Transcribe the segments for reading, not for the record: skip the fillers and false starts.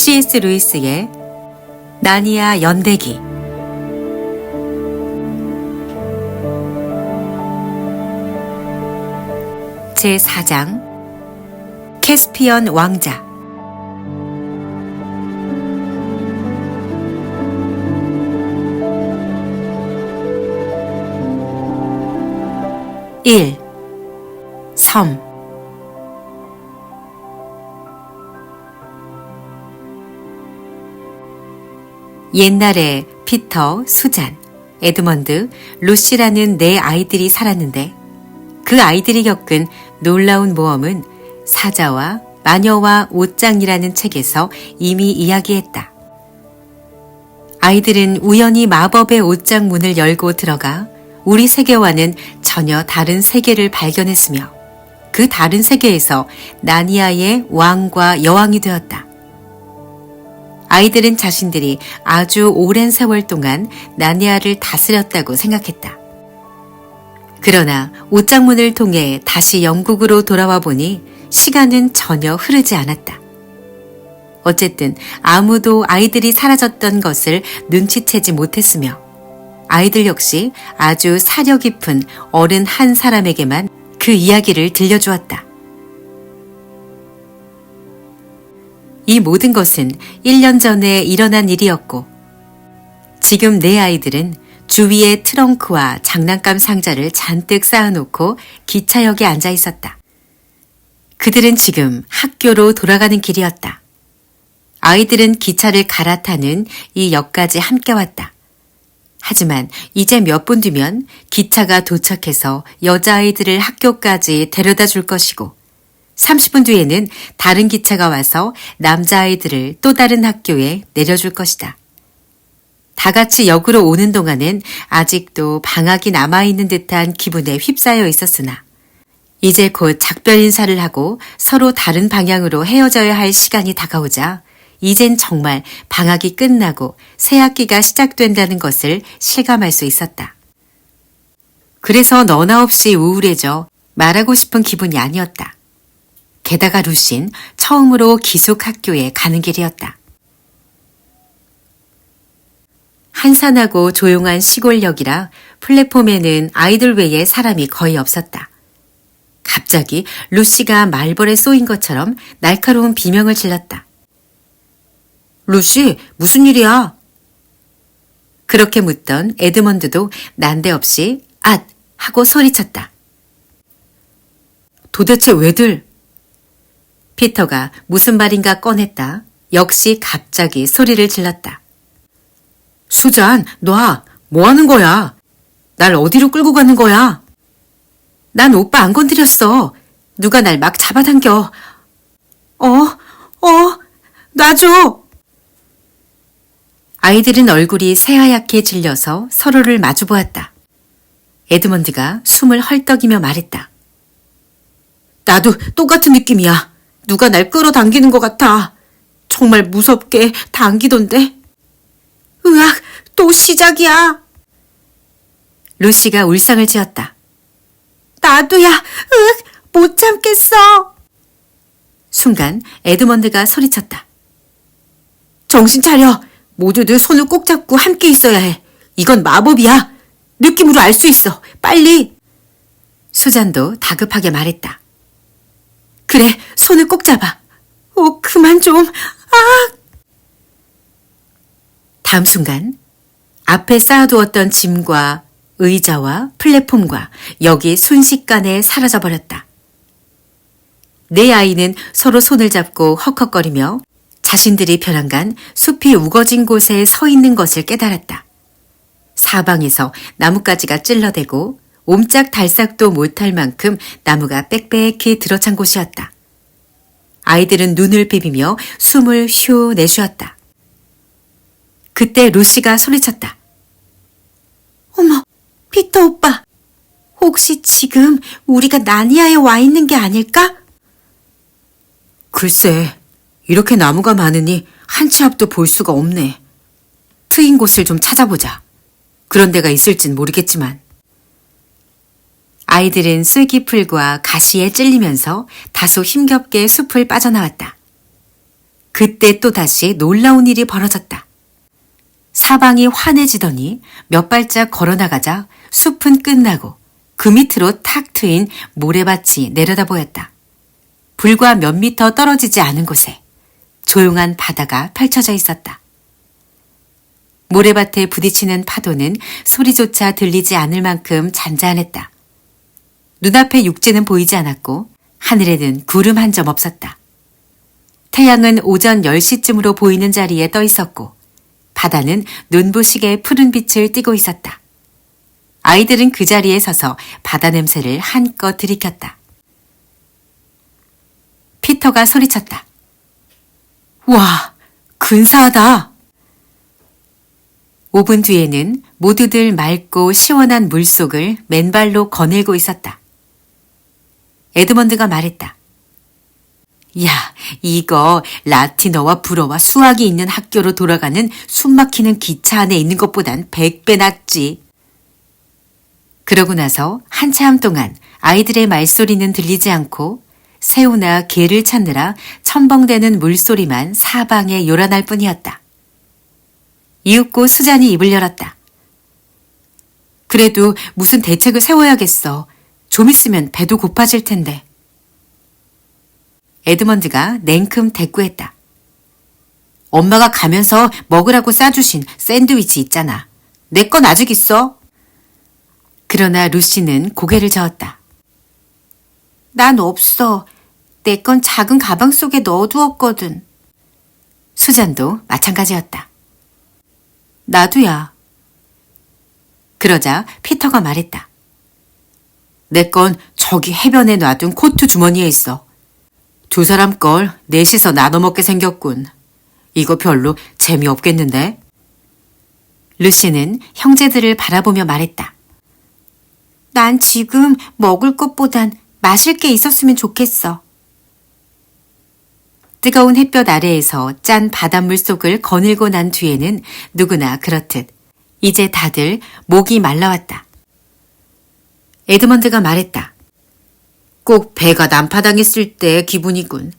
C.S. 루이스의 나니아 연대기. 제4장 캐스피언 왕자. 일. 섬. 옛날에 피터, 수잔, 에드먼드, 루시라는 네 아이들이 살았는데 그 아이들이 겪은 놀라운 모험은 사자와 마녀와 옷장이라는 책에서 이미 이야기했다. 아이들은 우연히 마법의 옷장 문을 열고 들어가 우리 세계와는 전혀 다른 세계를 발견했으며 그 다른 세계에서 나니아의 왕과 여왕이 되었다. 아이들은 자신들이 아주 오랜 세월 동안 나니아를 다스렸다고 생각했다. 그러나 옷장문을 통해 다시 영국으로 돌아와 보니 시간은 전혀 흐르지 않았다. 어쨌든 아무도 아이들이 사라졌던 것을 눈치채지 못했으며 아이들 역시 아주 사려 깊은 어른 한 사람에게만 그 이야기를 들려주었다. 이 모든 것은 1년 전에 일어난 일이었고 지금 네 아이들은 주위에 트렁크와 장난감 상자를 잔뜩 쌓아놓고 기차역에 앉아 있었다. 그들은 지금 학교로 돌아가는 길이었다. 아이들은 기차를 갈아타는 이 역까지 함께 왔다. 하지만 이제 몇 분 뒤면 기차가 도착해서 여자아이들을 학교까지 데려다 줄 것이고 30분 뒤에는 다른 기차가 와서 남자아이들을 또 다른 학교에 내려줄 것이다. 다 같이 역으로 오는 동안은 아직도 방학이 남아있는 듯한 기분에 휩싸여 있었으나 이제 곧 작별 인사를 하고 서로 다른 방향으로 헤어져야 할 시간이 다가오자 이젠 정말 방학이 끝나고 새 학기가 시작된다는 것을 실감할 수 있었다. 그래서 너나 없이 우울해져 말하고 싶은 기분이 아니었다. 게다가 루시는 처음으로 기숙학교에 가는 길이었다. 한산하고 조용한 시골역이라 플랫폼에는 아이들 외에 사람이 거의 없었다. 갑자기 루시가 말벌에 쏘인 것처럼 날카로운 비명을 질렀다. 루시, 무슨 일이야? 그렇게 묻던 에드먼드도 난데없이 앗! 하고 소리쳤다. 도대체 왜들? 피터가 무슨 말인가 꺼냈다. 역시 갑자기 소리를 질렀다. 수잔, 놔! 뭐 하는 거야? 날 어디로 끌고 가는 거야? 난 오빠 안 건드렸어. 누가 날 막 잡아당겨. 놔줘! 아이들은 얼굴이 새하얗게 질려서 서로를 마주보았다. 에드먼드가 숨을 헐떡이며 말했다. 나도 똑같은 느낌이야. 누가 날 끌어당기는 것 같아. 정말 무섭게 당기던데. 으악, 또 시작이야. 루시가 울상을 지었다. 나도야. 으악, 못 참겠어. 순간 에드먼드가 소리쳤다. 정신 차려. 모두들 손을 꼭 잡고 함께 있어야 해. 이건 마법이야. 느낌으로 알 수 있어. 빨리. 수잔도 다급하게 말했다. 그래, 손을 꼭 잡아. 그만 좀. 다음 순간 앞에 쌓아두었던 짐과 의자와 플랫폼과 역이 순식간에 사라져버렸다. 네 아이는 서로 손을 잡고 헉헉거리며 자신들이 벼랑간 숲이 우거진 곳에 서 있는 것을 깨달았다. 사방에서 나뭇가지가 찔러대고 옴짝달싹도 못할 만큼 나무가 빽빽히 들어찬 곳이었다. 아이들은 눈을 비비며 숨을 휴 내쉬었다. 그때 루시가 소리쳤다. 어머, 피터 오빠. 혹시 지금 우리가 나니아에 와 있는 게 아닐까? 글쎄, 이렇게 나무가 많으니 한 치 앞도 볼 수가 없네. 트인 곳을 좀 찾아보자. 그런 데가 있을진 모르겠지만. 아이들은 쐐기풀과 가시에 찔리면서 다소 힘겹게 숲을 빠져나왔다. 그때 또다시 놀라운 일이 벌어졌다. 사방이 환해지더니 몇 발짝 걸어나가자 숲은 끝나고 그 밑으로 탁 트인 모래밭이 내려다 보였다. 불과 몇 미터 떨어지지 않은 곳에 조용한 바다가 펼쳐져 있었다. 모래밭에 부딪히는 파도는 소리조차 들리지 않을 만큼 잔잔했다. 눈앞에 육지는 보이지 않았고 하늘에는 구름 한 점 없었다. 태양은 오전 10시쯤으로 보이는 자리에 떠 있었고 바다는 눈부시게 푸른 빛을 띠고 있었다. 아이들은 그 자리에 서서 바다 냄새를 한껏 들이켰다. 피터가 소리쳤다. 와, 근사하다. 5분 뒤에는 모두들 맑고 시원한 물속을 맨발로 거닐고 있었다. 에드먼드가 말했다. 야, 이거 라틴어와 불어와 수학이 있는 학교로 돌아가는 숨막히는 기차 안에 있는 것보단 100배 낫지. 그러고 나서 한참 동안 아이들의 말소리는 들리지 않고 새우나 게를 찾느라 첨벙대는 물소리만 사방에 요란할 뿐이었다. 이윽고 수잔이 입을 열었다. 그래도 무슨 대책을 세워야겠어. 좀 있으면 배도 고파질 텐데. 에드먼드가 냉큼 대꾸했다. 엄마가 가면서 먹으라고 싸주신 샌드위치 있잖아. 내 건 아직 있어. 그러나 루시는 고개를 저었다. 난 없어. 내 건 작은 가방 속에 넣어두었거든. 수잔도 마찬가지였다. 나도야. 그러자 피터가 말했다. 내 건 저기 해변에 놔둔 코트 주머니에 있어. 두 사람 걸 넷이서 나눠 먹게 생겼군. 이거 별로 재미없겠는데? 루시는 형제들을 바라보며 말했다. 난 지금 먹을 것보단 마실 게 있었으면 좋겠어. 뜨거운 햇볕 아래에서 짠 바닷물 속을 거닐고 난 뒤에는 누구나 그렇듯 이제 다들 목이 말라왔다. 에드먼드가 말했다. 꼭 배가 난파당했을 때 기분이군.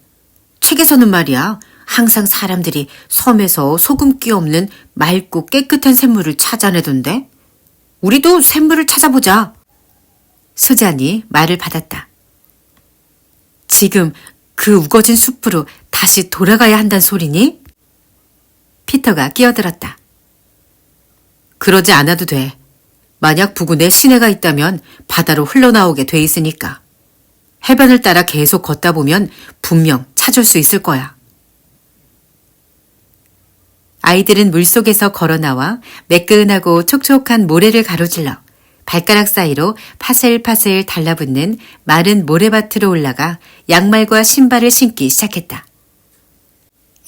책에서는 말이야. 항상 사람들이 섬에서 소금기 없는 맑고 깨끗한 샘물을 찾아내던데. 우리도 샘물을 찾아보자. 수잔이 말을 받았다. 지금 그 우거진 숲으로 다시 돌아가야 한단 소리니? 피터가 끼어들었다. 그러지 않아도 돼. 만약 부근에 시내가 있다면 바다로 흘러나오게 돼 있으니까. 해변을 따라 계속 걷다 보면 분명 찾을 수 있을 거야. 아이들은 물속에서 걸어나와 매끈하고 촉촉한 모래를 가로질러 발가락 사이로 파슬파슬 달라붙는 마른 모래밭으로 올라가 양말과 신발을 신기 시작했다.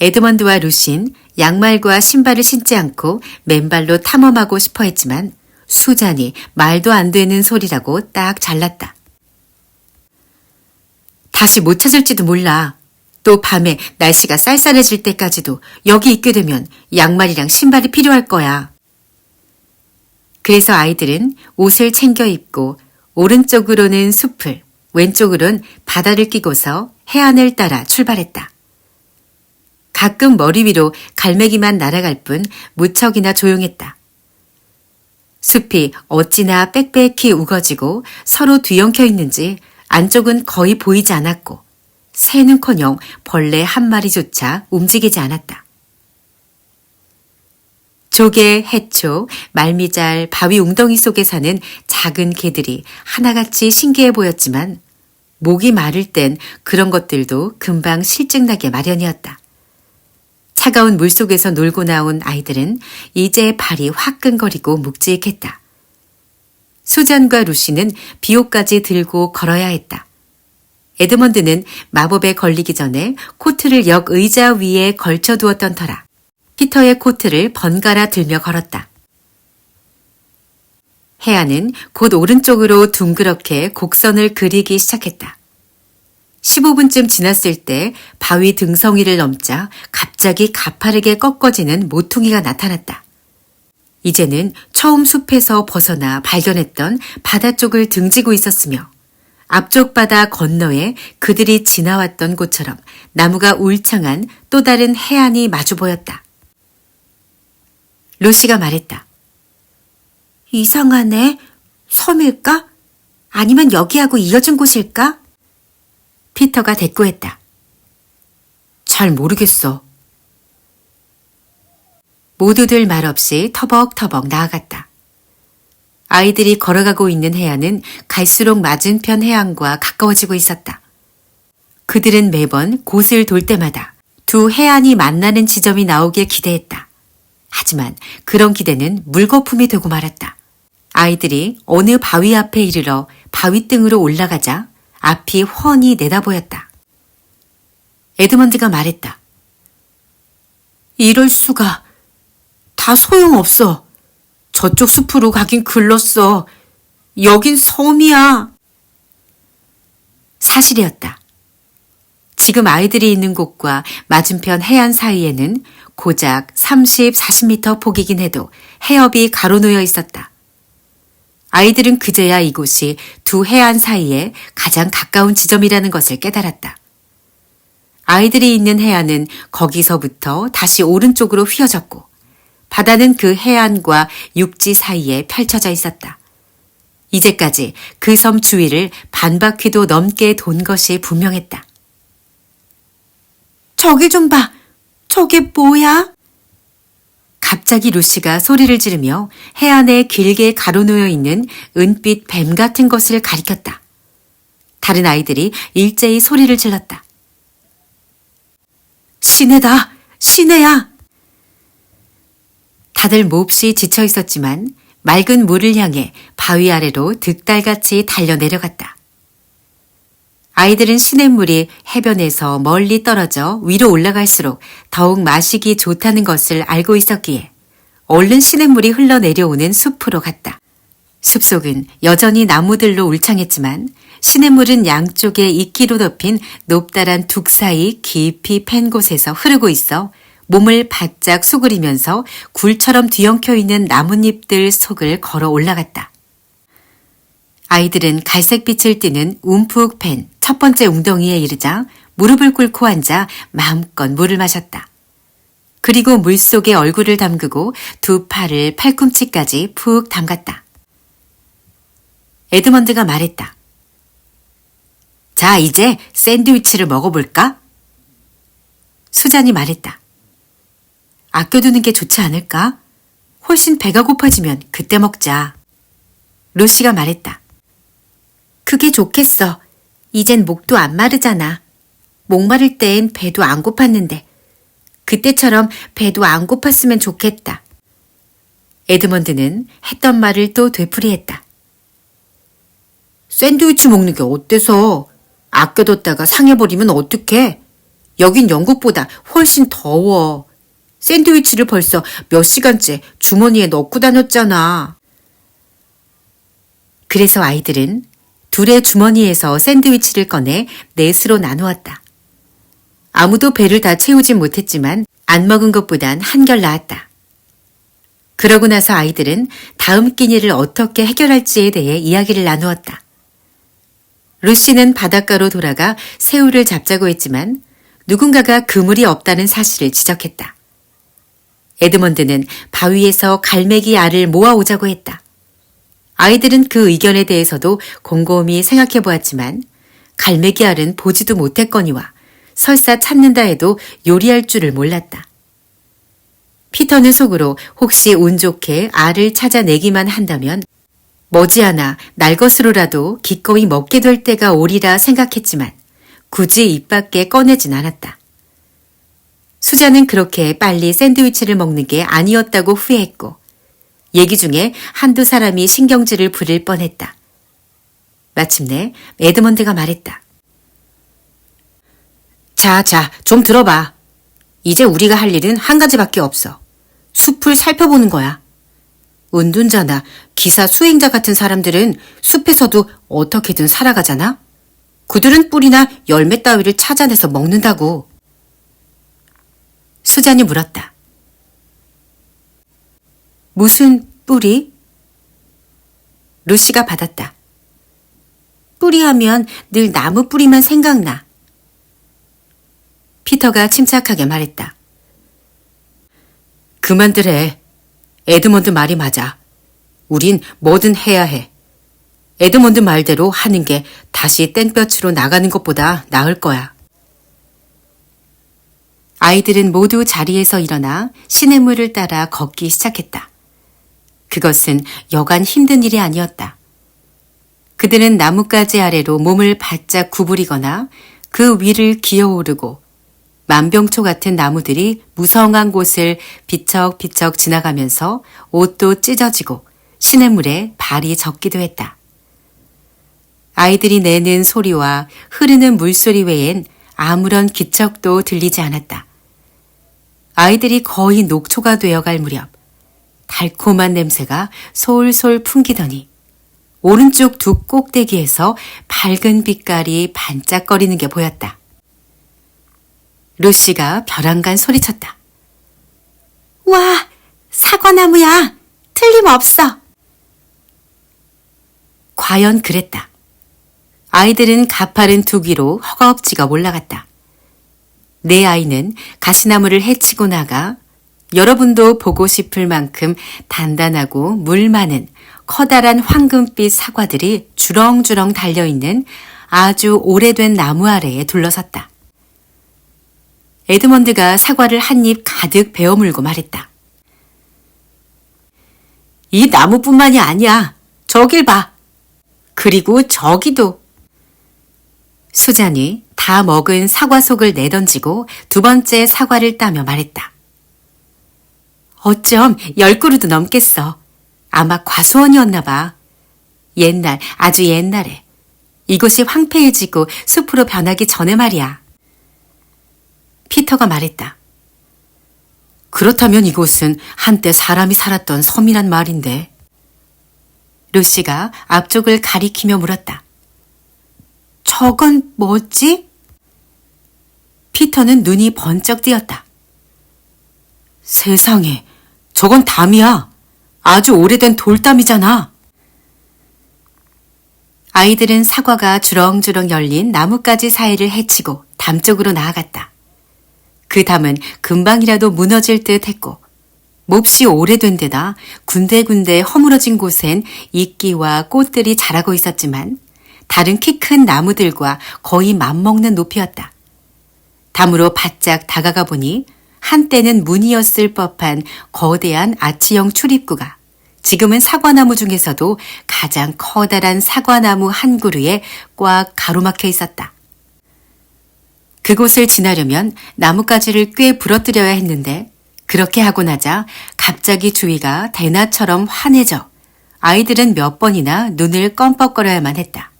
에드먼드와 루신 양말과 신발을 신지 않고 맨발로 탐험하고 싶어 했지만 수잔이 말도 안 되는 소리라고 딱 잘랐다. 다시 못 찾을지도 몰라. 또 밤에 날씨가 쌀쌀해질 때까지도 여기 있게 되면 양말이랑 신발이 필요할 거야. 그래서 아이들은 옷을 챙겨 입고 오른쪽으로는 숲을, 왼쪽으론 바다를 끼고서 해안을 따라 출발했다. 가끔 머리 위로 갈매기만 날아갈 뿐 무척이나 조용했다. 숲이 어찌나 빽빽히 우거지고 서로 뒤엉켜 있는지 안쪽은 거의 보이지 않았고 새는커녕 벌레 한 마리조차 움직이지 않았다. 조개, 해초, 말미잘, 바위 웅덩이 속에 사는 작은 개들이 하나같이 신기해 보였지만 목이 마를 땐 그런 것들도 금방 실증나게 마련이었다. 차가운 물속에서 놀고 나온 아이들은 이제 발이 화끈거리고 묵직했다. 수잔과 루시는 비옷까지 들고 걸어야 했다. 에드먼드는 마법에 걸리기 전에 코트를 역 의자 위에 걸쳐두었던 터라 피터의 코트를 번갈아 들며 걸었다. 해안은 곧 오른쪽으로 둥그렇게 곡선을 그리기 시작했다. 15분쯤 지났을 때 바위 등성이를 넘자 갑자기 가파르게 꺾어지는 모퉁이가 나타났다. 이제는 처음 숲에서 벗어나 발견했던 바다 쪽을 등지고 있었으며 앞쪽 바다 건너에 그들이 지나왔던 곳처럼 나무가 울창한 또 다른 해안이 마주 보였다. 루시가 말했다. 이상하네. 섬일까? 아니면 여기하고 이어진 곳일까? 피터가 대꾸했다. 잘 모르겠어. 모두들 말없이 터벅터벅 나아갔다. 아이들이 걸어가고 있는 해안은 갈수록 맞은편 해안과 가까워지고 있었다. 그들은 매번 곳을 돌 때마다 두 해안이 만나는 지점이 나오길 기대했다. 하지만 그런 기대는 물거품이 되고 말았다. 아이들이 어느 바위 앞에 이르러 바위등으로 올라가자 앞이 훤히 내다보였다. 에드먼드가 말했다. 이럴 수가. 다 소용없어. 저쪽 숲으로 가긴 글렀어. 여긴 섬이야. 사실이었다. 지금 아이들이 있는 곳과 맞은편 해안 사이에는 고작 30, 40m 폭이긴 해도 해협이 가로놓여 있었다. 아이들은 그제야 이곳이 두 해안 사이에 가장 가까운 지점이라는 것을 깨달았다. 아이들이 있는 해안은 거기서부터 다시 오른쪽으로 휘어졌고 바다는 그 해안과 육지 사이에 펼쳐져 있었다. 이제까지 그 섬 주위를 반바퀴도 넘게 돈 것이 분명했다. 저기 좀 봐. 저게 뭐야? 갑자기 루시가 소리를 지르며 해안에 길게 가로놓여 있는 은빛 뱀 같은 것을 가리켰다. 다른 아이들이 일제히 소리를 질렀다. 시내다! 시내야! 다들 몹시 지쳐 있었지만 맑은 물을 향해 바위 아래로 득달같이 달려내려갔다. 아이들은 시냇물이 해변에서 멀리 떨어져 위로 올라갈수록 더욱 마시기 좋다는 것을 알고 있었기에 얼른 시냇물이 흘러내려오는 숲으로 갔다. 숲속은 여전히 나무들로 울창했지만 시냇물은 양쪽에 이끼로 덮인 높다란 둑 사이 깊이 팬 곳에서 흐르고 있어 몸을 바짝 수그리면서 굴처럼 뒤엉켜 있는 나뭇잎들 속을 걸어 올라갔다. 아이들은 갈색빛을 띠는 움푹 팬 첫 번째 웅덩이에 이르자 무릎을 꿇고 앉아 마음껏 물을 마셨다. 그리고 물속에 얼굴을 담그고 두 팔을 팔꿈치까지 푹 담갔다. 에드먼드가 말했다. 자, 이제 샌드위치를 먹어볼까? 수잔이 말했다. 아껴두는 게 좋지 않을까? 훨씬 배가 고파지면 그때 먹자. 루시가 말했다. 그게 좋겠어. 이젠 목도 안 마르잖아. 목마를 땐 배도 안 고팠는데 그때처럼 배도 안 고팠으면 좋겠다. 에드먼드는 했던 말을 또 되풀이했다. 샌드위치 먹는 게 어때서? 아껴뒀다가 상해버리면 어떡해? 여긴 영국보다 훨씬 더워. 샌드위치를 벌써 몇 시간째 주머니에 넣고 다녔잖아. 그래서 아이들은 둘의 주머니에서 샌드위치를 꺼내 넷으로 나누었다. 아무도 배를 다 채우진 못했지만 안 먹은 것보단 한결 나았다. 그러고 나서 아이들은 다음 끼니를 어떻게 해결할지에 대해 이야기를 나누었다. 루시는 바닷가로 돌아가 새우를 잡자고 했지만 누군가가 그물이 없다는 사실을 지적했다. 에드먼드는 바위에서 갈매기 알을 모아오자고 했다. 아이들은 그 의견에 대해서도 곰곰이 생각해 보았지만 갈매기 알은 보지도 못했거니와 설사 찾는다 해도 요리할 줄을 몰랐다. 피터는 속으로 혹시 운 좋게 알을 찾아내기만 한다면 머지않아 날 것으로라도 기꺼이 먹게 될 때가 오리라 생각했지만 굳이 입 밖에 꺼내진 않았다. 수자는 그렇게 빨리 샌드위치를 먹는 게 아니었다고 후회했고 얘기 중에 한두 사람이 신경질을 부릴 뻔했다. 마침내 에드먼드가 말했다. 자, 좀 들어봐. 이제 우리가 할 일은 한 가지밖에 없어. 숲을 살펴보는 거야. 운둔자나 기사 수행자 같은 사람들은 숲에서도 어떻게든 살아가잖아. 그들은 뿌리나 열매 따위를 찾아내서 먹는다고. 수잔이 물었다. 무슨 뿌리? 루시가 받았다. 뿌리 하면 늘 나무 뿌리만 생각나. 피터가 침착하게 말했다. 그만들 해. 에드먼드 말이 맞아. 우린 뭐든 해야 해. 에드먼드 말대로 하는 게 다시 땡볕으로 나가는 것보다 나을 거야. 아이들은 모두 자리에서 일어나 시냇물을 따라 걷기 시작했다. 그것은 여간 힘든 일이 아니었다. 그들은 나뭇가지 아래로 몸을 바짝 구부리거나 그 위를 기어오르고 만병초 같은 나무들이 무성한 곳을 비척비척 지나가면서 옷도 찢어지고 시냇물에 발이 젖기도 했다. 아이들이 내는 소리와 흐르는 물소리 외엔 아무런 기척도 들리지 않았다. 아이들이 거의 녹초가 되어갈 무렵 달콤한 냄새가 솔솔 풍기더니 오른쪽 두 꼭대기에서 밝은 빛깔이 반짝거리는 게 보였다. 루시가 벼랑간 소리쳤다. 와, 사과나무야! 틀림없어! 과연 그랬다. 아이들은 가파른 두 귀로 허겁지겁 올라갔다. 내 아이는 가시나무를 헤치고 나가 여러분도 보고 싶을 만큼 단단하고 물 많은 커다란 황금빛 사과들이 주렁주렁 달려있는 아주 오래된 나무 아래에 둘러섰다. 에드먼드가 사과를 한 입 가득 베어물고 말했다. 이 나무뿐만이 아니야. 저길 봐. 그리고 저기도. 수잔이 다 먹은 사과 속을 내던지고 두 번째 사과를 따며 말했다. 어쩜 10그루도 넘겠어. 아마 과수원이었나 봐. 아주 옛날에. 이곳이 황폐해지고 숲으로 변하기 전에 말이야. 피터가 말했다. 그렇다면 이곳은 한때 사람이 살았던 섬이란 말인데. 루시가 앞쪽을 가리키며 물었다. 저건 뭐지? 피터는 눈이 번쩍 띄었다. 세상에, 저건 담이야. 아주 오래된 돌담이잖아. 아이들은 사과가 주렁주렁 열린 나뭇가지 사이를 헤치고 담 쪽으로 나아갔다. 그 담은 금방이라도 무너질 듯 했고 몹시 오래된 데다 군데군데 허물어진 곳엔 이끼와 꽃들이 자라고 있었지만 다른 키 큰 나무들과 거의 맞먹는 높이였다. 담으로 바짝 다가가 보니 한때는 문이었을 법한 거대한 아치형 출입구가 지금은 사과나무 중에서도 가장 커다란 사과나무 한 그루에 꽉 가로막혀 있었다. 그곳을 지나려면 나뭇가지를 꽤 부러뜨려야 했는데 그렇게 하고 나자 갑자기 주위가 대낮처럼 환해져 아이들은 몇 번이나 눈을 껌뻑거려야만 했다.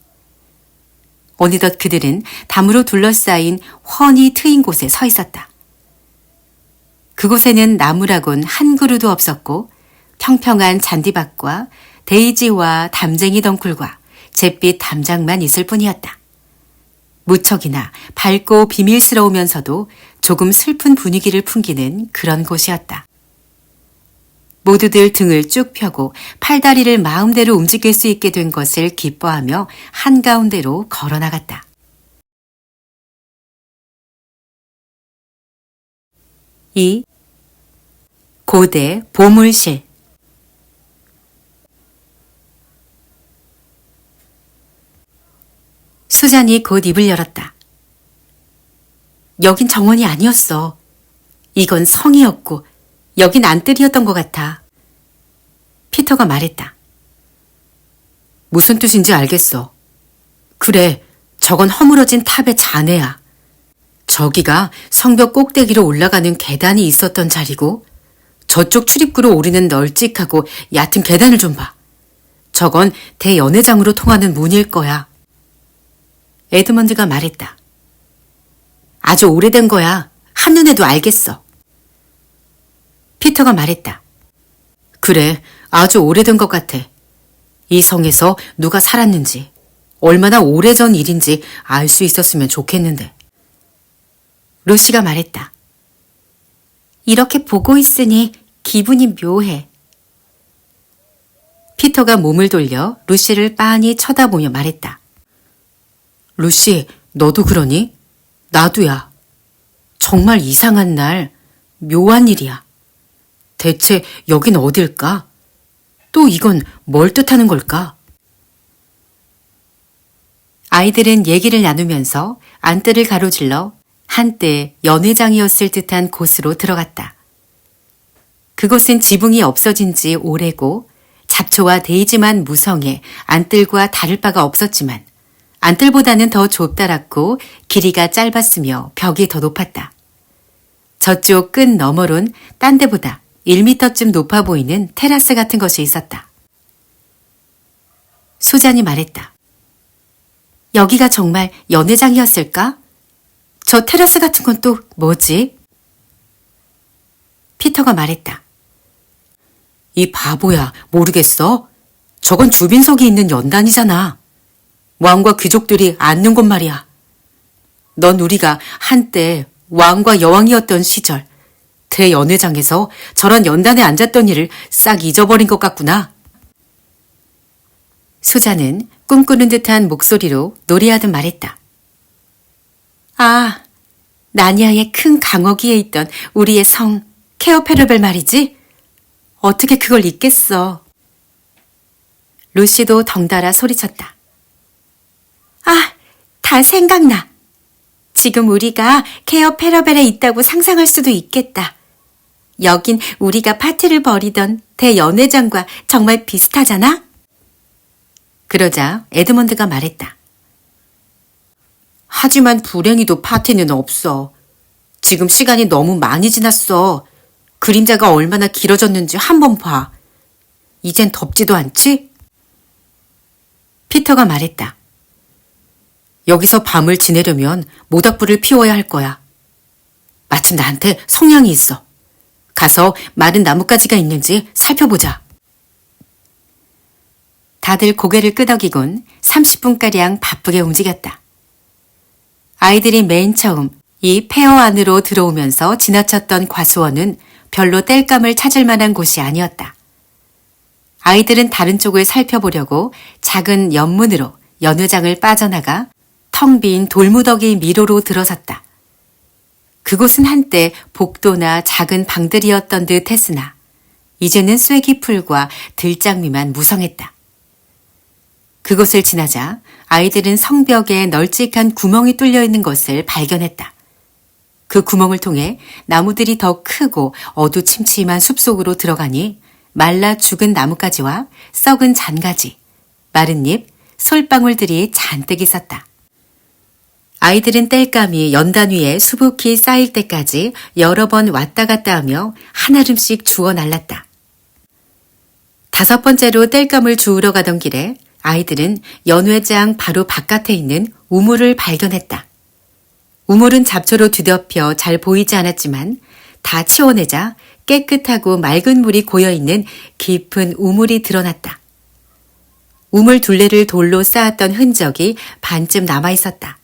어느덧 그들은 담으로 둘러싸인 훤히 트인 곳에 서 있었다. 그곳에는 나무라곤 한 그루도 없었고 평평한 잔디밭과 데이지와 담쟁이 덩굴과 잿빛 담장만 있을 뿐이었다. 무척이나 밝고 비밀스러우면서도 조금 슬픈 분위기를 풍기는 그런 곳이었다. 모두들 등을 쭉 펴고 팔다리를 마음대로 움직일 수 있게 된 것을 기뻐하며 한가운데로 걸어나갔다. 이 고대 보물실. 수잔이 곧 입을 열었다. 여긴 정원이 아니었어. 이건 성이었고 여긴 안뜰이었던 것 같아. 피터가 말했다. 무슨 뜻인지 알겠어. 그래, 저건 허물어진 탑의 잔해야. 저기가 성벽 꼭대기로 올라가는 계단이 있었던 자리고 저쪽 출입구로 오르는 널찍하고 얕은 계단을 좀 봐. 저건 대연회장으로 통하는 문일 거야. 에드먼드가 말했다. 아주 오래된 거야. 한눈에도 알겠어. 피터가 말했다. 그래, 아주 오래된 것 같아. 이 성에서 누가 살았는지, 얼마나 오래전 일인지 알 수 있었으면 좋겠는데. 루시가 말했다. 이렇게 보고 있으니 기분이 묘해. 피터가 몸을 돌려 루시를 빤히 쳐다보며 말했다. 루시, 너도 그러니? 나도야. 정말 이상한 날, 묘한 일이야. 대체 여긴 어딜까? 또 이건 뭘 뜻하는 걸까? 아이들은 얘기를 나누면서 안뜰을 가로질러 한때 연회장이었을 듯한 곳으로 들어갔다. 그곳은 지붕이 없어진 지 오래고 잡초와 데이지만 무성해 안뜰과 다를 바가 없었지만 안뜰보다는 더 좁다랗고 길이가 짧았으며 벽이 더 높았다. 저쪽 끝 너머론 딴 데보다 1미터쯤 높아 보이는 테라스 같은 것이 있었다. 수잔이 말했다. 여기가 정말 연회장이었을까? 저 테라스 같은 건 또 뭐지? 피터가 말했다. 이 바보야, 모르겠어? 저건 주빈석이 있는 연단이잖아. 왕과 귀족들이 앉는 곳 말이야. 넌 우리가 한때 왕과 여왕이었던 시절 대연회장에서 저런 연단에 앉았던 일을 싹 잊어버린 것 같구나. 수자는 꿈꾸는 듯한 목소리로 노래하듯 말했다. 아, 나니아의 큰 강어기에 있던 우리의 성 케어페르벨 말이지? 어떻게 그걸 잊겠어. 루시도 덩달아 소리쳤다. 아, 다 생각나. 지금 우리가 케어페르벨에 있다고 상상할 수도 있겠다. 여긴 우리가 파티를 벌이던 대연회장과 정말 비슷하잖아? 그러자 에드먼드가 말했다. 하지만 불행히도 파티는 없어. 지금 시간이 너무 많이 지났어. 그림자가 얼마나 길어졌는지 한번 봐. 이젠 덥지도 않지? 피터가 말했다. 여기서 밤을 지내려면 모닥불을 피워야 할 거야. 마침 나한테 성냥이 있어. 가서 마른 나뭇가지가 있는지 살펴보자. 다들 고개를 끄덕이곤 30분가량 바쁘게 움직였다. 아이들이 맨 처음 이 폐허 안으로 들어오면서 지나쳤던 과수원은 별로 땔감을 찾을 만한 곳이 아니었다. 아이들은 다른 쪽을 살펴보려고 작은 연문으로 연회장을 빠져나가 텅 빈 돌무더기 미로로 들어섰다. 그곳은 한때 복도나 작은 방들이었던 듯 했으나 이제는 쐐기풀과 들장미만 무성했다. 그곳을 지나자 아이들은 성벽에 널찍한 구멍이 뚫려 있는 것을 발견했다. 그 구멍을 통해 나무들이 더 크고 어두침침한 숲속으로 들어가니 말라 죽은 나뭇가지와 썩은 잔가지, 마른 잎, 솔방울들이 잔뜩 있었다. 아이들은 땔감이 연단 위에 수북히 쌓일 때까지 여러 번 왔다 갔다 하며 한아름씩 주워 날랐다. 5번째로 땔감을 주우러 가던 길에 아이들은 연회장 바로 바깥에 있는 우물을 발견했다. 우물은 잡초로 뒤덮여 잘 보이지 않았지만 다 치워내자 깨끗하고 맑은 물이 고여있는 깊은 우물이 드러났다. 우물 둘레를 돌로 쌓았던 흔적이 반쯤 남아있었다.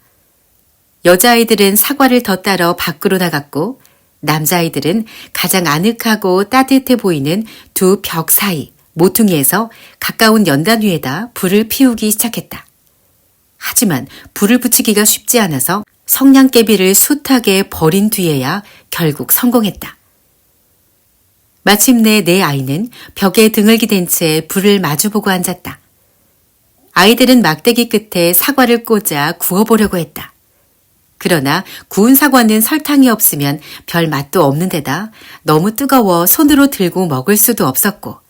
여자아이들은 사과를 더 따러 밖으로 나갔고 남자아이들은 가장 아늑하고 따뜻해 보이는 두 벽 사이 모퉁이에서 가까운 연단 위에다 불을 피우기 시작했다. 하지만 불을 붙이기가 쉽지 않아서 성냥개비를 숱하게 버린 뒤에야 결국 성공했다. 마침내 네 아이는 벽에 등을 기댄 채 불을 마주보고 앉았다. 아이들은 막대기 끝에 사과를 꽂아 구워보려고 했다. 그러나 구운 사과는 설탕이 없으면 별 맛도 없는 데다 너무 뜨거워 손으로 들고 먹을 수도 없었고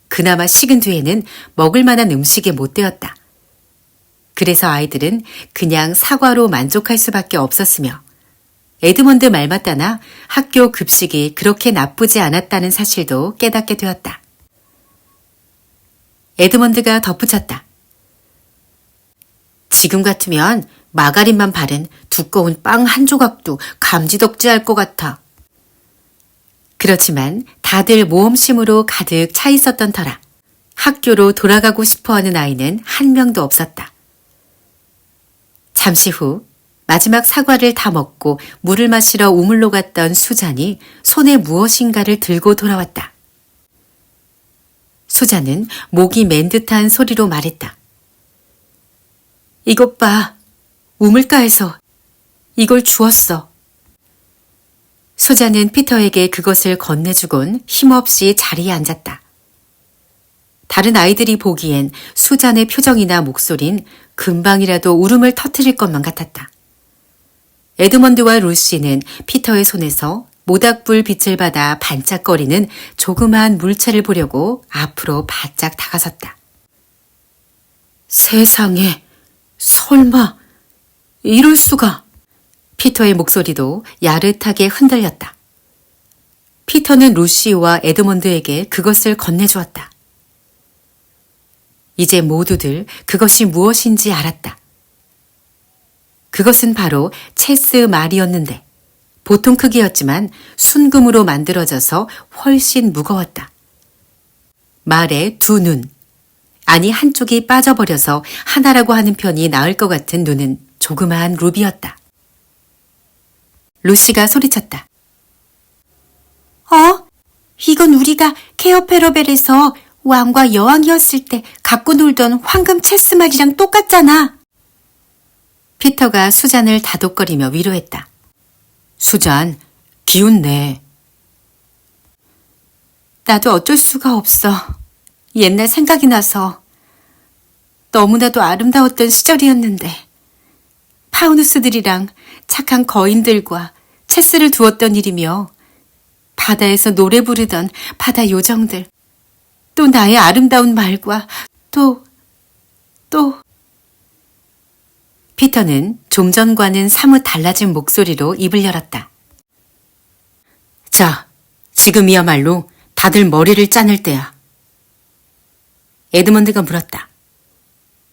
그나마 식은 뒤에는 먹을 만한 음식이 못 되었다. 그래서 아이들은 그냥 사과로 만족할 수밖에 없었으며 에드먼드 말 맞다나 학교 급식이 그렇게 나쁘지 않았다는 사실도 깨닫게 되었다. 에드먼드가 덧붙였다. 지금 같으면 마가린만 바른 두꺼운 빵 한 조각도 감지덕지할 것 같아. 그렇지만 다들 모험심으로 가득 차 있었던 터라 학교로 돌아가고 싶어하는 아이는 한 명도 없었다. 잠시 후 마지막 사과를 다 먹고 물을 마시러 우물로 갔던 수잔이 손에 무엇인가를 들고 돌아왔다. 수잔은 목이 맨 듯한 소리로 말했다. 이것 봐. 우물가에서 이걸 주웠어. 수자는 피터에게 그것을 건네주곤 힘없이 자리에 앉았다. 다른 아이들이 보기엔 수잔의 표정이나 목소린 금방이라도 울음을 터뜨릴 것만 같았다. 에드먼드와 루시는 피터의 손에서 모닥불 빛을 받아 반짝거리는 조그마한 물체를 보려고 앞으로 바짝 다가섰다. 세상에, 설마, 이럴 수가. 피터의 목소리도 야릇하게 흔들렸다. 피터는 루시와 에드먼드에게 그것을 건네주었다. 이제 모두들 그것이 무엇인지 알았다. 그것은 바로 체스 말이었는데 보통 크기였지만 순금으로 만들어져서 훨씬 무거웠다. 말의 두 눈, 아니 한쪽이 빠져버려서 하나라고 하는 편이 나을 것 같은 눈은 조그마한 루비였다. 루시가 소리쳤다. 이건 우리가 케어 페러벨에서 왕과 여왕이었을 때 갖고 놀던 황금 체스 말이랑 똑같잖아. 피터가 수잔을 다독거리며 위로했다. 수잔, 기운 내. 나도 어쩔 수가 없어. 옛날 생각이 나서 너무나도 아름다웠던 시절이었는데 파우누스들이랑 착한 거인들과 체스를 두었던 일이며 바다에서 노래 부르던 바다 요정들 또 나의 아름다운 말과 또 피터는 좀 전과는 사뭇 달라진 목소리로 입을 열었다. 자, 지금이야말로 다들 머리를 짜낼 때야. 에드먼드가 물었다.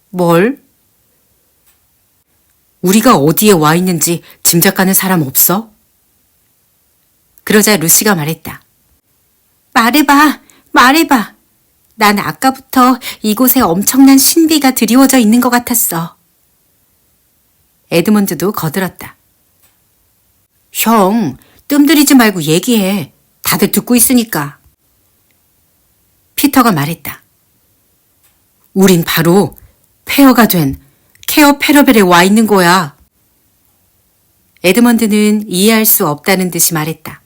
뭘? 우리가 어디에 와 있는지 짐작가는 사람 없어? 그러자 루시가 말했다. 말해봐. 난 아까부터 이곳에 엄청난 신비가 드리워져 있는 것 같았어. 에드먼드도 거들었다. 형, 뜸들이지 말고 얘기해. 다들 듣고 있으니까. 피터가 말했다. 우린 바로 폐허가 된 케어 페러벨에 와 있는 거야. 에드먼드는 이해할 수 없다는 듯이 말했다.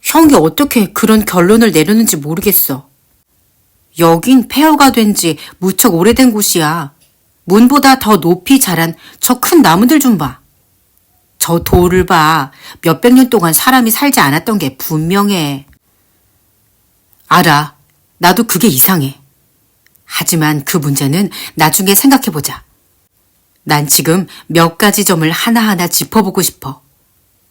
형이 어떻게 그런 결론을 내렸는지 모르겠어. 여긴 폐허가 된 지 무척 오래된 곳이야. 문보다 더 높이 자란 저 큰 나무들 좀 봐. 저 돌을 봐. 몇백 년 동안 사람이 살지 않았던 게 분명해. 알아. 나도 그게 이상해. 하지만 그 문제는 나중에 생각해보자. 난 지금 몇 가지 점을 하나하나 짚어보고 싶어.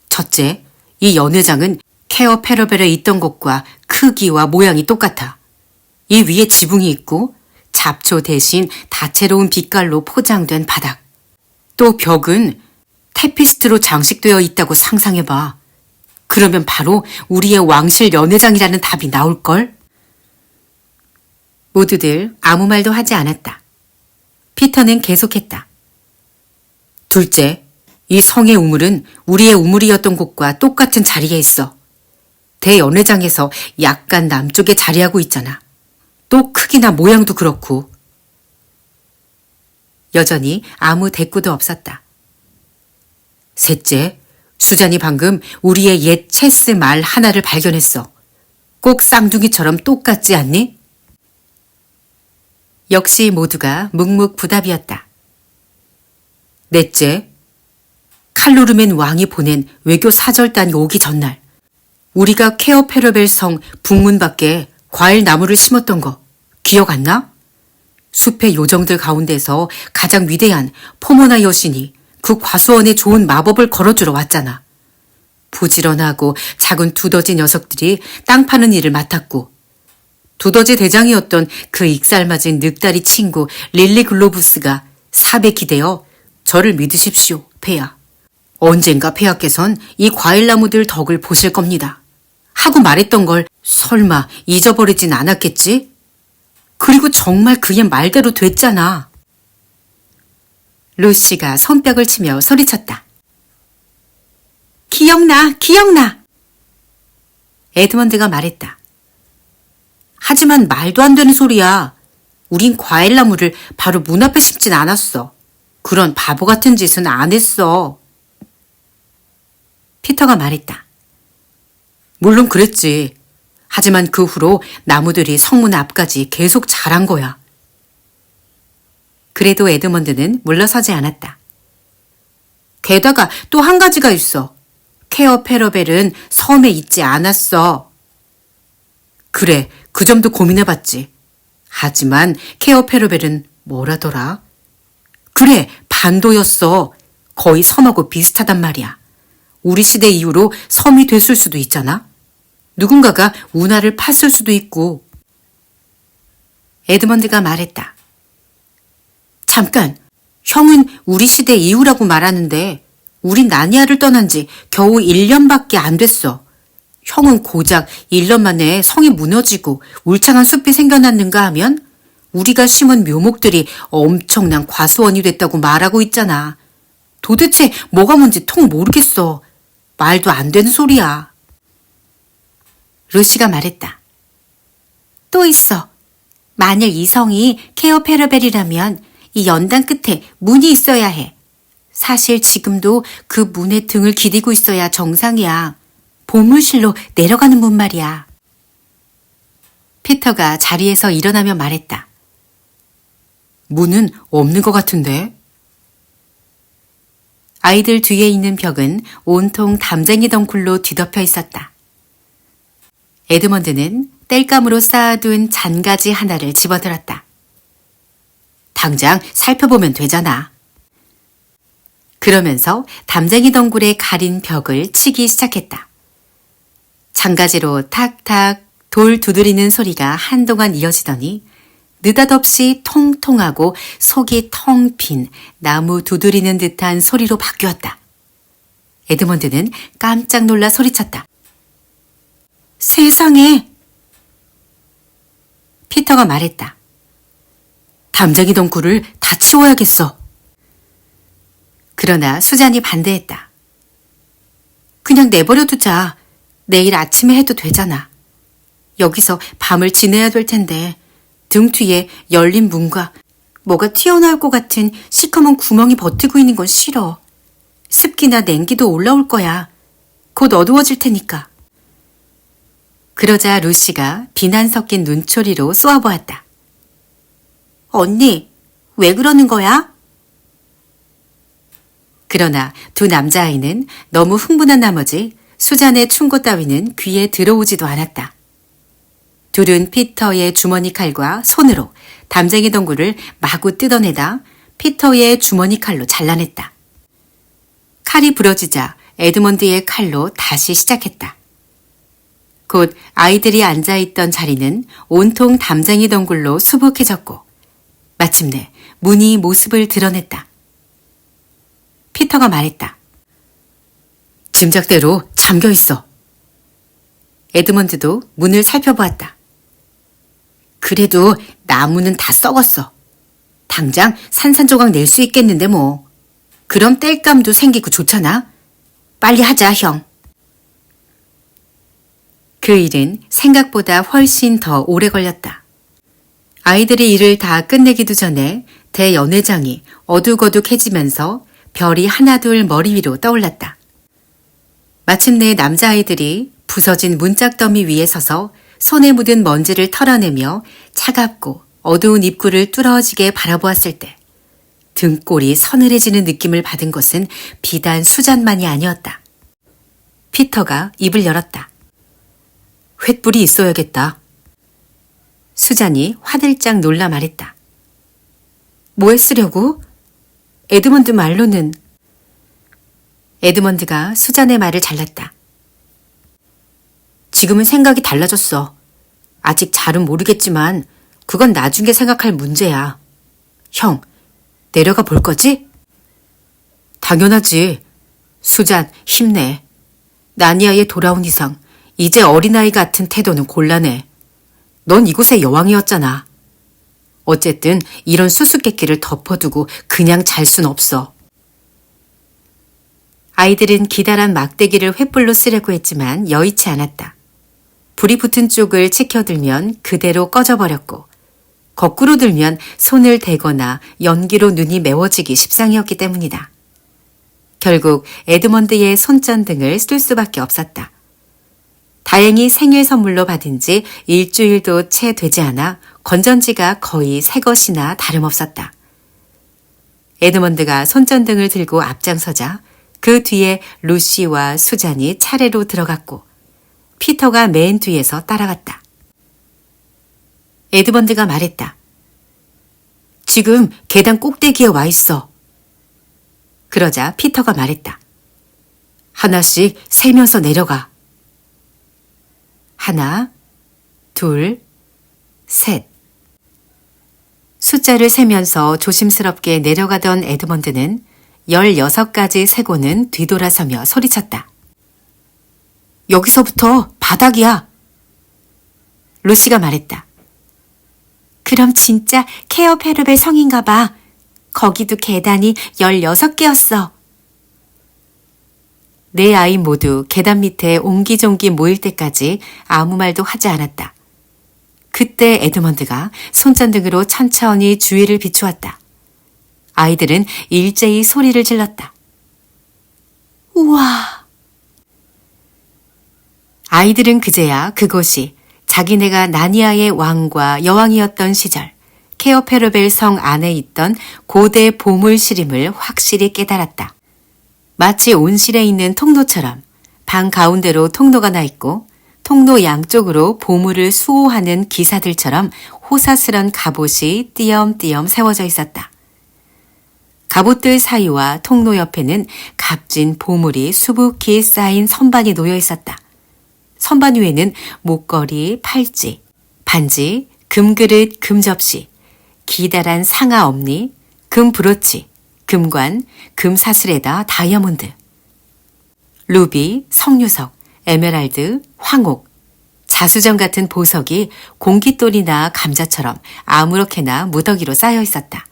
첫째, 이 연회장은 케어 페러벨에 있던 것과 크기와 모양이 똑같아. 이 위에 지붕이 있고 잡초 대신 다채로운 빛깔로 포장된 바닥. 또 벽은 테피스트로 장식되어 있다고 상상해봐. 그러면 바로 우리의 왕실 연회장이라는 답이 나올걸? 모두들 아무 말도 하지 않았다. 피터는 계속했다. 둘째, 이 성의 우물은 우리의 우물이었던 곳과 똑같은 자리에 있어. 대연회장에서 약간 남쪽에 자리하고 있잖아. 또 크기나 모양도 그렇고. 여전히 아무 대꾸도 없었다. 셋째, 수잔이 방금 우리의 옛 체스 말 하나를 발견했어. 꼭 쌍둥이처럼 똑같지 않니? 역시 모두가 묵묵부답이었다. 넷째, 칼로르멘 왕이 보낸 외교 사절단이 오기 전날 우리가 케어 페러벨 성 북문 밖에 과일 나무를 심었던 거 기억 안 나? 숲의 요정들 가운데서 가장 위대한 포모나 여신이 그 과수원에 좋은 마법을 걸어주러 왔잖아. 부지런하고 작은 두더지 녀석들이 땅 파는 일을 맡았고 두더지 대장이었던 그 익살맞은 늑다리 친구 릴리 글로부스가 삽에 기대어 저를 믿으십시오, 폐하. 언젠가 폐하께선 이 과일나무들 덕을 보실 겁니다. 하고 말했던 걸 설마 잊어버리진 않았겠지? 그리고 정말 그의 말대로 됐잖아. 루시가 손뼉을 치며 소리쳤다. 기억나. 에드먼드가 말했다. 하지만 말도 안 되는 소리야. 우린 과일나무를 바로 문 앞에 심진 않았어. 그런 바보 같은 짓은 안 했어. 피터가 말했다. 물론 그랬지. 하지만 그 후로 나무들이 성문 앞까지 계속 자란 거야. 그래도 에드먼드는 물러서지 않았다. 게다가 또 한 가지가 있어. 케어 페러벨은 섬에 있지 않았어. 그래, 그 점도 고민해봤지. 하지만 케어 페러벨은 뭐라더라? 그래, 반도였어. 거의 섬하고 비슷하단 말이야. 우리 시대 이후로 섬이 됐을 수도 있잖아. 누군가가 운하를 팠을 수도 있고. 에드먼드가 말했다. 잠깐, 형은 우리 시대 이후라고 말하는데 우린 나니아를 떠난 지 겨우 1년밖에 안 됐어. 형은 고작 1년 만에 성이 무너지고 울창한 숲이 생겨났는가 하면 우리가 심은 묘목들이 엄청난 과수원이 됐다고 말하고 있잖아. 도대체 뭐가 뭔지 통 모르겠어. 말도 안 되는 소리야. 루시가 말했다. 또 있어. 만일 이 성이 케어 페러벨이라면 이 연단 끝에 문이 있어야 해. 사실 지금도 그 문에 등을 기대고 있어야 정상이야. 보물실로 내려가는 문 말이야. 피터가 자리에서 일어나며 말했다. 문은 없는 것 같은데? 아이들 뒤에 있는 벽은 온통 담쟁이 덩굴로 뒤덮여 있었다. 에드먼드는 땔감으로 쌓아둔 잔가지 하나를 집어들었다. 당장 살펴보면 되잖아. 그러면서 담쟁이 덩굴에 가린 벽을 치기 시작했다. 장가지로 탁탁 돌 두드리는 소리가 한동안 이어지더니 느닷없이 통통하고 속이 텅 빈 나무 두드리는 듯한 소리로 바뀌었다. 에드먼드는 깜짝 놀라 소리쳤다. 세상에! 피터가 말했다. 담쟁이 덩굴을 다 치워야겠어. 그러나 수잔이 반대했다. 그냥 내버려 두자. 내일 아침에 해도 되잖아. 여기서 밤을 지내야 될 텐데 등 뒤에 열린 문과 뭐가 튀어나올 것 같은 시커먼 구멍이 버티고 있는 건 싫어. 습기나 냉기도 올라올 거야. 곧 어두워질 테니까. 그러자 루시가 비난 섞인 눈초리로 쏘아보았다. 언니, 왜 그러는 거야? 그러나 두 남자아이는 너무 흥분한 나머지 수잔의 충고 따위는 귀에 들어오지도 않았다. 둘은 피터의 주머니 칼과 손으로 담쟁이 덩굴을 마구 뜯어내다 피터의 주머니 칼로 잘라냈다. 칼이 부러지자 에드먼드의 칼로 다시 시작했다. 곧 아이들이 앉아있던 자리는 온통 담쟁이 덩굴로 수북해졌고 마침내 문이 모습을 드러냈다. 피터가 말했다. 짐작대로 잠겨있어. 에드먼드도 문을 살펴보았다. 그래도 나무는 다 썩었어. 당장 산산조각 낼 수 있겠는데 뭐. 그럼 땔감도 생기고 좋잖아. 빨리 하자, 형. 그 일은 생각보다 훨씬 더 오래 걸렸다. 아이들이 일을 다 끝내기도 전에 대연회장이 어둑어둑해지면서 별이 하나둘 머리 위로 떠올랐다. 마침내 남자아이들이 부서진 문짝더미 위에 서서 손에 묻은 먼지를 털어내며 차갑고 어두운 입구를 뚫어지게 바라보았을 때 등골이 서늘해지는 느낌을 받은 것은 비단 수잔만이 아니었다. 피터가 입을 열었다. 횃불이 있어야겠다. 수잔이 화들짝 놀라 말했다. 뭐에 쓰려고? 에드먼드 말로는. 에드먼드가 수잔의 말을 잘랐다. 지금은 생각이 달라졌어. 아직 잘은 모르겠지만 그건 나중에 생각할 문제야. 형, 내려가 볼 거지? 당연하지. 수잔, 힘내. 나니아에 돌아온 이상 이제 어린아이 같은 태도는 곤란해. 넌 이곳의 여왕이었잖아. 어쨌든 이런 수수께끼를 덮어두고 그냥 잘 순 없어. 아이들은 기다란 막대기를 횃불로 쓰려고 했지만 여의치 않았다. 불이 붙은 쪽을 치켜들면 그대로 꺼져버렸고 거꾸로 들면 손을 대거나 연기로 눈이 매워지기 십상이었기 때문이다. 결국 에드먼드의 손전등을 쓸 수밖에 없었다. 다행히 생일 선물로 받은 지 일주일도 채 되지 않아 건전지가 거의 새 것이나 다름없었다. 에드먼드가 손전등을 들고 앞장서자 그 뒤에 루시와 수잔이 차례로 들어갔고 피터가 맨 뒤에서 따라갔다. 에드먼드가 말했다. 지금 계단 꼭대기에 와 있어. 그러자 피터가 말했다. 하나씩 세면서 내려가. 하나, 둘, 셋. 숫자를 세면서 조심스럽게 내려가던 에드먼드는 16가지 세고는 뒤돌아서며 소리쳤다. 여기서부터 바닥이야. 루시가 말했다. 그럼 진짜 케어 페르벨 성인가 봐. 거기도 계단이 16개였어. 네 아이 모두 계단 밑에 옹기종기 모일 때까지 아무 말도 하지 않았다. 그때 에드먼드가 손전등으로 천천히 주위를 비추었다. 아이들은 일제히 소리를 질렀다. 우와! 아이들은 그제야 그곳이 자기네가 나니아의 왕과 여왕이었던 시절 케어 페르벨 성 안에 있던 고대 보물실임을 확실히 깨달았다. 마치 온실에 있는 통로처럼 방 가운데로 통로가 나 있고 통로 양쪽으로 보물을 수호하는 기사들처럼 호사스런 갑옷이 띄엄띄엄 세워져 있었다. 갑옷들 사이와 통로 옆에는 값진 보물이 수북히 쌓인 선반이 놓여 있었다. 선반 위에는 목걸이, 팔찌, 반지, 금그릇, 금접시, 기다란 상아 엄니, 금 브로치, 금관, 금 사슬에다 다이아몬드, 루비, 석류석, 에메랄드, 황옥, 자수정 같은 보석이 공깃돌이나 감자처럼 아무렇게나 무더기로 쌓여 있었다.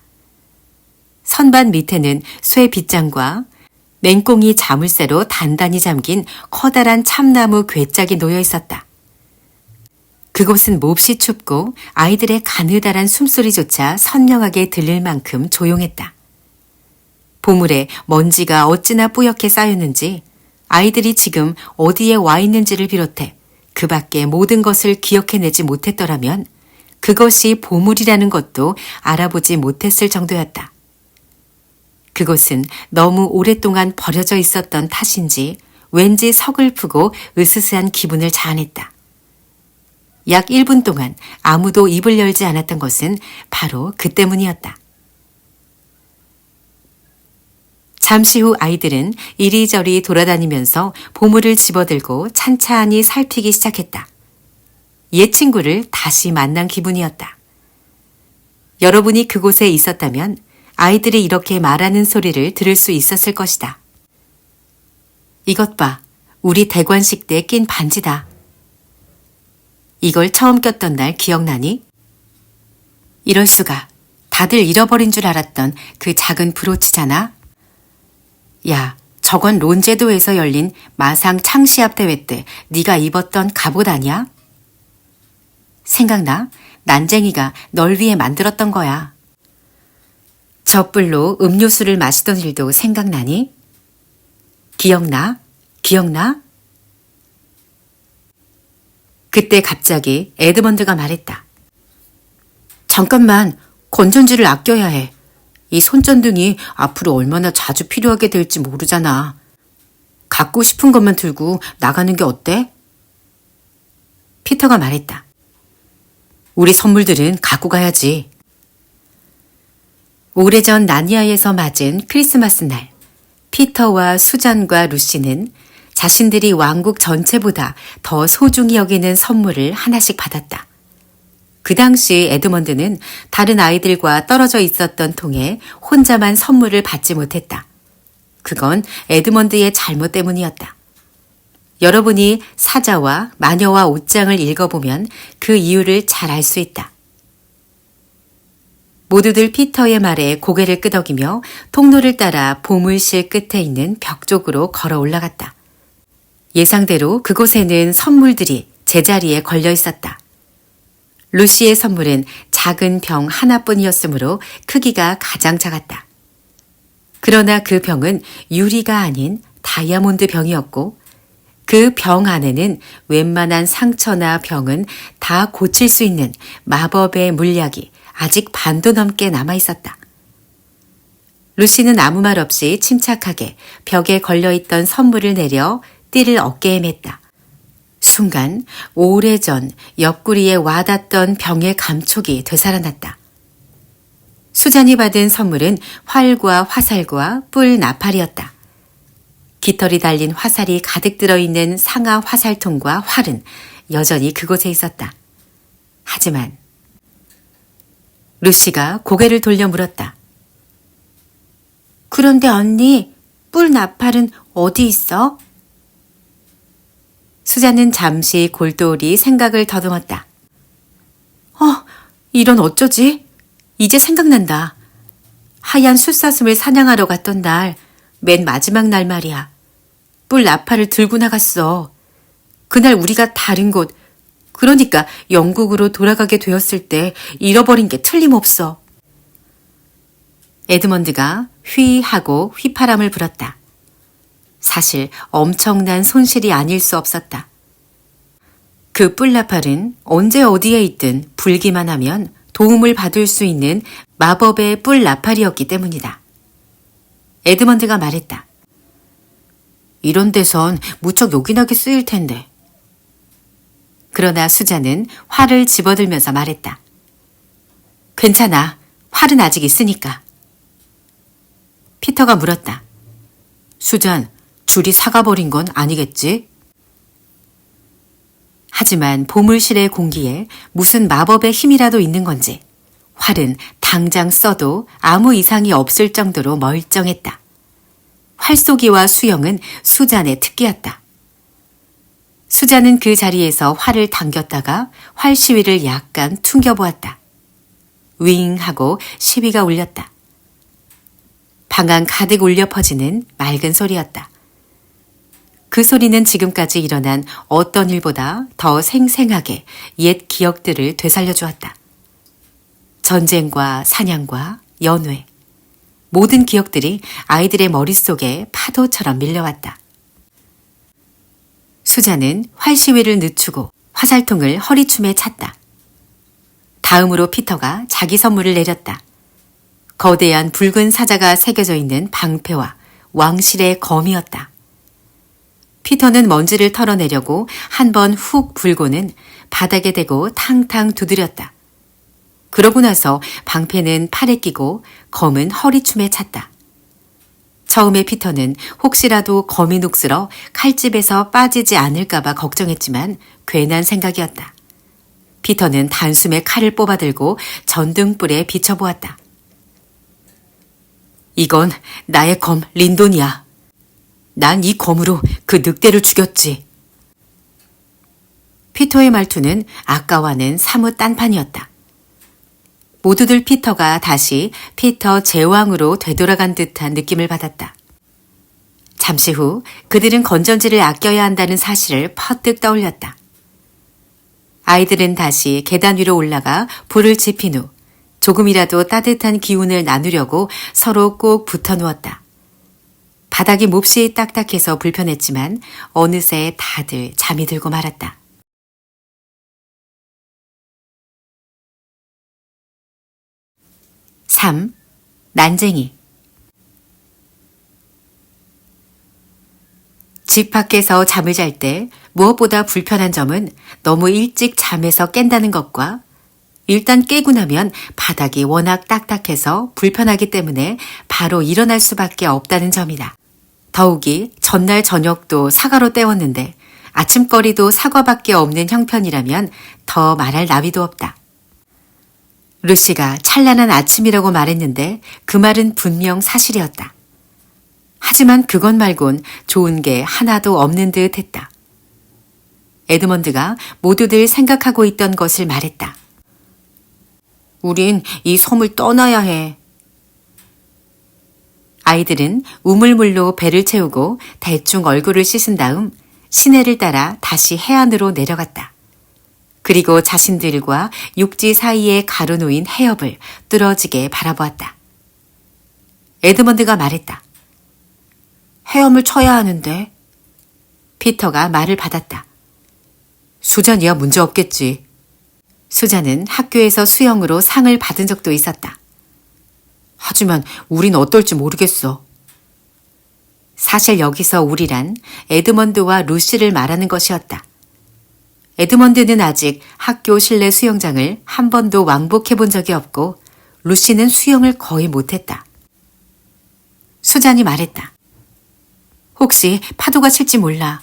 선반 밑에는 쇠 빗장과 맹꽁이 자물쇠로 단단히 잠긴 커다란 참나무 괴짝이 놓여 있었다. 그곳은 몹시 춥고 아이들의 가느다란 숨소리조차 선명하게 들릴 만큼 조용했다. 보물에 먼지가 어찌나 뿌옇게 쌓였는지 아이들이 지금 어디에 와 있는지를 비롯해 그 밖의 모든 것을 기억해내지 못했더라면 그것이 보물이라는 것도 알아보지 못했을 정도였다. 그곳은 너무 오랫동안 버려져 있었던 탓인지 왠지 서글프고 으스스한 기분을 자아냈다. 약 1분 동안 아무도 입을 열지 않았던 것은 바로 그 때문이었다. 잠시 후 아이들은 이리저리 돌아다니면서 보물을 집어들고 찬찬히 살피기 시작했다. 옛 친구를 다시 만난 기분이었다. 여러분이 그곳에 있었다면 아이들이 이렇게 말하는 소리를 들을 수 있었을 것이다. 이것 봐, 우리 대관식 때 낀 반지다. 이걸 처음 꼈던 날 기억나니? 이럴 수가, 다들 잃어버린 줄 알았던 그 작은 브로치잖아. 야, 저건 론제도에서 열린 마상 창시합 대회 때 네가 입었던 갑옷 아니야? 생각나? 난쟁이가 널 위해 만들었던 거야. 젖불로 음료수를 마시던 일도 생각나니? 기억나? 기억나? 그때 갑자기 에드먼드가 말했다. 잠깐만, 건전지를 아껴야 해. 이 손전등이 앞으로 얼마나 자주 필요하게 될지 모르잖아. 갖고 싶은 것만 들고 나가는 게 어때? 피터가 말했다. 우리 선물들은 갖고 가야지. 오래전 나니아에서 맞은 크리스마스 날, 피터와 수잔과 루시는 자신들이 왕국 전체보다 더 소중히 여기는 선물을 하나씩 받았다. 그 당시 에드먼드는 다른 아이들과 떨어져 있었던 통에 혼자만 선물을 받지 못했다. 그건 에드먼드의 잘못 때문이었다. 여러분이 사자와 마녀와 옷장을 읽어보면 그 이유를 잘 알 수 있다. 모두들 피터의 말에 고개를 끄덕이며 통로를 따라 보물실 끝에 있는 벽 쪽으로 걸어 올라갔다. 예상대로 그곳에는 선물들이 제자리에 걸려 있었다. 루시의 선물은 작은 병 하나뿐이었으므로 크기가 가장 작았다. 그러나 그 병은 유리가 아닌 다이아몬드 병이었고 그 병 안에는 웬만한 상처나 병은 다 고칠 수 있는 마법의 물약이 아직 반도 넘게 남아 있었다. 루시는 아무 말 없이 침착하게 벽에 걸려있던 선물을 내려 띠를 어깨에 맸다. 순간 오래전 옆구리에 와닿던 병의 감촉이 되살아났다. 수잔이 받은 선물은 활과 화살과 뿔 나팔이었다. 깃털이 달린 화살이 가득 들어있는 상하 화살통과 활은 여전히 그곳에 있었다. 하지만 루시가 고개를 돌려 물었다. 그런데 언니, 뿔 나팔은 어디 있어? 수잔은 잠시 골똘히 생각을 더듬었다. 이런 어쩌지? 이제 생각난다. 하얀 숫사슴을 사냥하러 갔던 날, 맨 마지막 날 말이야. 뿔 나팔을 들고 나갔어. 그날 우리가 다른 곳, 그러니까 영국으로 돌아가게 되었을 때 잃어버린 게 틀림없어. 에드먼드가 휘 하고 휘파람을 불었다. 사실 엄청난 손실이 아닐 수 없었다. 그 뿔나팔은 언제 어디에 있든 불기만 하면 도움을 받을 수 있는 마법의 뿔나팔이었기 때문이다. 에드먼드가 말했다. 이런 데선 무척 요긴하게 쓰일 텐데. 그러나 수잔은 활을 집어들면서 말했다. 괜찮아. 활은 아직 있으니까. 피터가 물었다. 수잔, 줄이 사가버린 건 아니겠지? 하지만 보물실의 공기에 무슨 마법의 힘이라도 있는 건지 활은 당장 써도 아무 이상이 없을 정도로 멀쩡했다. 활쏘기와 수영은 수잔의 특기였다. 수잔은 그 자리에서 활을 당겼다가 활 시위를 약간 퉁겨보았다. 윙 하고 시위가 울렸다. 방안 가득 울려 퍼지는 맑은 소리였다. 그 소리는 지금까지 일어난 어떤 일보다 더 생생하게 옛 기억들을 되살려 주었다. 전쟁과 사냥과 연회, 모든 기억들이 아이들의 머릿속에 파도처럼 밀려왔다. 수잔은 활시위를 늦추고 화살통을 허리춤에 찼다. 다음으로 피터가 자기 선물을 내렸다. 거대한 붉은 사자가 새겨져 있는 방패와 왕실의 검이었다. 피터는 먼지를 털어내려고 한 번 훅 불고는 바닥에 대고 탕탕 두드렸다. 그러고 나서 방패는 팔에 끼고 검은 허리춤에 찼다. 처음에 피터는 혹시라도 검이 녹슬어 칼집에서 빠지지 않을까 봐 걱정했지만 괜한 생각이었다. 피터는 단숨에 칼을 뽑아들고 전등불에 비춰보았다. 이건 나의 검 린돈이야. 난 이 검으로 그 늑대를 죽였지. 피터의 말투는 아까와는 사뭇 딴판이었다. 모두들 피터가 다시 피터 제왕으로 되돌아간 듯한 느낌을 받았다. 잠시 후 그들은 건전지를 아껴야 한다는 사실을 퍼뜩 떠올렸다. 아이들은 다시 계단 위로 올라가 불을 지핀 후 조금이라도 따뜻한 기운을 나누려고 서로 꼭 붙어 누웠다. 바닥이 몹시 딱딱해서 불편했지만 어느새 다들 잠이 들고 말았다. 3. 난쟁이. 집 밖에서 잠을 잘 때 무엇보다 불편한 점은 너무 일찍 잠에서 깬다는 것과 일단 깨고 나면 바닥이 워낙 딱딱해서 불편하기 때문에 바로 일어날 수밖에 없다는 점이다. 더욱이 전날 저녁도 사과로 때웠는데 아침거리도 사과밖에 없는 형편이라면 더 말할 나위도 없다. 루시가 찬란한 아침이라고 말했는데 그 말은 분명 사실이었다. 하지만 그것 말곤 좋은 게 하나도 없는 듯 했다. 에드먼드가 모두들 생각하고 있던 것을 말했다. 우린 이 섬을 떠나야 해. 아이들은 우물물로 배를 채우고 대충 얼굴을 씻은 다음 시내를 따라 다시 해안으로 내려갔다. 그리고 자신들과 육지 사이에 가로놓인 해협을 뚫어지게 바라보았다. 에드먼드가 말했다. 헤엄을 쳐야 하는데. 피터가 말을 받았다. 수잔이야 문제 없겠지. 수잔은 학교에서 수영으로 상을 받은 적도 있었다. 하지만 우린 어떨지 모르겠어. 사실 여기서 우리란 에드먼드와 루시를 말하는 것이었다. 에드먼드는 아직 학교 실내 수영장을 한 번도 왕복해 본 적이 없고 루시는 수영을 거의 못했다. 수잔이 말했다. 혹시 파도가 칠지 몰라.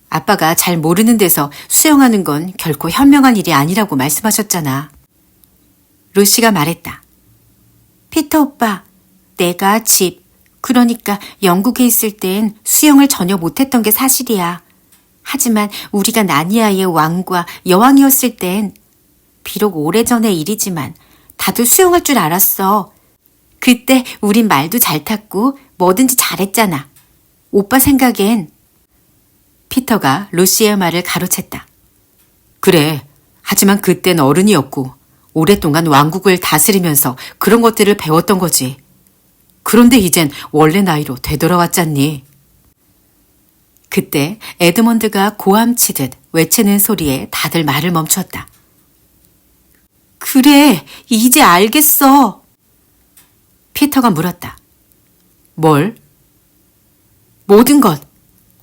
아빠가 잘 모르는 데서 수영하는 건 결코 현명한 일이 아니라고 말씀하셨잖아. 루시가 말했다. 피터 오빠, 내가 그러니까 영국에 있을 땐 수영을 전혀 못했던 게 사실이야. 하지만 우리가 나니아의 왕과 여왕이었을 땐 비록 오래전의 일이지만 다들 수영할 줄 알았어. 그때 우린 말도 잘 탔고 뭐든지 잘했잖아. 오빠 생각엔. 피터가 루시의 말을 가로챘다. 그래, 하지만 그땐 어른이었고 오랫동안 왕국을 다스리면서 그런 것들을 배웠던 거지. 그런데 이젠 원래 나이로 되돌아왔잖니. 그때 에드먼드가 고함치듯 외치는 소리에 다들 말을 멈췄다. 그래, 이제 알겠어. 피터가 물었다. 뭘? 모든 것.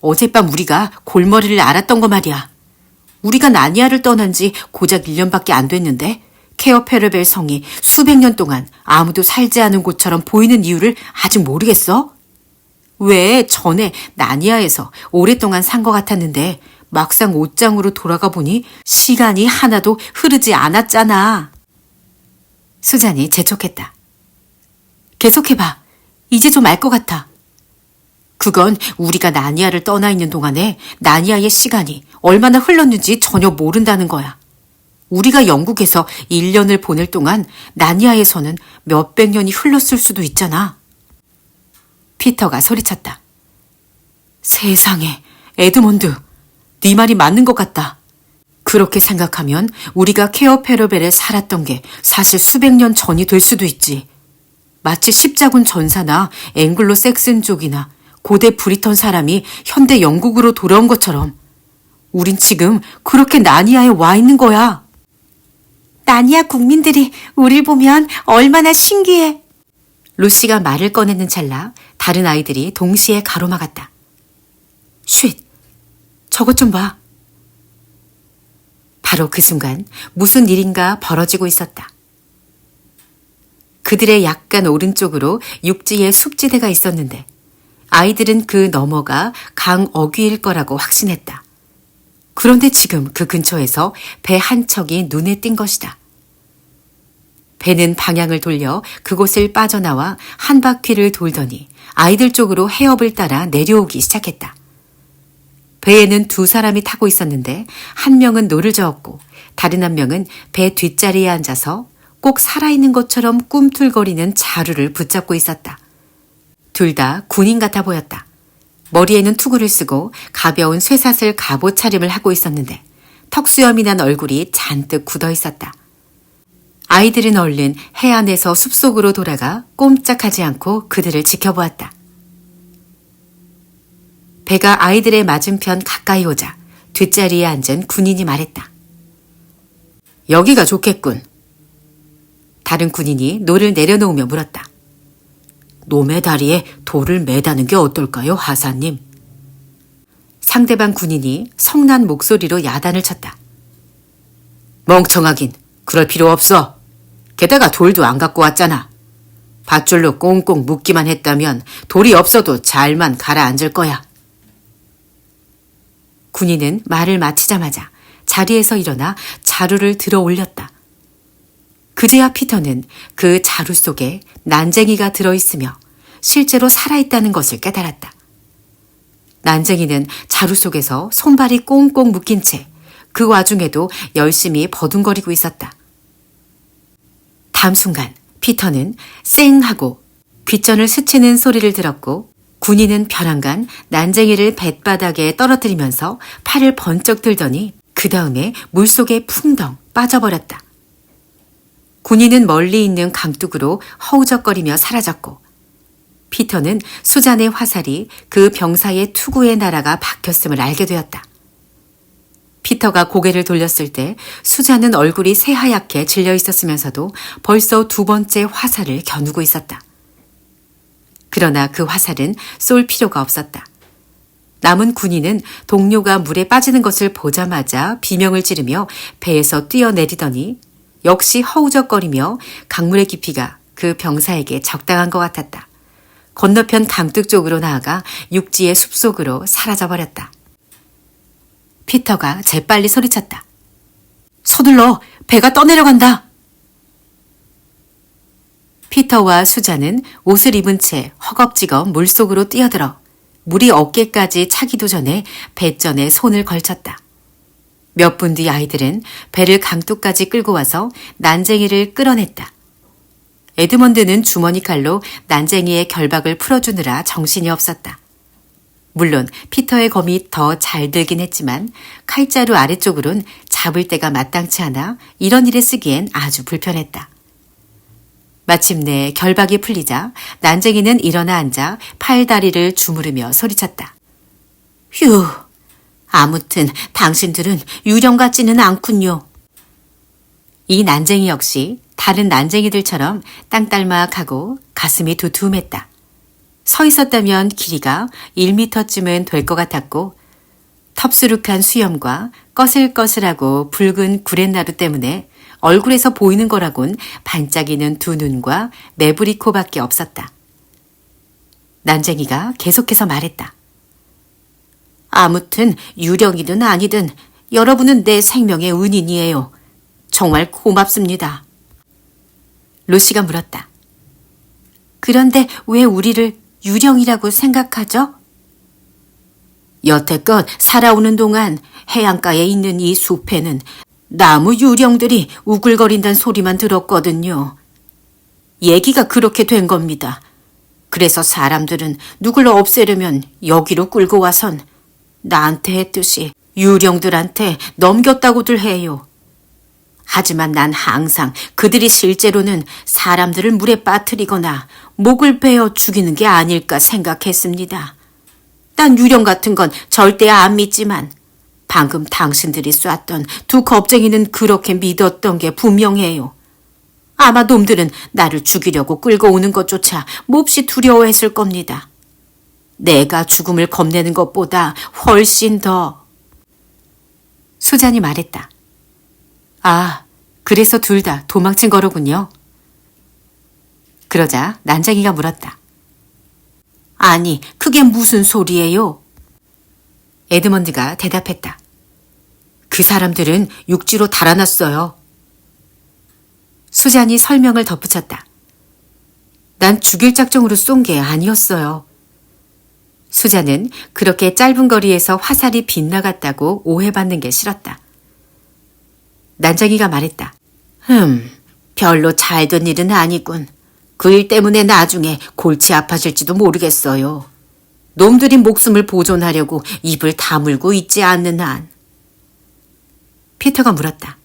어젯밤 우리가 골머리를 앓았던 거 말이야. 우리가 나니아를 떠난 지 고작 1년밖에 안 됐는데 케어 페르벨 성이 수백 년 동안 아무도 살지 않은 곳처럼 보이는 이유를 아직 모르겠어? 왜 전에 나니아에서 오랫동안 산 것 같았는데 막상 옷장으로 돌아가 보니 시간이 하나도 흐르지 않았잖아. 수잔이 재촉했다. 계속해봐. 이제 좀 알 것 같아. 그건 우리가 나니아를 떠나 있는 동안에 나니아의 시간이 얼마나 흘렀는지 전혀 모른다는 거야. 우리가 영국에서 1년을 보낼 동안 나니아에서는 몇백 년이 흘렀을 수도 있잖아. 피터가 소리쳤다. 세상에, 에드먼드, 네 말이 맞는 것 같다. 그렇게 생각하면 우리가 케어 페르벨에 살았던 게 사실 수백 년 전이 될 수도 있지. 마치 십자군 전사나 앵글로 섹슨족이나 고대 브리턴 사람이 현대 영국으로 돌아온 것처럼 우린 지금 그렇게 나니아에 와 있는 거야. 나니아 국민들이 우릴 보면 얼마나 신기해. 루시가 말을 꺼내는 찰나 다른 아이들이 동시에 가로막았다. 쉿! 저것 좀 봐. 바로 그 순간 무슨 일인가 벌어지고 있었다. 그들의 약간 오른쪽으로 육지에 숲지대가 있었는데 아이들은 그 너머가 강 어귀일 거라고 확신했다. 그런데 지금 그 근처에서 배 한 척이 눈에 띈 것이다. 배는 방향을 돌려 그곳을 빠져나와 한 바퀴를 돌더니 아이들 쪽으로 해협을 따라 내려오기 시작했다. 배에는 두 사람이 타고 있었는데 한 명은 노를 저었고 다른 한 명은 배 뒷자리에 앉아서 꼭 살아있는 것처럼 꿈틀거리는 자루를 붙잡고 있었다. 둘 다 군인 같아 보였다. 머리에는 투구를 쓰고 가벼운 쇠사슬 갑옷 차림을 하고 있었는데 턱수염이 난 얼굴이 잔뜩 굳어 있었다. 아이들은 얼른 해안에서 숲속으로 돌아가 꼼짝하지 않고 그들을 지켜보았다. 배가 아이들의 맞은편 가까이 오자 뒷자리에 앉은 군인이 말했다. 여기가 좋겠군. 다른 군인이 노를 내려놓으며 물었다. 놈의 다리에 돌을 매다는 게 어떨까요, 하사님? 상대방 군인이 성난 목소리로 야단을 쳤다. 멍청하긴 그럴 필요 없어. 게다가 돌도 안 갖고 왔잖아. 밧줄로 꽁꽁 묶기만 했다면 돌이 없어도 잘만 가라앉을 거야. 군인은 말을 마치자마자 자리에서 일어나 자루를 들어 올렸다. 그제야 피터는 그 자루 속에 난쟁이가 들어있으며 실제로 살아있다는 것을 깨달았다. 난쟁이는 자루 속에서 손발이 꽁꽁 묶인 채 그 와중에도 열심히 버둥거리고 있었다. 다음 순간 피터는 쌩 하고 귓전을 스치는 소리를 들었고 군인은 벼랑간 난쟁이를 뱃바닥에 떨어뜨리면서 팔을 번쩍 들더니 그 그 다음에 물속에 풍덩 빠져버렸다. 군인은 멀리 있는 강둑으로 허우적거리며 사라졌고 피터는 수잔의 화살이 그 병사의 투구에 날아가 박혔음을 알게 되었다. 피터가 고개를 돌렸을 때 수잔은 얼굴이 새하얗게 질려 있었으면서도 벌써 두 번째 화살을 겨누고 있었다. 그러나 그 화살은 쏠 필요가 없었다. 남은 군인은 동료가 물에 빠지는 것을 보자마자 비명을 지르며 배에서 뛰어내리더니 역시 허우적거리며 강물의 깊이가 그 병사에게 적당한 것 같았다. 건너편 강둑 쪽으로 나아가 육지의 숲속으로 사라져버렸다. 피터가 재빨리 소리쳤다. 서둘러! 배가 떠내려간다! 피터와 수잔은 옷을 입은 채 허겁지겁 물속으로 뛰어들어 물이 어깨까지 차기도 전에 배전에 손을 걸쳤다. 몇 분 뒤 아이들은 배를 강둑까지 끌고 와서 난쟁이를 끌어냈다. 에드먼드는 주머니 칼로 난쟁이의 결박을 풀어주느라 정신이 없었다. 물론 피터의 검이 더 잘 들긴 했지만 칼자루 아래쪽으론 잡을 때가 마땅치 않아 이런 일에 쓰기엔 아주 불편했다. 마침내 결박이 풀리자 난쟁이는 일어나 앉아 팔다리를 주무르며 소리쳤다. 휴, 아무튼 당신들은 유령 같지는 않군요. 이 난쟁이 역시 다른 난쟁이들처럼 땅딸막하고 가슴이 두툼했다. 서 있었다면 길이가 1미터쯤은 될 것 같았고 텁수룩한 수염과 꺼슬꺼슬하고 붉은 구렛나루 때문에 얼굴에서 보이는 거라곤 반짝이는 두 눈과 매부리 코밖에 없었다. 난쟁이가 계속해서 말했다. 아무튼 유령이든 아니든 여러분은 내 생명의 은인이에요. 정말 고맙습니다. 루시가 물었다. 그런데 왜 우리를 유령이라고 생각하죠? 여태껏 살아오는 동안 해안가에 있는 이 숲에는 나무 유령들이 우글거린다는 소리만 들었거든요. 얘기가 그렇게 된 겁니다. 그래서 사람들은 누굴 없애려면 여기로 끌고 와선 나한테 했듯이 유령들한테 넘겼다고들 해요. 하지만 난 항상 그들이 실제로는 사람들을 물에 빠뜨리거나 목을 베어 죽이는 게 아닐까 생각했습니다. 난 유령 같은 건 절대 안 믿지만 방금 당신들이 쐈던 두 겁쟁이는 그렇게 믿었던 게 분명해요. 아마 놈들은 나를 죽이려고 끌고 오는 것조차 몹시 두려워했을 겁니다. 내가 죽음을 겁내는 것보다 훨씬 더. 수잔이 말했다. 아, 그래서 둘 다 도망친 거로군요. 그러자 난쟁이가 물었다. 아니, 그게 무슨 소리예요? 에드먼드가 대답했다. 그 사람들은 육지로 달아났어요. 수잔이 설명을 덧붙였다. 난 죽일 작정으로 쏜 게 아니었어요. 수잔은 그렇게 짧은 거리에서 화살이 빗나갔다고 오해받는 게 싫었다. 난쟁이가 말했다. 별로 잘 된 일은 아니군. 그 일 때문에 나중에 골치 아파질지도 모르겠어요. 놈들이 목숨을 보존하려고 입을 다물고 있지 않는 한. 피터가 물었다.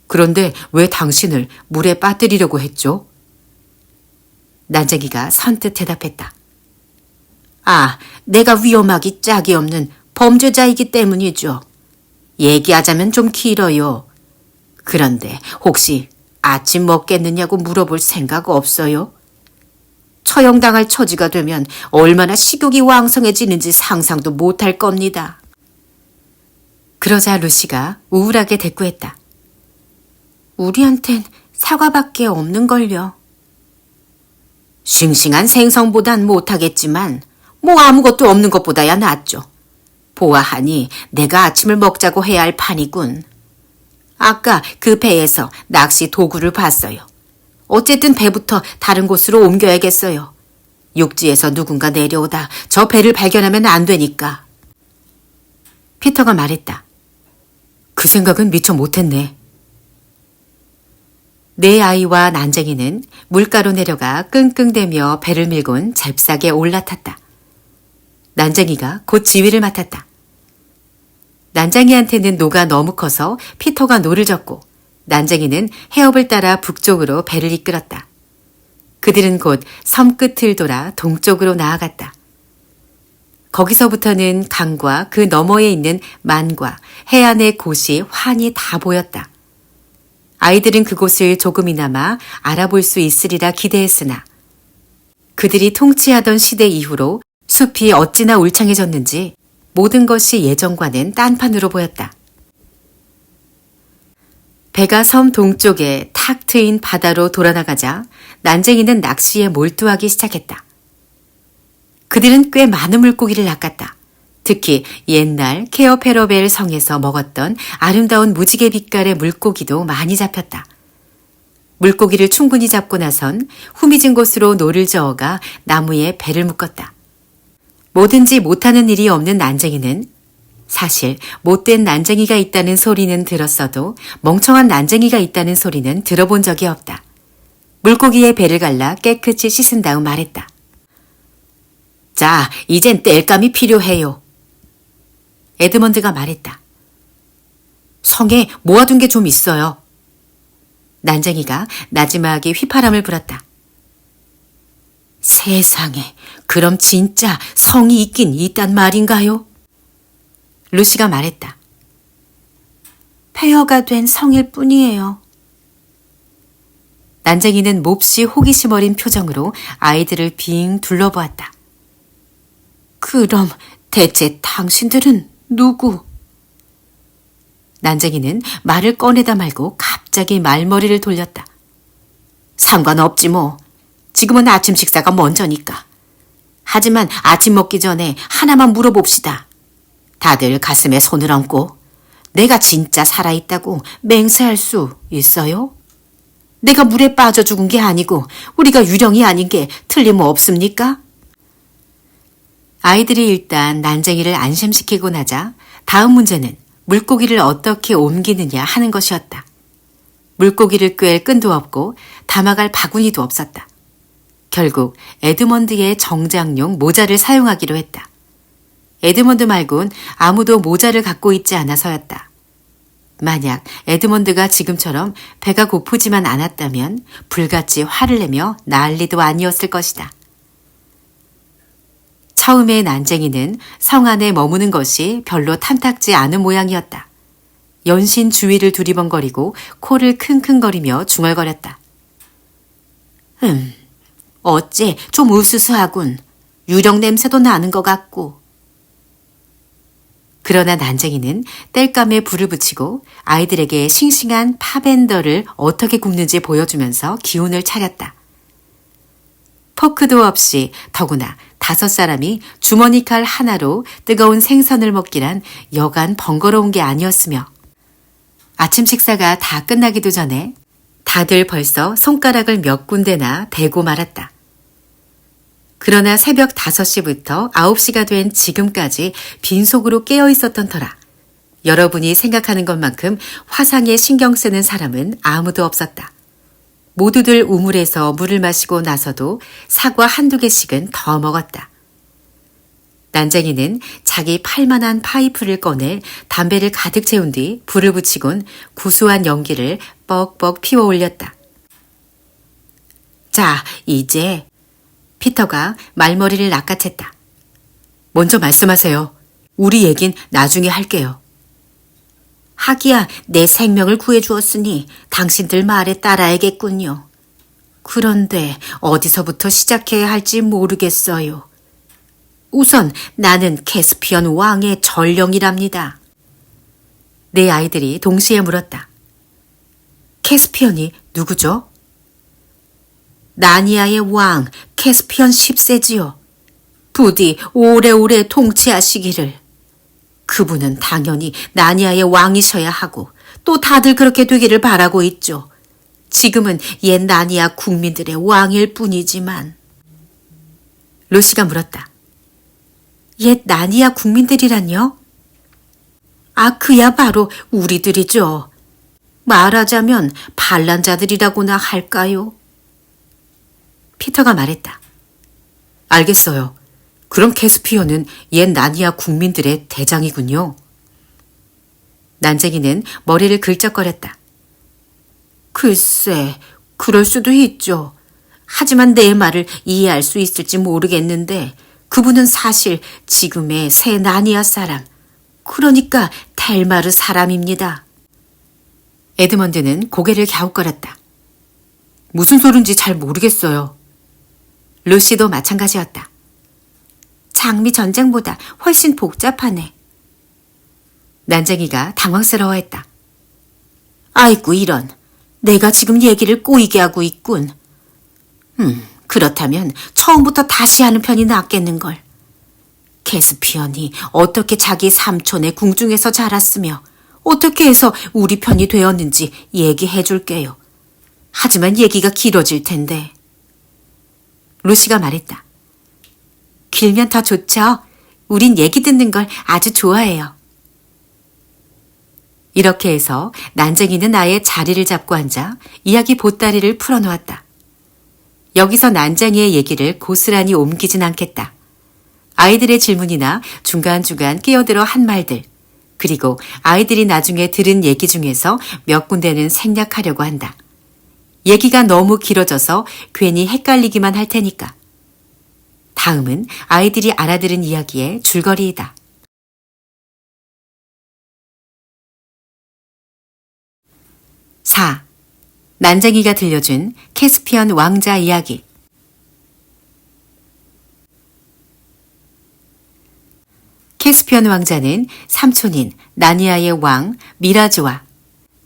그런데 왜 당신을 물에 빠뜨리려고 했죠? 난쟁이가 선뜻 대답했다. 아, 내가 위험하기 짝이 없는 범죄자이기 때문이죠. 얘기하자면 좀 길어요. 그런데 혹시 아침 먹겠느냐고 물어볼 생각 없어요? 처형당할 처지가 되면 얼마나 식욕이 왕성해지는지 상상도 못할 겁니다. 그러자 루시가 우울하게 대꾸했다. 우리한텐 사과밖에 없는걸요. 싱싱한 생선보단 못하겠지만 뭐 아무것도 없는 것보다야 낫죠. 보아하니 내가 아침을 먹자고 해야 할 판이군. 아까 그 배에서 낚시 도구를 봤어요. 어쨌든 배부터 다른 곳으로 옮겨야겠어요. 육지에서 누군가 내려오다 저 배를 발견하면 안 되니까. 피터가 말했다. 그 생각은 미처 못했네. 내 아이와 난쟁이는 물가로 내려가 끙끙대며 배를 밀곤 잽싸게 올라탔다. 난쟁이가 곧 지휘를 맡았다. 난쟁이한테는 노가 너무 커서 피터가 노를 젓고 난쟁이는 해협을 따라 북쪽으로 배를 이끌었다. 그들은 곧 섬 끝을 돌아 동쪽으로 나아갔다. 거기서부터는 강과 그 너머에 있는 만과 해안의 곳이 환히 다 보였다. 아이들은 그곳을 조금이나마 알아볼 수 있으리라 기대했으나 그들이 통치하던 시대 이후로 숲이 어찌나 울창해졌는지 모든 것이 예전과는 딴판으로 보였다. 배가 섬 동쪽에 탁 트인 바다로 돌아나가자 난쟁이는 낚시에 몰두하기 시작했다. 그들은 꽤 많은 물고기를 낚았다. 특히 옛날 케어페러벨 성에서 먹었던 아름다운 무지개 빛깔의 물고기도 많이 잡혔다. 물고기를 충분히 잡고 나선 후미진 곳으로 노를 저어가 나무에 배를 묶었다. 뭐든지 못하는 일이 없는 난쟁이는 사실 못된 난쟁이가 있다는 소리는 들었어도 멍청한 난쟁이가 있다는 소리는 들어본 적이 없다. 물고기의 배를 갈라 깨끗이 씻은 다음 말했다. 자, 이젠 땔감이 필요해요. 에드먼드가 말했다. 성에 모아둔 게 좀 있어요. 난쟁이가 나지막이 휘파람을 불었다. 세상에, 그럼 진짜 성이 있긴 있단 말인가요? 루시가 말했다. 폐허가 된 성일 뿐이에요. 난쟁이는 몹시 호기심 어린 표정으로 아이들을 빙 둘러보았다. 그럼 대체 당신들은 누구? 난쟁이는 말을 꺼내다 말고 갑자기 말머리를 돌렸다. 상관없지 뭐. 지금은 아침 식사가 먼저니까. 하지만 아침 먹기 전에 하나만 물어봅시다. 다들 가슴에 손을 얹고 내가 진짜 살아있다고 맹세할 수 있어요? 내가 물에 빠져 죽은 게 아니고 우리가 유령이 아닌 게 틀림없습니까? 아이들이 일단 난쟁이를 안심시키고 나자 다음 문제는 물고기를 어떻게 옮기느냐 하는 것이었다. 물고기를 꿰 끈도 없고 담아갈 바구니도 없었다. 결국 에드먼드의 정장용 모자를 사용하기로 했다. 에드먼드 말곤 아무도 모자를 갖고 있지 않아서였다. 만약 에드먼드가 지금처럼 배가 고프지만 않았다면 불같이 화를 내며 난리도 아니었을 것이다. 처음에 난쟁이는 성 안에 머무는 것이 별로 탐탁지 않은 모양이었다. 연신 주위를 두리번거리고 코를 킁킁거리며 중얼거렸다. 어째 좀 으스스하군. 유령 냄새도 나는 것 같고. 그러나 난쟁이는 땔감에 불을 붙이고 아이들에게 싱싱한 파벤더를 어떻게 굽는지 보여주면서 기운을 차렸다. 포크도 없이 더구나 5사람이 주머니 칼 하나로 뜨거운 생선을 먹기란 여간 번거로운 게 아니었으며 아침 식사가 다 끝나기도 전에 다들 벌써 손가락을 몇 군데나 대고 말았다. 그러나 새벽 5시부터 9시가 된 지금까지 빈속으로 깨어 있었던 터라 여러분이 생각하는 것만큼 화상에 신경 쓰는 사람은 아무도 없었다. 모두들 우물에서 물을 마시고 나서도 사과 한두 개씩은 더 먹었다. 난쟁이는 자기 팔만한 파이프를 꺼내 담배를 가득 채운 뒤 불을 붙이곤 구수한 연기를 뻑뻑 피워 올렸다. 자, 이제 피터가 말머리를 낚아챘다. 먼저 말씀하세요. 우리 얘긴 나중에 할게요. 하기야 내 생명을 구해주었으니 당신들 말에 따라야겠군요. 그런데 어디서부터 시작해야 할지 모르겠어요. 우선 나는 캐스피언 왕의 전령이랍니다. 네 아이들이 동시에 물었다. 캐스피언이 누구죠? 나니아의 왕 캐스피언 10세지요. 부디 오래오래 통치하시기를. 그분은 당연히 나니아의 왕이셔야 하고 또 다들 그렇게 되기를 바라고 있죠. 지금은 옛 나니아 국민들의 왕일 뿐이지만. 루시가 물었다. 옛 나니아 국민들이란요? 아, 그야 바로 우리들이죠. 말하자면 반란자들이라고나 할까요? 피터가 말했다. 알겠어요. 그럼 캐스피어는 옛 나니아 국민들의 대장이군요. 난쟁이는 머리를 긁적거렸다. 글쎄, 그럴 수도 있죠. 하지만 내 말을 이해할 수 있을지 모르겠는데 그분은 사실 지금의 새 나니아 사람, 그러니까 델마르 사람입니다. 에드먼드는 고개를 갸웃거렸다. 무슨 소린지 잘 모르겠어요. 루시도 마찬가지였다. 장미 전쟁보다 훨씬 복잡하네. 난쟁이가 당황스러워했다. 아이고 이런, 내가 지금 얘기를 꼬이게 하고 있군. 그렇다면 처음부터 다시 하는 편이 낫겠는걸. 캐스피언이 어떻게 자기 삼촌의 궁중에서 자랐으며 어떻게 해서 우리 편이 되었는지 얘기해 줄게요. 하지만 얘기가 길어질 텐데. 루시가 말했다. 길면 더 좋죠. 우린 얘기 듣는 걸 아주 좋아해요. 이렇게 해서 난쟁이는 아예 자리를 잡고 앉아 이야기 보따리를 풀어놓았다. 여기서 난쟁이의 얘기를 고스란히 옮기진 않겠다. 아이들의 질문이나 중간중간 끼어들어 한 말들, 그리고 아이들이 나중에 들은 얘기 중에서 몇 군데는 생략하려고 한다. 얘기가 너무 길어져서 괜히 헷갈리기만 할 테니까. 다음은 아이들이 알아들은 이야기의 줄거리이다. 4. 난쟁이가 들려준 캐스피언 왕자 이야기. 캐스피언 왕자는 삼촌인 나니아의 왕 미라즈와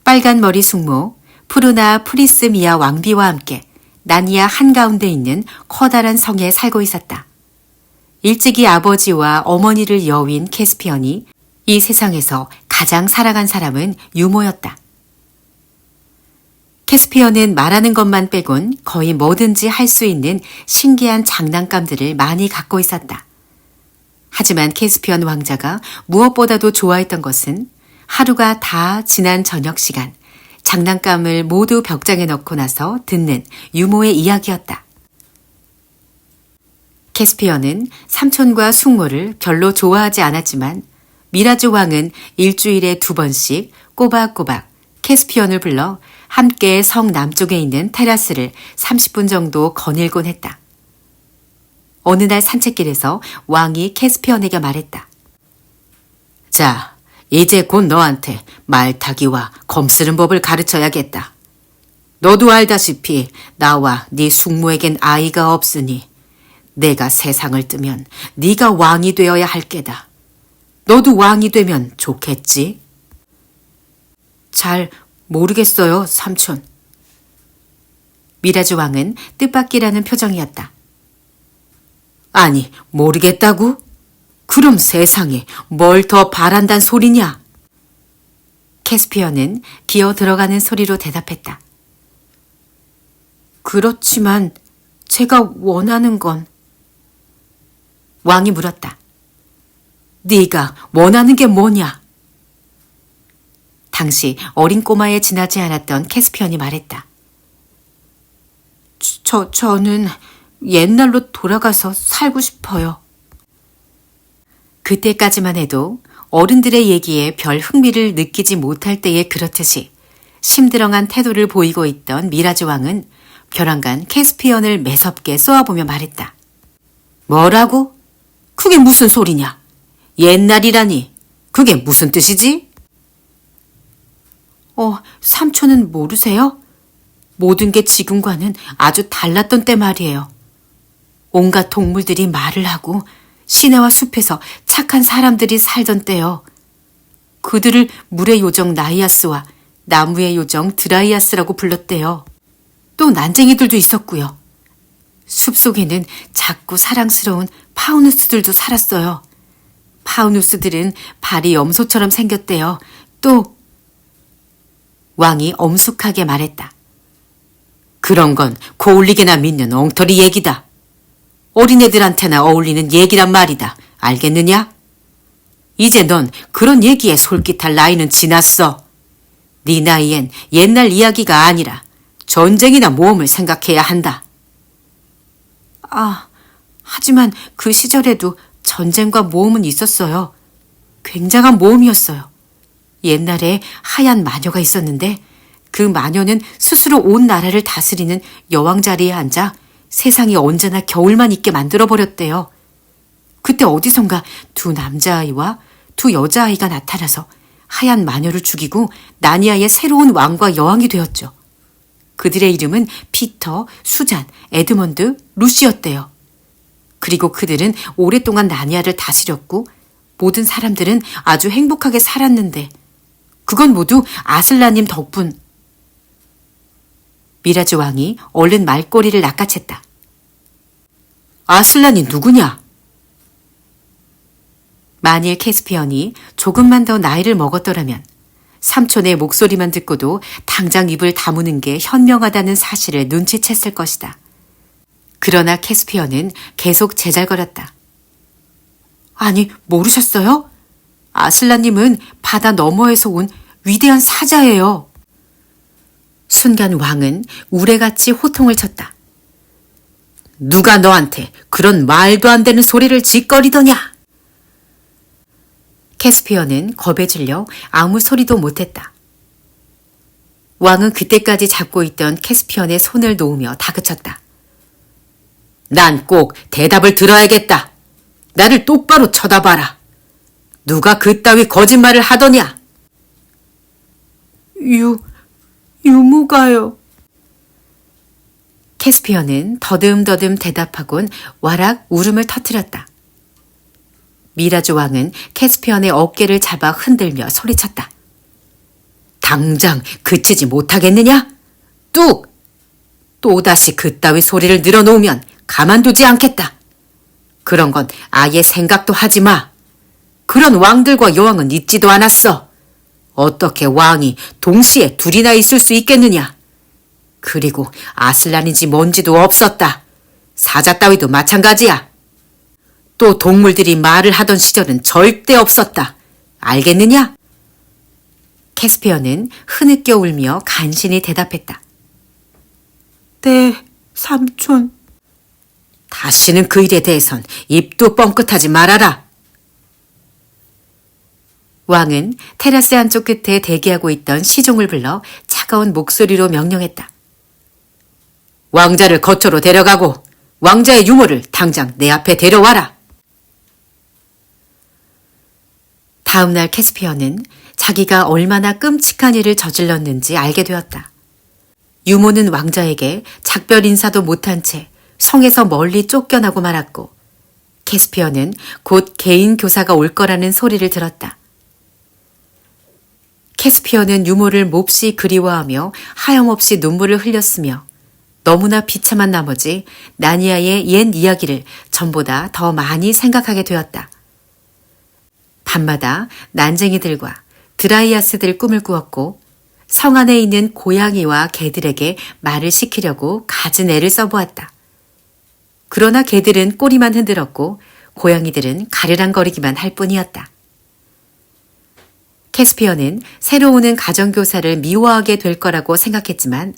빨간 머리 숙모 푸르나 프리스미아 왕비와 함께 나니아 한가운데 있는 커다란 성에 살고 있었다. 일찍이 아버지와 어머니를 여윈 캐스피언이 이 세상에서 가장 사랑한 사람은 유모였다. 캐스피언은 말하는 것만 빼곤 거의 뭐든지 할 수 있는 신기한 장난감들을 많이 갖고 있었다. 하지만 캐스피언 왕자가 무엇보다도 좋아했던 것은 하루가 다 지난 저녁 시간 장난감을 모두 벽장에 넣고 나서 듣는 유모의 이야기였다. 캐스피언은 삼촌과 숙모를 별로 좋아하지 않았지만 미라즈 왕은 일주일에 2번씩 꼬박꼬박 캐스피언을 불러 함께 성 남쪽에 있는 테라스를 30분 정도 거닐곤 했다. 어느 날 산책길에서 왕이 캐스피언에게 말했다. 자, 이제 곧 너한테 말 타기와 검 쓰는 법을 가르쳐야겠다. 너도 알다시피 나와 네 숙모에겐 아이가 없으니 내가 세상을 뜨면 네가 왕이 되어야 할 게다. 너도 왕이 되면 좋겠지? 잘 모르겠어요, 삼촌. 미라즈 왕은 뜻밖이라는 표정이었다. 아니, 모르겠다고? 그럼 세상에 뭘 더 바란단 소리냐? 캐스피언은 기어 들어가는 소리로 대답했다. 그렇지만 제가 원하는 건... 왕이 물었다. 네가 원하는 게 뭐냐? 당시 어린 꼬마에 지나지 않았던 캐스피언이 말했다. 저는 옛날로 돌아가서 살고 싶어요. 그때까지만 해도 어른들의 얘기에 별 흥미를 느끼지 못할 때에 그렇듯이 심드렁한 태도를 보이고 있던 미라즈 왕은 벼랑간 캐스피언을 매섭게 쏘아보며 말했다. 뭐라고? 그게 무슨 소리냐? 옛날이라니. 그게 무슨 뜻이지? 삼촌은 모르세요? 모든 게 지금과는 아주 달랐던 때 말이에요. 온갖 동물들이 말을 하고 시내와 숲에서 착한 사람들이 살던 때요. 그들을 물의 요정 나이아스와 나무의 요정 드라이아스라고 불렀대요. 또 난쟁이들도 있었고요. 숲속에는 작고 사랑스러운 파우누스들도 살았어요. 파우누스들은 발이 염소처럼 생겼대요. 또 왕이 엄숙하게 말했다. 그런 건 고울리게나 믿는 엉터리 얘기다. 어린애들한테나 어울리는 얘기란 말이다. 알겠느냐? 이제 넌 그런 얘기에 솔깃할 나이는 지났어. 네 나이엔 옛날 이야기가 아니라 전쟁이나 모험을 생각해야 한다. 하지만 그 시절에도 전쟁과 모험은 있었어요. 굉장한 모험이었어요. 옛날에 하얀 마녀가 있었는데 그 마녀는 스스로 온 나라를 다스리는 여왕 자리에 앉아 세상이 언제나 겨울만 있게 만들어버렸대요. 그때 어디선가 두 남자아이와 두 여자아이가 나타나서 하얀 마녀를 죽이고 나니아의 새로운 왕과 여왕이 되었죠. 그들의 이름은 피터, 수잔, 에드먼드, 루시였대요. 그리고 그들은 오랫동안 나니아를 다스렸고 모든 사람들은 아주 행복하게 살았는데 그건 모두 아슬라님 덕분. 미라즈 왕이 얼른 말꼬리를 낚아챘다. 아슬란이 누구냐? 만일 캐스피언이 조금만 더 나이를 먹었더라면 삼촌의 목소리만 듣고도 당장 입을 다무는 게 현명하다는 사실을 눈치챘을 것이다. 그러나 캐스피언은 계속 제잘거렸다. 아니, 모르셨어요? 아슬란님은 바다 너머에서 온 위대한 사자예요. 순간 왕은 우레같이 호통을 쳤다. 누가 너한테 그런 말도 안 되는 소리를 짓거리더냐? 캐스피언은 겁에 질려 아무 소리도 못했다. 왕은 그때까지 잡고 있던 캐스피언의 손을 놓으며 다그쳤다. 난 꼭 대답을 들어야겠다. 나를 똑바로 쳐다봐라. 누가 그따위 거짓말을 하더냐? 유모가요. 캐스피언은 더듬더듬 대답하곤 와락 울음을 터뜨렸다. 미라즈 왕은 캐스피언의 어깨를 잡아 흔들며 소리쳤다. 당장 그치지 못하겠느냐? 뚝! 또다시 그따위 소리를 늘어놓으면 가만두지 않겠다. 그런 건 아예 생각도 하지 마. 그런 왕들과 여왕은 있지도 않았어. 어떻게 왕이 동시에 둘이나 있을 수 있겠느냐? 그리고 아슬란인지 뭔지도 없었다. 사자 따위도 마찬가지야. 또 동물들이 말을 하던 시절은 절대 없었다. 알겠느냐? 캐스피언은 흐느껴 울며 간신히 대답했다. 네, 삼촌. 다시는 그 일에 대해선 입도 뻥끗하지 말아라. 왕은 테라스 한쪽 끝에 대기하고 있던 시종을 불러 차가운 목소리로 명령했다. 왕자를 거처로 데려가고 왕자의 유모를 당장 내 앞에 데려와라. 다음 날 캐스피언은 자기가 얼마나 끔찍한 일을 저질렀는지 알게 되었다. 유모는 왕자에게 작별 인사도 못한 채 성에서 멀리 쫓겨나고 말았고 캐스피언은 곧 개인 교사가 올 거라는 소리를 들었다. 캐스피언은 유모를 몹시 그리워하며 하염없이 눈물을 흘렸으며 너무나 비참한 나머지 나니아의 옛 이야기를 전보다 더 많이 생각하게 되었다. 밤마다 난쟁이들과 드라이아스들 꿈을 꾸었고 성 안에 있는 고양이와 개들에게 말을 시키려고 갖은 애를 써보았다. 그러나 개들은 꼬리만 흔들었고 고양이들은 가르랑거리기만 할 뿐이었다. 캐스피언은 새로 오는 가정교사를 미워하게 될 거라고 생각했지만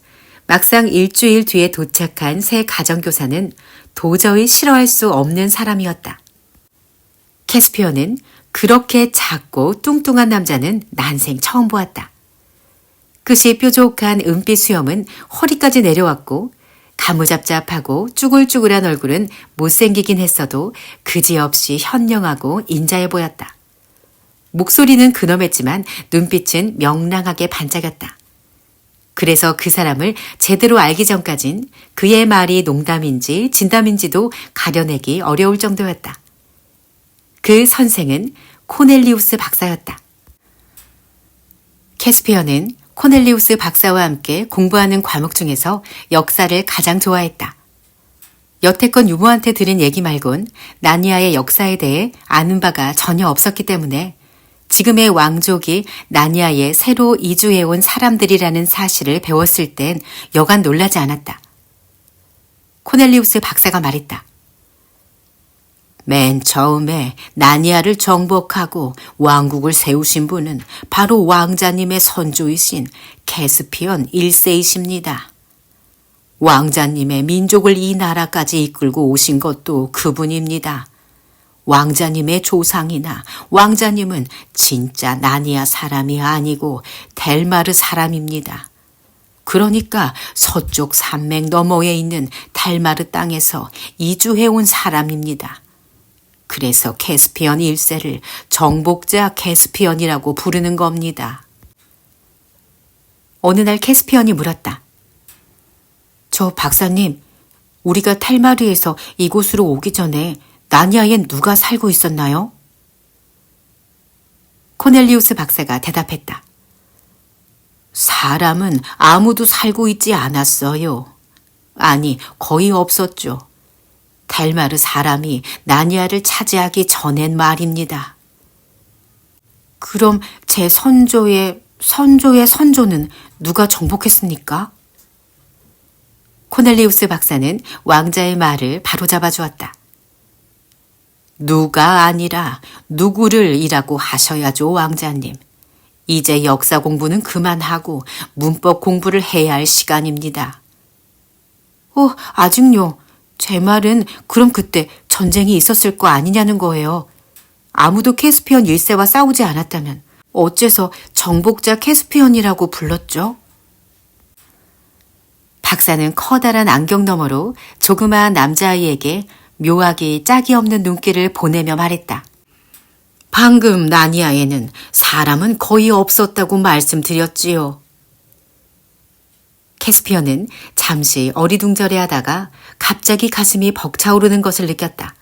막상 일주일 뒤에 도착한 새 가정교사는 도저히 싫어할 수 없는 사람이었다. 캐스피언은 그렇게 작고 뚱뚱한 남자는 난생 처음 보았다. 끝이 뾰족한 은빛 수염은 허리까지 내려왔고 가무잡잡하고 쭈글쭈글한 얼굴은 못생기긴 했어도 그지없이 현명하고 인자해 보였다. 목소리는 근엄했지만 눈빛은 명랑하게 반짝였다. 그래서 그 사람을 제대로 알기 전까진 그의 말이 농담인지 진담인지도 가려내기 어려울 정도였다. 그 선생은 코넬리우스 박사였다. 캐스피언은 코넬리우스 박사와 함께 공부하는 과목 중에서 역사를 가장 좋아했다. 여태껏 유모한테 들은 얘기 말곤 나니아의 역사에 대해 아는 바가 전혀 없었기 때문에 지금의 왕족이 나니아에 새로 이주해온 사람들이라는 사실을 배웠을 땐 여간 놀라지 않았다. 코넬리우스 박사가 말했다. 맨 처음에 나니아를 정복하고 왕국을 세우신 분은 바로 왕자님의 선조이신 캐스피언 1세이십니다. 왕자님의 민족을 이 나라까지 이끌고 오신 것도 그분입니다. 왕자님의 조상이나 왕자님은 진짜 나니아 사람이 아니고 델마르 사람입니다. 그러니까 서쪽 산맥 너머에 있는 델마르 땅에서 이주해온 사람입니다. 그래서 캐스피언 1세를 정복자 캐스피언이라고 부르는 겁니다. 어느 날 캐스피언이 물었다. 저 박사님, 우리가 텔마르에서 이곳으로 오기 전에 나니아엔 누가 살고 있었나요? 코넬리우스 박사가 대답했다. 사람은 아무도 살고 있지 않았어요. 아니, 거의 없었죠. 델마르 사람이 나니아를 차지하기 전엔 말입니다. 그럼 제 선조의 선조는 누가 정복했습니까? 코넬리우스 박사는 왕자의 말을 바로잡아 주었다. 누가 아니라 누구를 이라고 하셔야죠, 왕자님. 이제 역사 공부는 그만하고 문법 공부를 해야 할 시간입니다. 아직요. 제 말은 그럼 그때 전쟁이 있었을 거 아니냐는 거예요. 아무도 캐스피언 1세와 싸우지 않았다면 어째서 정복자 캐스피언이라고 불렀죠? 박사는 커다란 안경 너머로 조그마한 남자아이에게 묘하게 짝이 없는 눈길을 보내며 말했다. 방금 나니아에는 사람은 거의 없었다고 말씀드렸지요. 캐스피언은 잠시 어리둥절해하다가 갑자기 가슴이 벅차오르는 것을 느꼈다.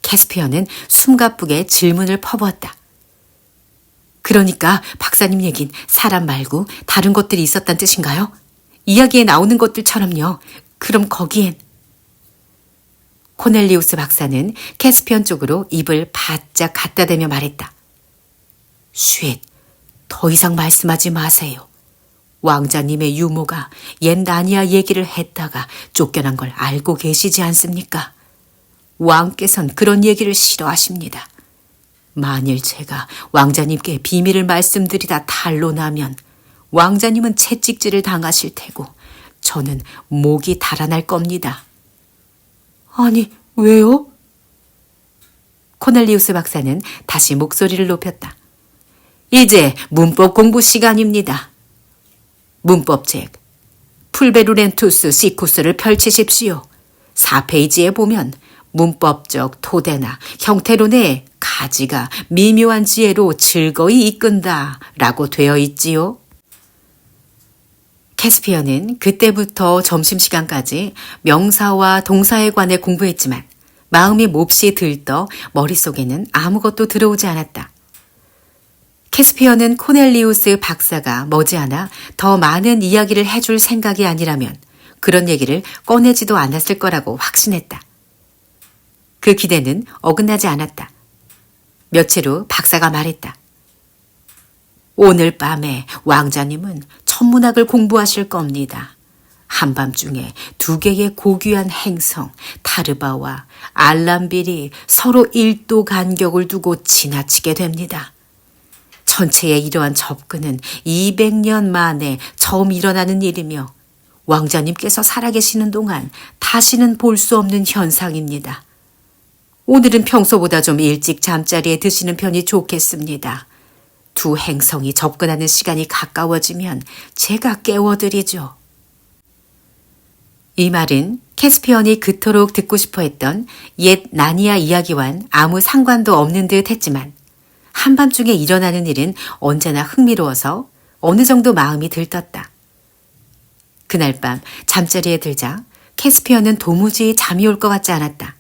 캐스피언은 숨가쁘게 질문을 퍼부었다. 그러니까 박사님 얘긴 사람 말고 다른 것들이 있었단 뜻인가요? 이야기에 나오는 것들처럼요. 그럼 거기엔... 코넬리우스 박사는 캐스피언 쪽으로 입을 바짝 갖다 대며 말했다. 쉿, 더 이상 말씀하지 마세요. 왕자님의 유모가 옛 나니아 얘기를 했다가 쫓겨난 걸 알고 계시지 않습니까? 왕께선 그런 얘기를 싫어하십니다. 만일 제가 왕자님께 비밀을 말씀드리다 탄로나면 왕자님은 채찍질을 당하실 테고 저는 목이 달아날 겁니다. 아니, 왜요? 코넬리우스 박사는 다시 목소리를 높였다. 이제 문법 공부 시간입니다. 문법책 풀베루렌투스 시쿠스를 펼치십시오. 4페이지에 보면 문법적 토대나 형태론의 가지가 미묘한 지혜로 즐거이 이끈다 라고 되어 있지요. 캐스피언은 그때부터 점심시간까지 명사와 동사에 관해 공부했지만 마음이 몹시 들떠 머릿속에는 아무것도 들어오지 않았다. 캐스피언은 코넬리우스 박사가 머지않아 더 많은 이야기를 해줄 생각이 아니라면 그런 얘기를 꺼내지도 않았을 거라고 확신했다. 그 기대는 어긋나지 않았다. 며칠 후 박사가 말했다. 오늘 밤에 왕자님은 천문학을 공부하실 겁니다. 한밤중에 2개의 고귀한 행성 타르바와 알람빌이 서로 1도 간격을 두고 지나치게 됩니다. 전체의 이러한 접근은 200년 만에 처음 일어나는 일이며 왕자님께서 살아계시는 동안 다시는 볼 수 없는 현상입니다. 오늘은 평소보다 좀 일찍 잠자리에 드시는 편이 좋겠습니다. 2 행성이 접근하는 시간이 가까워지면 제가 깨워드리죠. 이 말은 캐스피언이 그토록 듣고 싶어 했던 옛 나니아 이야기와는 아무 상관도 없는 듯 했지만 한밤중에 일어나는 일은 언제나 흥미로워서 어느 정도 마음이 들떴다. 그날 밤 잠자리에 들자 캐스피언은 도무지 잠이 올 것 같지 않았다.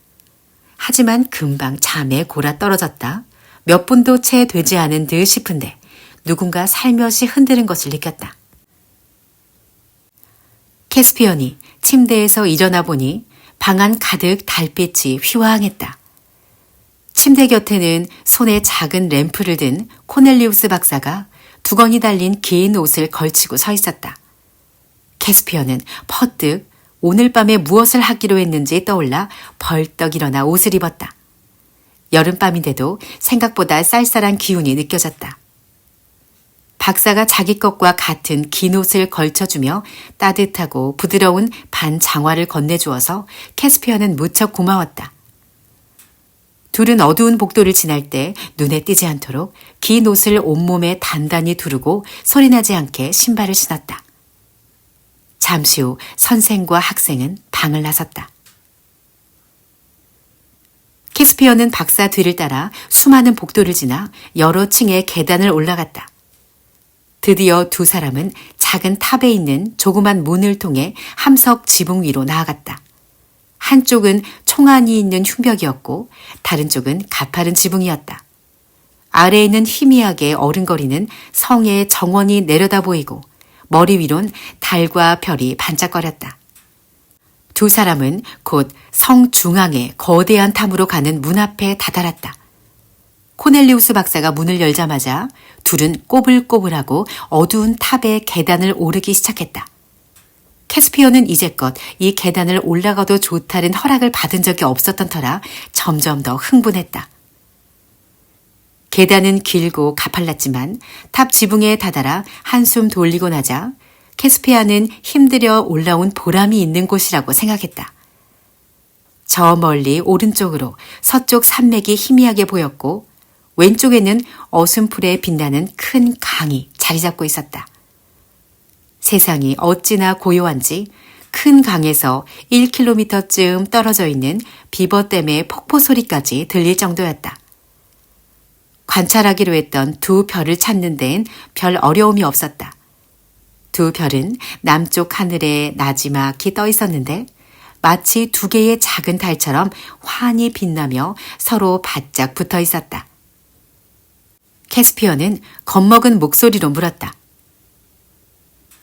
하지만 금방 잠에 골아 떨어졌다. 몇 분도 채 되지 않은 듯 싶은데 누군가 살며시 흔드는 것을 느꼈다. 캐스피언이 침대에서 일어나 보니 방 안 가득 달빛이 휘황했다. 침대 곁에는 손에 작은 램프를 든 코넬리우스 박사가 두건이 달린 긴 옷을 걸치고 서 있었다. 캐스피언은 퍼뜩 오늘 밤에 무엇을 하기로 했는지 떠올라 벌떡 일어나 옷을 입었다. 여름밤인데도 생각보다 쌀쌀한 기운이 느껴졌다. 박사가 자기 것과 같은 긴 옷을 걸쳐주며 따뜻하고 부드러운 반 장화를 건네주어서 캐스피언은 무척 고마웠다. 둘은 어두운 복도를 지날 때 눈에 띄지 않도록 긴 옷을 온몸에 단단히 두르고 소리나지 않게 신발을 신었다. 잠시 후 선생과 학생은 방을 나섰다. 캐스피어는 박사 뒤를 따라 수많은 복도를 지나 여러 층의 계단을 올라갔다. 드디어 두 사람은 작은 탑에 있는 조그만 문을 통해 함석 지붕 위로 나아갔다. 한쪽은 총안이 있는 흉벽이었고 다른 쪽은 가파른 지붕이었다. 아래에는 희미하게 어른거리는 성의 정원이 내려다 보이고 머리 위론 달과 별이 반짝거렸다. 두 사람은 곧 성 중앙의 거대한 탐으로 가는 문 앞에 다다랐다. 코넬리우스 박사가 문을 열자마자 둘은 꼬불꼬불하고 어두운 탑의 계단을 오르기 시작했다. 캐스피어는 이제껏 이 계단을 올라가도 좋다는 허락을 받은 적이 없었던 터라 점점 더 흥분했다. 계단은 길고 가팔랐지만 탑 지붕에 다다라 한숨 돌리고 나자 캐스피아는 힘들여 올라온 보람이 있는 곳이라고 생각했다. 저 멀리 오른쪽으로 서쪽 산맥이 희미하게 보였고 왼쪽에는 어슴풀에 빛나는 큰 강이 자리 잡고 있었다. 세상이 어찌나 고요한지 큰 강에서 1km쯤 떨어져 있는 비버댐의 폭포 소리까지 들릴 정도였다. 관찰하기로 했던 두 별을 찾는 데엔 별 어려움이 없었다. 두 별은 남쪽 하늘에 나지막히 떠 있었는데 마치 두 개의 작은 달처럼 환히 빛나며 서로 바짝 붙어 있었다. 캐스피어는 겁먹은 목소리로 물었다.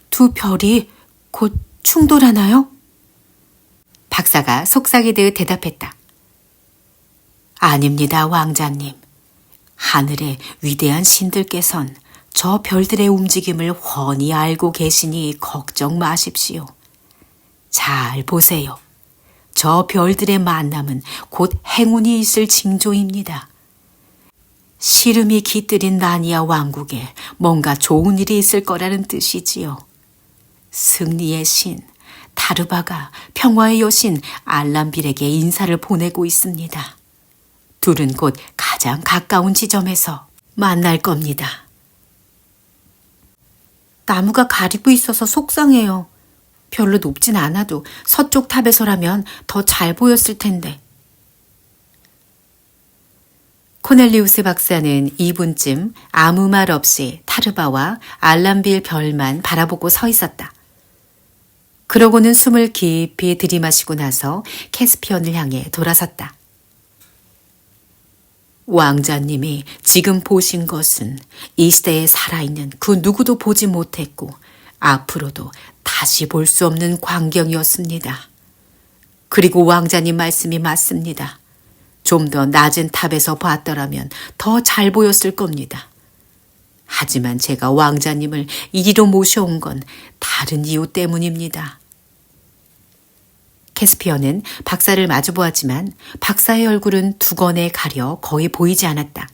두 별이 곧 충돌하나요? 박사가 속삭이듯 대답했다. 아닙니다, 왕자님. 하늘의 위대한 신들께선 저 별들의 움직임을 훤히 알고 계시니 걱정 마십시오. 잘 보세요. 저 별들의 만남은 곧 행운이 있을 징조입니다. 시름이 깃들인 나니아 왕국에 뭔가 좋은 일이 있을 거라는 뜻이지요. 승리의 신, 타르바가 평화의 여신 알람빌에게 인사를 보내고 있습니다. 둘은 곧 가장 가까운 지점에서 만날 겁니다. 나무가 가리고 있어서 속상해요. 별로 높진 않아도 서쪽 탑에서라면 더 잘 보였을 텐데. 코넬리우스 박사는 2분쯤 아무 말 없이 타르바와 알람빌 별만 바라보고 서 있었다. 그러고는 숨을 깊이 들이마시고 나서 캐스피언을 향해 돌아섰다. 왕자님이 지금 보신 것은 이 시대에 살아있는 그 누구도 보지 못했고 앞으로도 다시 볼 수 없는 광경이었습니다. 그리고 왕자님 말씀이 맞습니다. 좀 더 낮은 탑에서 봤더라면 더 잘 보였을 겁니다. 하지만 제가 왕자님을 이리로 모셔온 건 다른 이유 때문입니다. 캐스피어는 박사를 마주보았지만 박사의 얼굴은 두건에 가려 거의 보이지 않았다.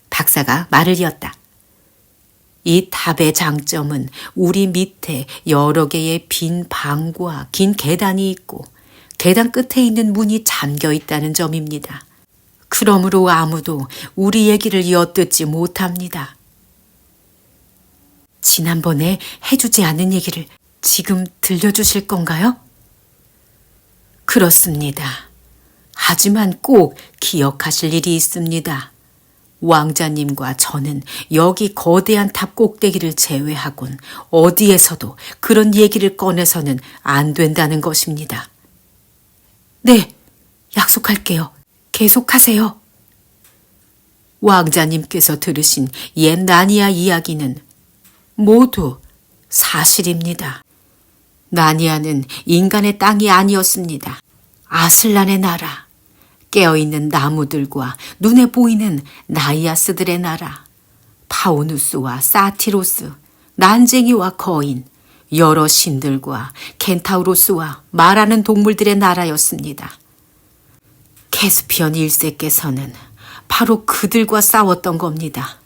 박사가 말을 이었다. 이 탑의 장점은 우리 밑에 여러 개의 빈 방과 긴 계단이 있고 계단 끝에 있는 문이 잠겨 있다는 점입니다. 그러므로 아무도 우리 얘기를 엿듣지 못합니다. 지난번에 해주지 않은 얘기를 지금 들려주실 건가요? 그렇습니다. 하지만 꼭 기억하실 일이 있습니다. 왕자님과 저는 여기 거대한 탑 꼭대기를 제외하곤 어디에서도 그런 얘기를 꺼내서는 안 된다는 것입니다. 네, 약속할게요. 계속하세요. 왕자님께서 들으신 옛 나니아 이야기는 모두 사실입니다. 나니아는 인간의 땅이 아니었습니다. 아슬란의 나라, 깨어있는 나무들과 눈에 보이는 나이아스들의 나라, 파우누스와 사티로스, 난쟁이와 거인, 여러 신들과 켄타우로스와 말하는 동물들의 나라였습니다. 캐스피언 1세께서는 바로 그들과 싸웠던 겁니다.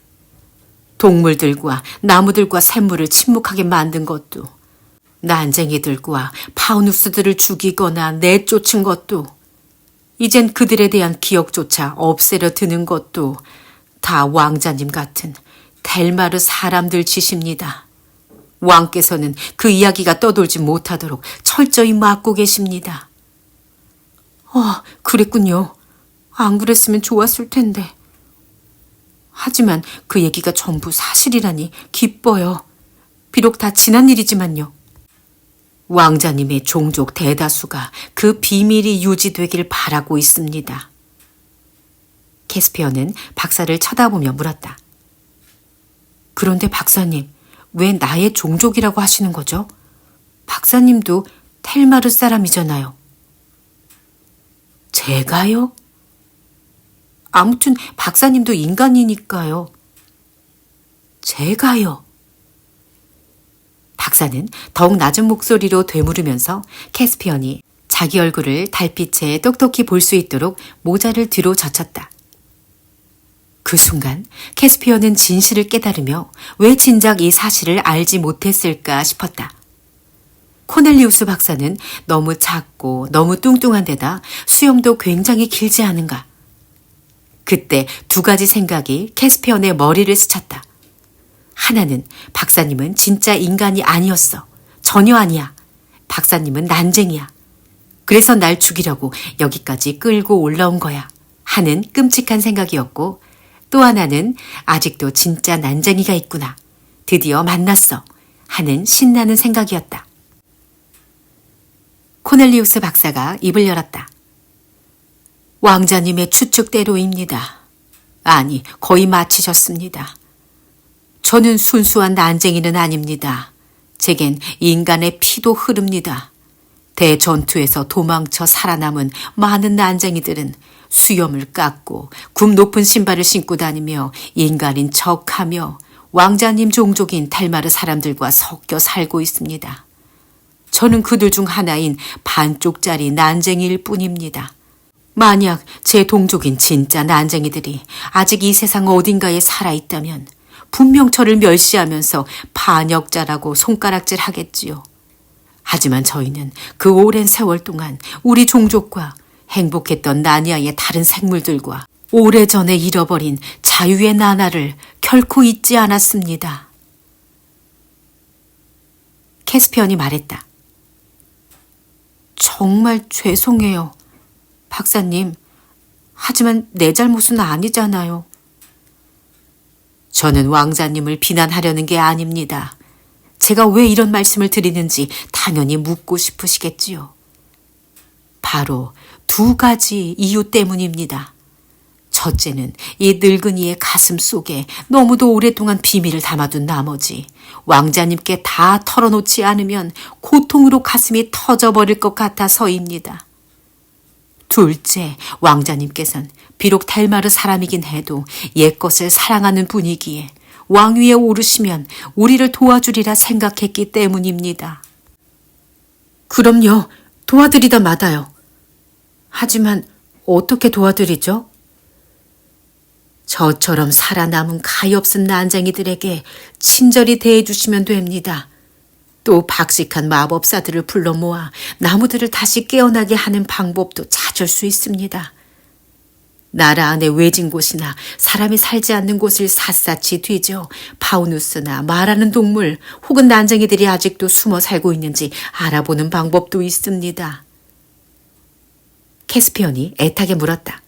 동물들과 나무들과 샘물을 침묵하게 만든 것도, 난쟁이들과 파우누스들을 죽이거나 내쫓은 것도, 이젠 그들에 대한 기억조차 없애려 드는 것도 다 왕자님 같은 델마르 사람들 짓입니다. 왕께서는 그 이야기가 떠돌지 못하도록 철저히 막고 계십니다. 그랬군요. 안 그랬으면 좋았을 텐데. 하지만 그 얘기가 전부 사실이라니 기뻐요. 비록 다 지난 일이지만요. 왕자님의 종족 대다수가 그 비밀이 유지되길 바라고 있습니다. 캐스피어는 박사를 쳐다보며 물었다. 그런데 박사님, 왜 나의 종족이라고 하시는 거죠? 박사님도 텔마르 사람이잖아요. 제가요? 아무튼 박사님도 인간이니까요. 제가요. 박사는 더욱 낮은 목소리로 되물으면서 캐스피언이 자기 얼굴을 달빛에 똑똑히 볼 수 있도록 모자를 뒤로 젖혔다. 그 순간 캐스피언은 진실을 깨달으며 왜 진작 이 사실을 알지 못했을까 싶었다. 코넬리우스 박사는 너무 작고 너무 뚱뚱한 데다 수염도 굉장히 길지 않은가. 그때 두 가지 생각이 캐스피언의 머리를 스쳤다. 하나는 박사님은 진짜 인간이 아니었어. 전혀 아니야. 박사님은 난쟁이야. 그래서 날 죽이려고 여기까지 끌고 올라온 거야. 하는 끔찍한 생각이었고, 또 하나는 아직도 진짜 난쟁이가 있구나. 드디어 만났어. 하는 신나는 생각이었다. 코넬리우스 박사가 입을 열었다. 왕자님의 추측대로입니다. 아니, 거의 마치셨습니다. 저는 순수한 난쟁이는 아닙니다. 제겐 인간의 피도 흐릅니다. 대전투에서 도망쳐 살아남은 많은 난쟁이들은 수염을 깎고 굽 높은 신발을 신고 다니며 인간인 척하며 왕자님 종족인 텔마르 사람들과 섞여 살고 있습니다. 저는 그들 중 하나인 반쪽짜리 난쟁이일 뿐입니다. 만약 제 동족인 진짜 난쟁이들이 아직 이 세상 어딘가에 살아있다면 분명 저를 멸시하면서 반역자라고 손가락질 하겠지요. 하지만 저희는 그 오랜 세월 동안 우리 종족과 행복했던 나니아의 다른 생물들과 오래전에 잃어버린 자유의 나날을 결코 잊지 않았습니다. 캐스피언이 말했다. 정말 죄송해요. 박사님, 하지만 내 잘못은 아니잖아요. 저는 왕자님을 비난하려는 게 아닙니다. 제가 왜 이런 말씀을 드리는지 당연히 묻고 싶으시겠지요. 바로 두 가지 이유 때문입니다. 첫째는 이 늙은이의 가슴 속에 너무도 오랫동안 비밀을 담아둔 나머지 왕자님께 다 털어놓지 않으면 고통으로 가슴이 터져버릴 것 같아서입니다. 둘째, 왕자님께서는 비록 텔마르 사람이긴 해도 옛것을 사랑하는 분이기에 왕위에 오르시면 우리를 도와주리라 생각했기 때문입니다. 그럼요. 도와드리다 마다요. 하지만 어떻게 도와드리죠? 저처럼 살아남은 가엾은 난쟁이들에게 친절히 대해주시면 됩니다. 또 박식한 마법사들을 불러 모아 나무들을 다시 깨어나게 하는 방법도 찾을 수 있습니다. 나라 안에 외진 곳이나 사람이 살지 않는 곳을 샅샅이 뒤져 파우누스나 말하는 동물 혹은 난쟁이들이 아직도 숨어 살고 있는지 알아보는 방법도 있습니다. 캐스피언이 애타게 물었다.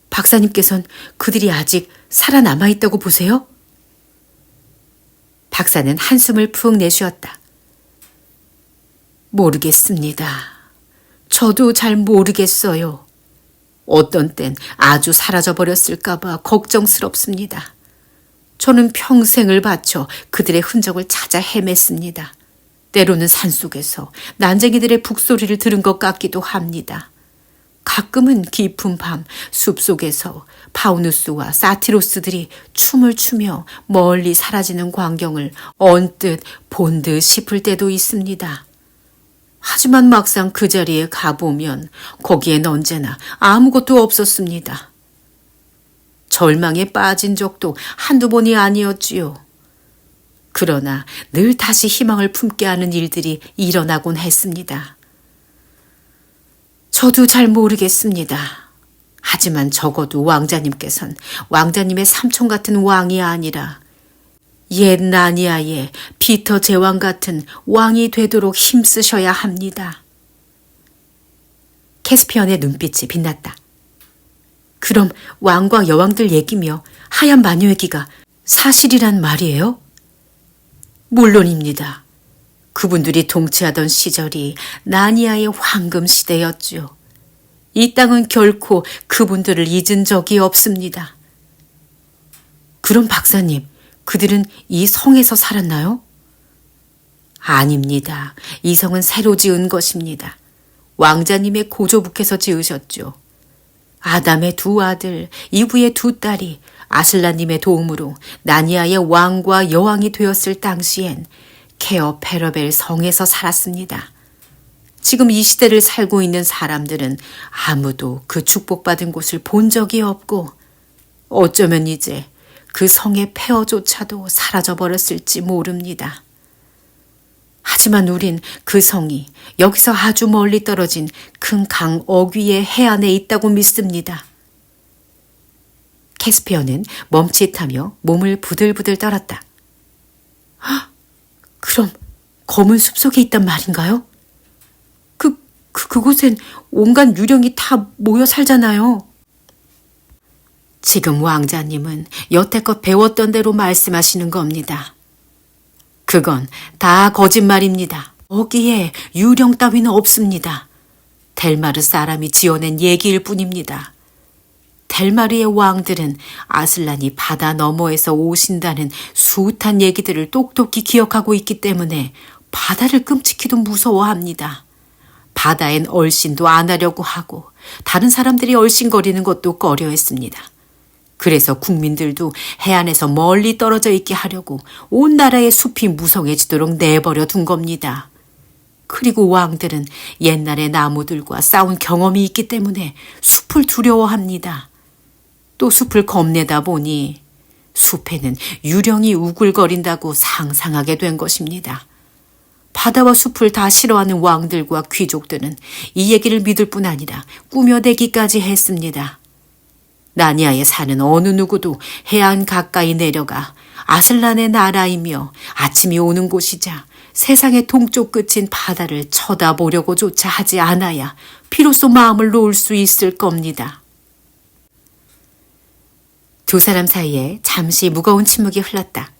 박사님께선 그들이 아직 살아남아 있다고 보세요? 박사는 한숨을 푹 내쉬었다. 모르겠습니다. 저도 잘 모르겠어요. 어떤 땐 아주 사라져버렸을까봐 걱정스럽습니다. 저는 평생을 바쳐 그들의 흔적을 찾아 헤맸습니다. 때로는 산속에서 난쟁이들의 북소리를 들은 것 같기도 합니다. 가끔은 깊은 밤 숲속에서 파우누스와 사티로스들이 춤을 추며 멀리 사라지는 광경을 언뜻 본 듯 싶을 때도 있습니다. 하지만 막상 그 자리에 가보면 거기엔 언제나 아무것도 없었습니다. 절망에 빠진 적도 한두 번이 아니었지요. 그러나 늘 다시 희망을 품게 하는 일들이 일어나곤 했습니다. 저도 잘 모르겠습니다. 하지만 적어도 왕자님께선 왕자님의 삼촌 같은 왕이 아니라 옛 나니아의 피터 제왕 같은 왕이 되도록 힘쓰셔야 합니다. 캐스피언의 눈빛이 빛났다. 그럼 왕과 여왕들 얘기며 하얀 마녀 얘기가 사실이란 말이에요? 물론입니다. 그분들이 통치하던 시절이 나니아의 황금 시대였죠. 이 땅은 결코 그분들을 잊은 적이 없습니다. 그럼 박사님, 그들은 이 성에서 살았나요? 아닙니다. 이 성은 새로 지은 것입니다. 왕자님의 고조부께서 지으셨죠. 아담의 두 아들, 이브의 두 딸이 아슬라님의 도움으로 나니아의 왕과 여왕이 되었을 당시엔 케어 페러벨 성에서 살았습니다. 지금 이 시대를 살고 있는 사람들은 아무도 그 축복받은 곳을 본 적이 없고 어쩌면 이제 그 성의 폐허조차도 사라져버렸을지 모릅니다. 하지만 우린 그 성이 여기서 아주 멀리 떨어진 큰 강 어귀의 해안에 있다고 믿습니다. 캐스피어는 멈칫하며 몸을 부들부들 떨었다. 그럼 검은 숲속에 있단 말인가요? 그곳엔 온갖 유령이 다 모여 살잖아요. 지금 왕자님은 여태껏 배웠던 대로 말씀하시는 겁니다. 그건 다 거짓말입니다. 거기에 유령 따위는 없습니다. 델마르 사람이 지어낸 얘기일 뿐입니다. 델마르의 왕들은 아슬란이 바다 너머에서 오신다는 숱한 얘기들을 똑똑히 기억하고 있기 때문에 바다를 끔찍히도 무서워합니다. 바다엔 얼씬도 안 하려고 하고 다른 사람들이 얼씬거리는 것도 꺼려했습니다. 그래서 국민들도 해안에서 멀리 떨어져 있게 하려고 온 나라의 숲이 무성해지도록 내버려 둔 겁니다. 그리고 왕들은 옛날의 나무들과 싸운 경험이 있기 때문에 숲을 두려워합니다. 또 숲을 겁내다 보니 숲에는 유령이 우글거린다고 상상하게 된 것입니다. 바다와 숲을 다 싫어하는 왕들과 귀족들은 이 얘기를 믿을 뿐 아니라 꾸며대기까지 했습니다. 나니아에 사는 어느 누구도 해안 가까이 내려가 아슬란의 나라이며 아침이 오는 곳이자 세상의 동쪽 끝인 바다를 쳐다보려고조차 하지 않아야 비로소 마음을 놓을 수 있을 겁니다. 두 사람 사이에 잠시 무거운 침묵이 흘렀다.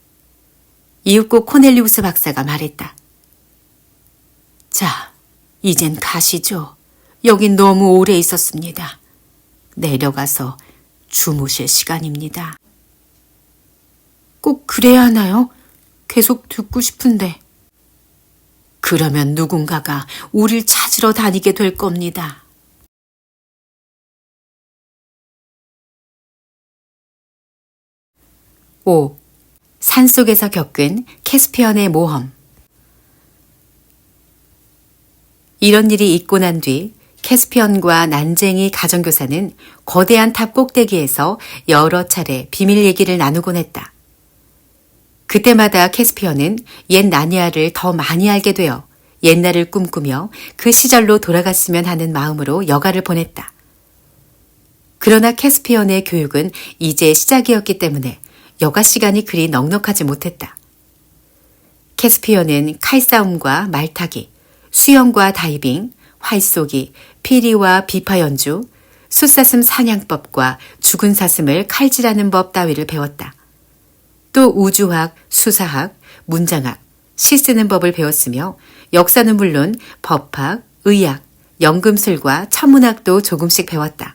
이윽고 코넬리우스 박사가 말했다. 자, 이젠 가시죠. 여긴 너무 오래 있었습니다. 내려가서 주무실 시간입니다. 꼭 그래야 하나요? 계속 듣고 싶은데. 그러면 누군가가 우릴 찾으러 다니게 될 겁니다. 5. 산속에서 겪은 캐스피언의 모험. 이런 일이 있고 난 뒤 캐스피언과 난쟁이 가정교사는 거대한 탑 꼭대기에서 여러 차례 비밀 얘기를 나누곤 했다. 그때마다 캐스피언은 옛 나니아를 더 많이 알게 되어 옛날을 꿈꾸며 그 시절로 돌아갔으면 하는 마음으로 여가를 보냈다. 그러나 캐스피언의 교육은 이제 시작이었기 때문에 여가 시간이 그리 넉넉하지 못했다. 캐스피언은 칼싸움과 말타기, 수영과 다이빙, 활쏘기, 피리와 비파 연주, 숫사슴 사냥법과 죽은 사슴을 칼질하는 법 따위를 배웠다. 또 우주학, 수사학, 문장학, 시 쓰는 법을 배웠으며 역사는 물론 법학, 의학, 연금술과 천문학도 조금씩 배웠다.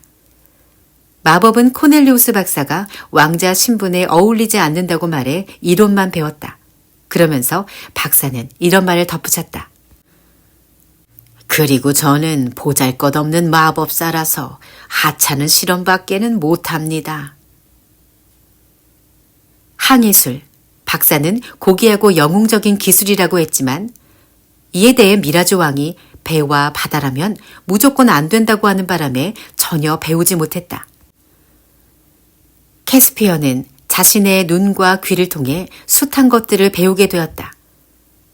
마법은 코넬리우스 박사가 왕자 신분에 어울리지 않는다고 말해 이론만 배웠다. 그러면서 박사는 이런 말을 덧붙였다. 그리고 저는 보잘것없는 마법사라서 하찮은 실험밖에는 못합니다. 항해술, 박사는 고귀하고 영웅적인 기술이라고 했지만 이에 대해 미라주 왕이 배와 바다라면 무조건 안 된다고 하는 바람에 전혀 배우지 못했다. 캐스피어는 자신의 눈과 귀를 통해 숱한 것들을 배우게 되었다.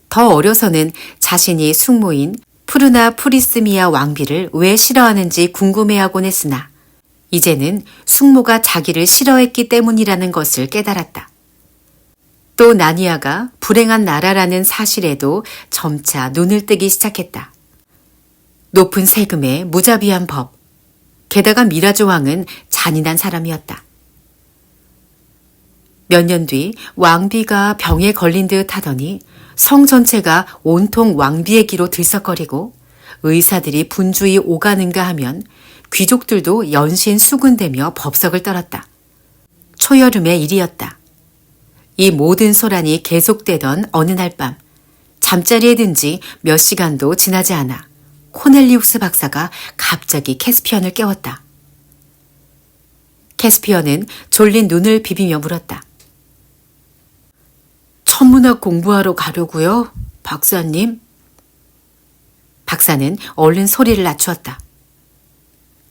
더 어려서는 자신이 숙모인 푸르나 프리스미아 왕비를 왜 싫어하는지 궁금해하곤 했으나 이제는 숙모가 자기를 싫어했기 때문이라는 것을 깨달았다. 또 나니아가 불행한 나라라는 사실에도 점차 눈을 뜨기 시작했다. 높은 세금에 무자비한 법, 게다가 미라조 왕은 잔인한 사람이었다. 몇 년 뒤 왕비가 병에 걸린 듯 하더니 성 전체가 온통 왕비의 기로 들썩거리고 의사들이 분주히 오가는가 하면 귀족들도 연신 수군대며 법석을 떨었다. 초여름의 일이었다. 이 모든 소란이 계속되던 어느 날 밤, 잠자리에 든 지 몇 시간도 지나지 않아 코넬리우스 박사가 갑자기 캐스피언을 깨웠다. 캐스피언은 졸린 눈을 비비며 물었다. 천문학 공부하러 가려고요, 박사님? 박사는 얼른 소리를 낮추었다.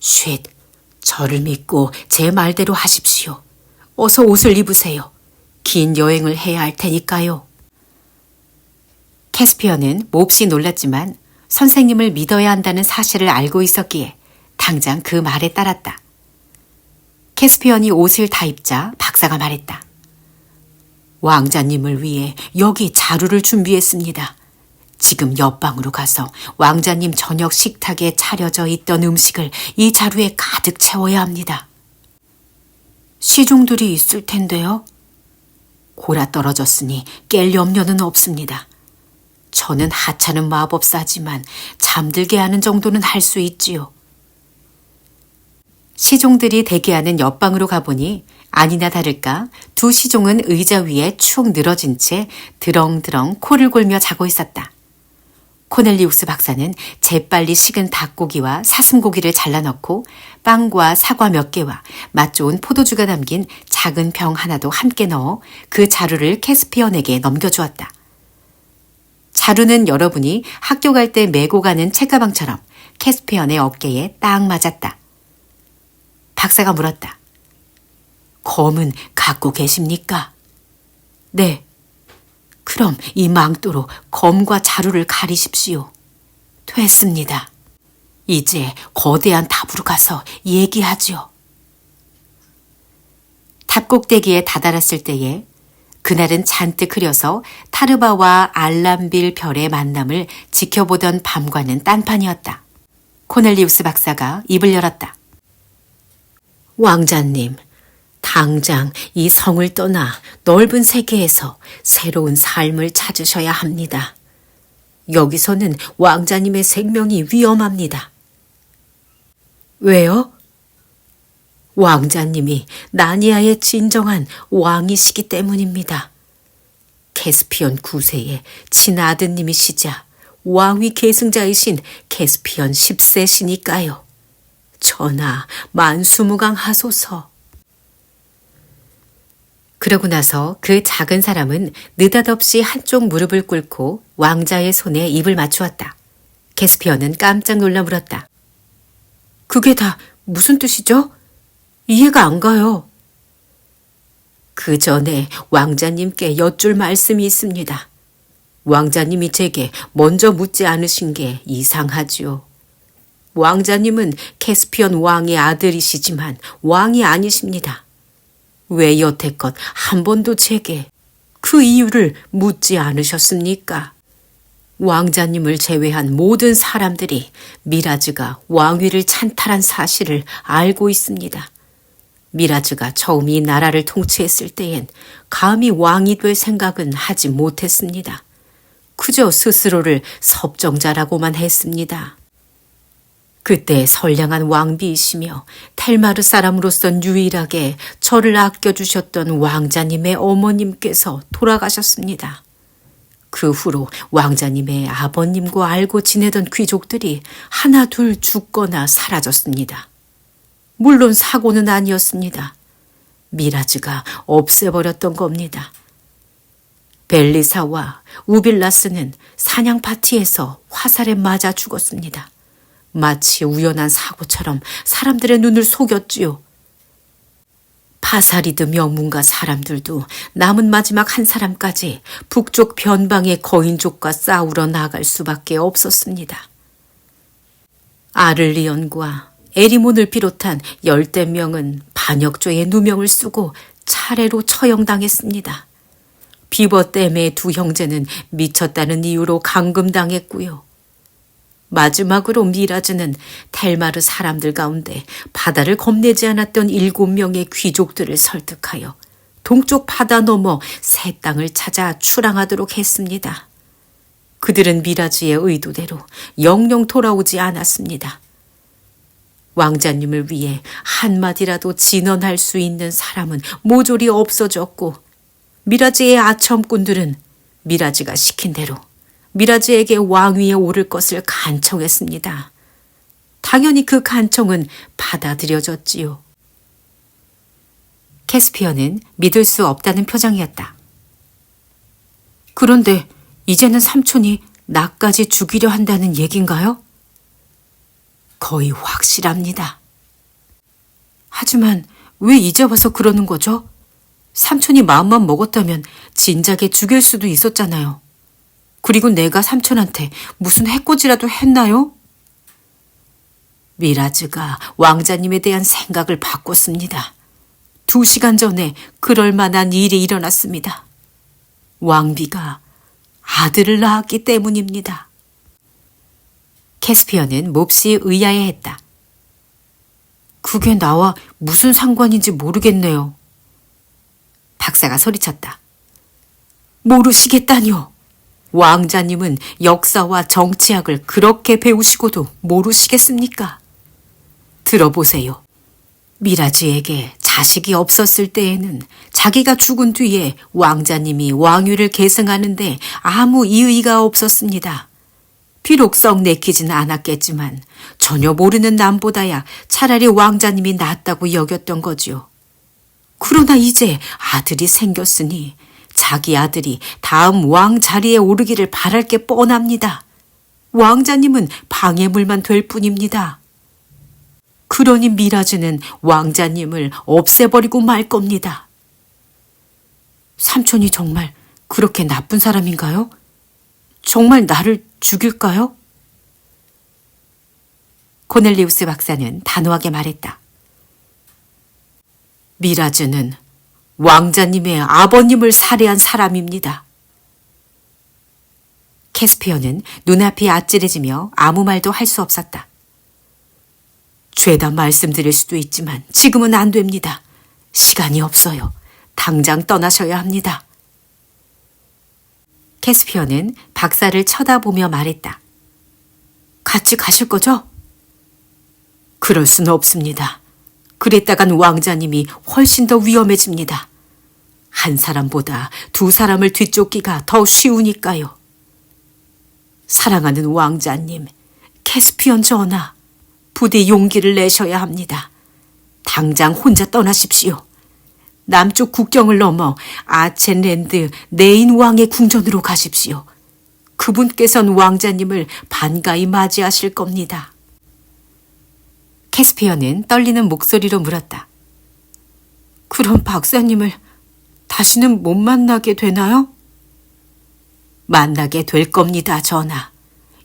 쉿, 저를 믿고 제 말대로 하십시오. 어서 옷을 입으세요. 긴 여행을 해야 할 테니까요. 캐스피언은 몹시 놀랐지만 선생님을 믿어야 한다는 사실을 알고 있었기에 당장 그 말에 따랐다. 캐스피언이 옷을 다 입자 박사가 말했다. 왕자님을 위해 여기 자루를 준비했습니다. 지금 옆방으로 가서 왕자님 저녁 식탁에 차려져 있던 음식을 이 자루에 가득 채워야 합니다. 시종들이 있을 텐데요. 골아 떨어졌으니 깰 염려는 없습니다. 저는 하찮은 마법사지만 잠들게 하는 정도는 할 수 있지요. 시종들이 대기하는 옆방으로 가보니 아니나 다를까 두 시종은 의자 위에 축 늘어진 채 드렁드렁 코를 골며 자고 있었다. 코넬리우스 박사는 재빨리 식은 닭고기와 사슴고기를 잘라넣고 빵과 사과 몇 개와 맛 좋은 포도주가 담긴 작은 병 하나도 함께 넣어 그 자루를 캐스피언에게 넘겨주었다. 자루는 여러분이 학교 갈 때 메고 가는 책가방처럼 캐스피언의 어깨에 딱 맞았다. 박사가 물었다. 검은 갖고 계십니까? 네. 그럼 이 망토로 검과 자루를 가리십시오. 됐습니다. 이제 거대한 탑으로 가서 얘기하지요. 탑 꼭대기에 다다랐을 때에 그날은 잔뜩 흐려서 타르바와 알람빌 별의 만남을 지켜보던 밤과는 딴판이었다. 코넬리우스 박사가 입을 열었다. 왕자님, 당장 이 성을 떠나 넓은 세계에서 새로운 삶을 찾으셔야 합니다. 여기서는 왕자님의 생명이 위험합니다. 왜요? 왕자님이 나니아의 진정한 왕이시기 때문입니다. 캐스피언 9세의 친아드님이시자 왕위 계승자이신 캐스피언 10세시니까요. 전하, 만수무강하소서. 그러고 나서 그 작은 사람은 느닷없이 한쪽 무릎을 꿇고 왕자의 손에 입을 맞추었다. 캐스피언은 깜짝 놀라 물었다. 그게 다 무슨 뜻이죠? 이해가 안 가요. 그 전에 왕자님께 여쭐 말씀이 있습니다. 왕자님이 제게 먼저 묻지 않으신 게 이상하지요. 왕자님은 캐스피언 왕의 아들이시지만 왕이 아니십니다. 왜 여태껏 한 번도 제게 그 이유를 묻지 않으셨습니까? 왕자님을 제외한 모든 사람들이 미라즈가 왕위를 찬탈한 사실을 알고 있습니다. 미라즈가 처음 이 나라를 통치했을 때엔 감히 왕이 될 생각은 하지 못했습니다. 그저 스스로를 섭정자라고만 했습니다. 그때 선량한 왕비이시며 텔마르 사람으로선 유일하게 저를 아껴주셨던 왕자님의 어머님께서 돌아가셨습니다. 그 후로 왕자님의 아버님과 알고 지내던 귀족들이 하나 둘 죽거나 사라졌습니다. 물론 사고는 아니었습니다. 미라즈가 없애버렸던 겁니다. 벨리사와 우빌라스는 사냥 파티에서 화살에 맞아 죽었습니다. 마치 우연한 사고처럼 사람들의 눈을 속였지요. 파사리드 명문가 사람들도 남은 마지막 한 사람까지 북쪽 변방의 거인족과 싸우러 나갈 수밖에 없었습니다. 아를리언과 에리몬을 비롯한 10대 명은 반역죄의 누명을 쓰고 차례로 처형당했습니다. 비버댐의 두 형제는 미쳤다는 이유로 감금당했고요. 마지막으로 미라즈는 텔마르 사람들 가운데 바다를 겁내지 않았던 7명의 귀족들을 설득하여 동쪽 바다 너머 새 땅을 찾아 출항하도록 했습니다. 그들은 미라즈의 의도대로 영영 돌아오지 않았습니다. 왕자님을 위해 한마디라도 진언할 수 있는 사람은 모조리 없어졌고 미라즈의 아첨꾼들은 미라즈가 시킨 대로 미라즈에게 왕위에 오를 것을 간청했습니다. 당연히 그 간청은 받아들여졌지요. 캐스피어는 믿을 수 없다는 표정이었다. 그런데 이제는 삼촌이 나까지 죽이려 한다는 얘긴가요? 거의 확실합니다. 하지만 왜 이제 와서 그러는 거죠? 삼촌이 마음만 먹었다면 진작에 죽일 수도 있었잖아요. 그리고 내가 삼촌한테 무슨 해코지라도 했나요? 미라즈가 왕자님에 대한 생각을 바꿨습니다. 2시간 전에 그럴 만한 일이 일어났습니다. 왕비가 아들을 낳았기 때문입니다. 캐스피어는 몹시 의아해했다. 그게 나와 무슨 상관인지 모르겠네요. 박사가 소리쳤다. 모르시겠다뇨. 왕자님은 역사와 정치학을 그렇게 배우시고도 모르시겠습니까? 들어보세요. 미라즈에게 자식이 없었을 때에는 자기가 죽은 뒤에 왕자님이 왕위를 계승하는데 아무 이의가 없었습니다. 비록 썩 내키진 않았겠지만 전혀 모르는 남보다야 차라리 왕자님이 낫다고 여겼던 거지요. 그러나 이제 아들이 생겼으니 자기 아들이 다음 왕 자리에 오르기를 바랄 게 뻔합니다. 왕자님은 방해물만 될 뿐입니다. 그러니 미라즈는 왕자님을 없애버리고 말 겁니다. 삼촌이 정말 그렇게 나쁜 사람인가요? 정말 나를 죽일까요? 코넬리우스 박사는 단호하게 말했다. 미라즈는 왕자님의 아버님을 살해한 사람입니다. 캐스피어는 눈앞이 아찔해지며 아무 말도 할 수 없었다. 죄다 말씀드릴 수도 있지만 지금은 안 됩니다. 시간이 없어요. 당장 떠나셔야 합니다. 캐스피어는 박사를 쳐다보며 말했다. 같이 가실 거죠? 그럴 수는 없습니다. 그랬다간 왕자님이 훨씬 더 위험해집니다. 한 사람보다 2사람을 뒤쫓기가 더 쉬우니까요. 사랑하는 왕자님, 캐스피언 전하, 부디 용기를 내셔야 합니다. 당장 혼자 떠나십시오. 남쪽 국경을 넘어 아첸랜드 네인 왕의 궁전으로 가십시오. 그분께선 왕자님을 반가이 맞이하실 겁니다. 캐스피어는 떨리는 목소리로 물었다. 그럼 박사님을 다시는 못 만나게 되나요? 만나게 될 겁니다, 전하.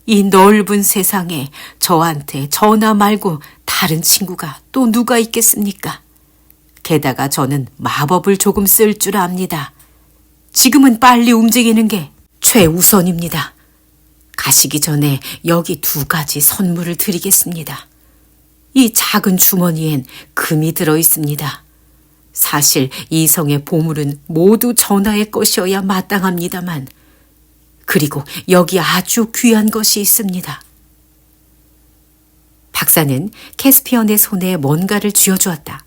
이 넓은 세상에 저한테 전하 말고 다른 친구가 또 누가 있겠습니까? 게다가 저는 마법을 조금 쓸 줄 압니다. 지금은 빨리 움직이는 게 최우선입니다. 가시기 전에 여기 2가지 선물을 드리겠습니다. 이 작은 주머니엔 금이 들어 있습니다. 사실 이 성의 보물은 모두 전하의 것이어야 마땅합니다만, 그리고 여기 아주 귀한 것이 있습니다. 박사는 캐스피언의 손에 뭔가를 쥐어주었다.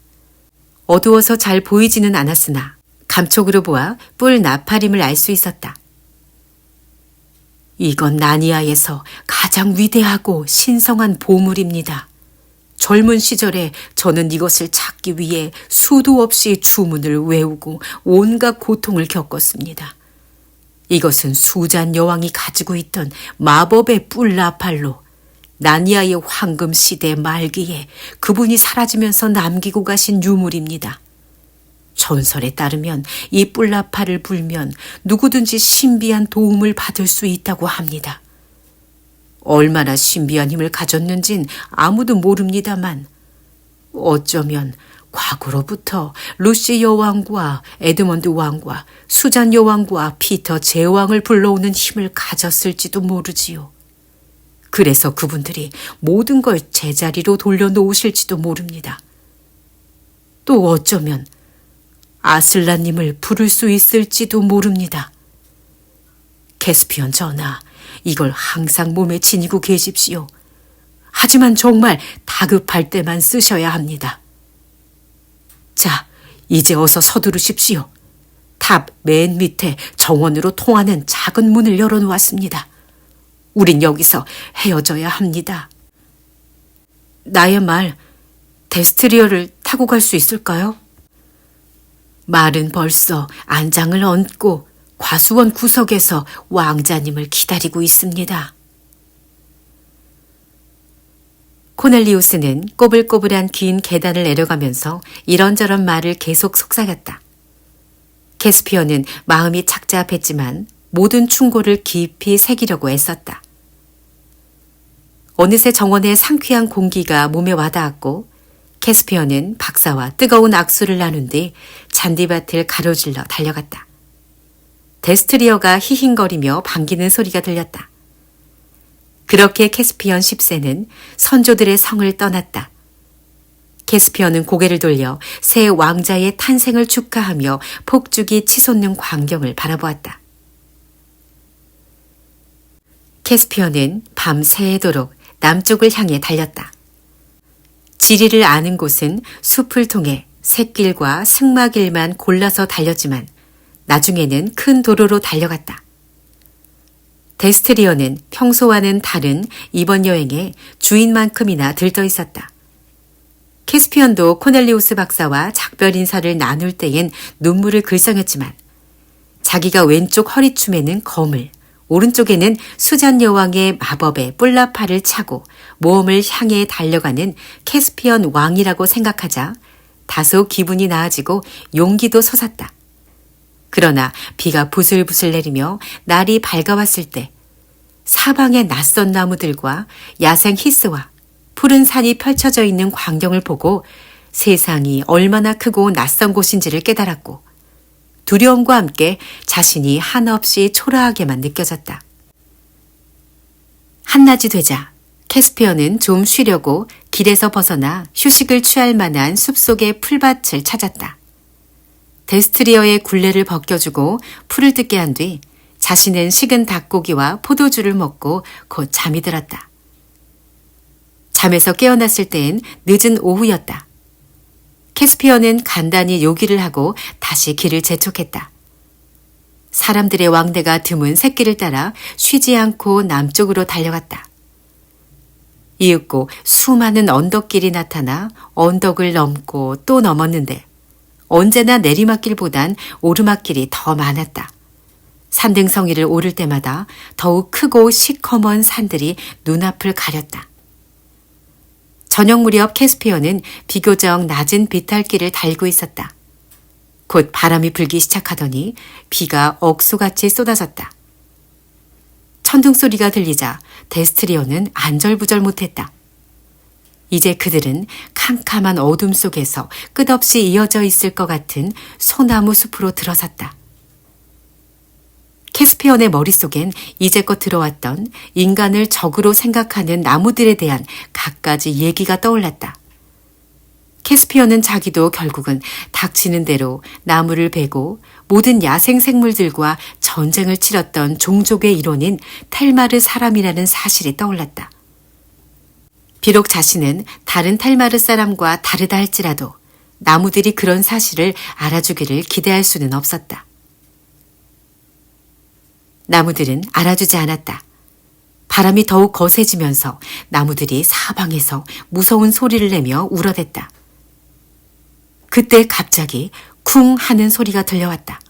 어두워서 잘 보이지는 않았으나 감촉으로 보아 뿔 나팔임을 알 수 있었다. 이건 나니아에서 가장 위대하고 신성한 보물입니다. 젊은 시절에 저는 이것을 찾기 위해 수도 없이 주문을 외우고 온갖 고통을 겪었습니다. 이것은 수잔 여왕이 가지고 있던 마법의 뿔나팔로 나니아의 황금 시대 말기에 그분이 사라지면서 남기고 가신 유물입니다. 전설에 따르면 이 뿔나팔을 불면 누구든지 신비한 도움을 받을 수 있다고 합니다. 얼마나 신비한 힘을 가졌는진 아무도 모릅니다만 어쩌면 과거로부터 루시 여왕과 에드먼드 왕과 수잔 여왕과 피터 제왕을 불러오는 힘을 가졌을지도 모르지요. 그래서 그분들이 모든 걸 제자리로 돌려놓으실지도 모릅니다. 또 어쩌면 아슬란님을 부를 수 있을지도 모릅니다. 캐스피언 전하, 이걸 항상 몸에 지니고 계십시오. 하지만 정말 다급할 때만 쓰셔야 합니다. 자, 이제 어서 서두르십시오. 탑 맨 밑에 정원으로 통하는 작은 문을 열어놓았습니다. 우린 여기서 헤어져야 합니다. 나의 말, 데스트리어를 타고 갈 수 있을까요? 말은 벌써 안장을 얹고 과수원 구석에서 왕자님을 기다리고 있습니다. 코넬리우스는 꼬불꼬불한 긴 계단을 내려가면서 이런저런 말을 계속 속삭였다. 캐스피어는 마음이 착잡했지만 모든 충고를 깊이 새기려고 애썼다. 어느새 정원의 상쾌한 공기가 몸에 와닿았고 캐스피어는 박사와 뜨거운 악수를 나눈 뒤 잔디밭을 가로질러 달려갔다. 데스트리어가 히힝거리며 반기는 소리가 들렸다. 그렇게 캐스피언 10세는 선조들의 성을 떠났다. 캐스피언은 고개를 돌려 새 왕자의 탄생을 축하하며 폭죽이 치솟는 광경을 바라보았다. 캐스피언은 밤새도록 남쪽을 향해 달렸다. 지리를 아는 곳은 숲을 통해 샛길과 승마길만 골라서 달렸지만 나중에는 큰 도로로 달려갔다. 데스트리어는 평소와는 다른 이번 여행에 주인만큼이나 들떠 있었다. 캐스피언도 코넬리우스 박사와 작별 인사를 나눌 때엔 눈물을 글썽였지만 자기가 왼쪽 허리춤에는 검을, 오른쪽에는 수잔 여왕의 마법의 뿔나파를 차고 모험을 향해 달려가는 캐스피언 왕이라고 생각하자 다소 기분이 나아지고 용기도 솟았다. 그러나 비가 부슬부슬 내리며 날이 밝아왔을 때 사방의 낯선 나무들과 야생 히스와 푸른 산이 펼쳐져 있는 광경을 보고 세상이 얼마나 크고 낯선 곳인지를 깨달았고 두려움과 함께 자신이 한없이 초라하게만 느껴졌다. 한낮이 되자 캐스피어는 좀 쉬려고 길에서 벗어나 휴식을 취할 만한 숲속의 풀밭을 찾았다. 데스트리어의 굴레를 벗겨주고 풀을 뜯게 한 뒤 자신은 식은 닭고기와 포도주를 먹고 곧 잠이 들었다. 잠에서 깨어났을 때엔 늦은 오후였다. 캐스피어는 간단히 요기를 하고 다시 길을 재촉했다. 사람들의 왕래가 드문 샛길을 따라 쉬지 않고 남쪽으로 달려갔다. 이윽고 수많은 언덕길이 나타나 언덕을 넘고 또 넘었는데 언제나 내리막길보단 오르막길이 더 많았다. 산등성이를 오를 때마다 더욱 크고 시커먼 산들이 눈앞을 가렸다. 저녁 무렵 캐스피어는 비교적 낮은 비탈길을 달고 있었다. 곧 바람이 불기 시작하더니 비가 억수같이 쏟아졌다. 천둥 소리가 들리자 데스트리어는 안절부절 못했다. 이제 그들은 캄캄한 어둠 속에서 끝없이 이어져 있을 것 같은 소나무 숲으로 들어섰다. 캐스피언의 머릿속엔 이제껏 들어왔던 인간을 적으로 생각하는 나무들에 대한 갖가지 얘기가 떠올랐다. 캐스피언은 자기도 결국은 닥치는 대로 나무를 베고 모든 야생생물들과 전쟁을 치렀던 종족의 일원인 텔마르 사람이라는 사실이 떠올랐다. 비록 자신은 다른 텔마르 사람과 다르다 할지라도 나무들이 그런 사실을 알아주기를 기대할 수는 없었다. 나무들은 알아주지 않았다. 바람이 더욱 거세지면서 나무들이 사방에서 무서운 소리를 내며 울어댔다. 그때 갑자기 쿵 하는 소리가 들려왔다.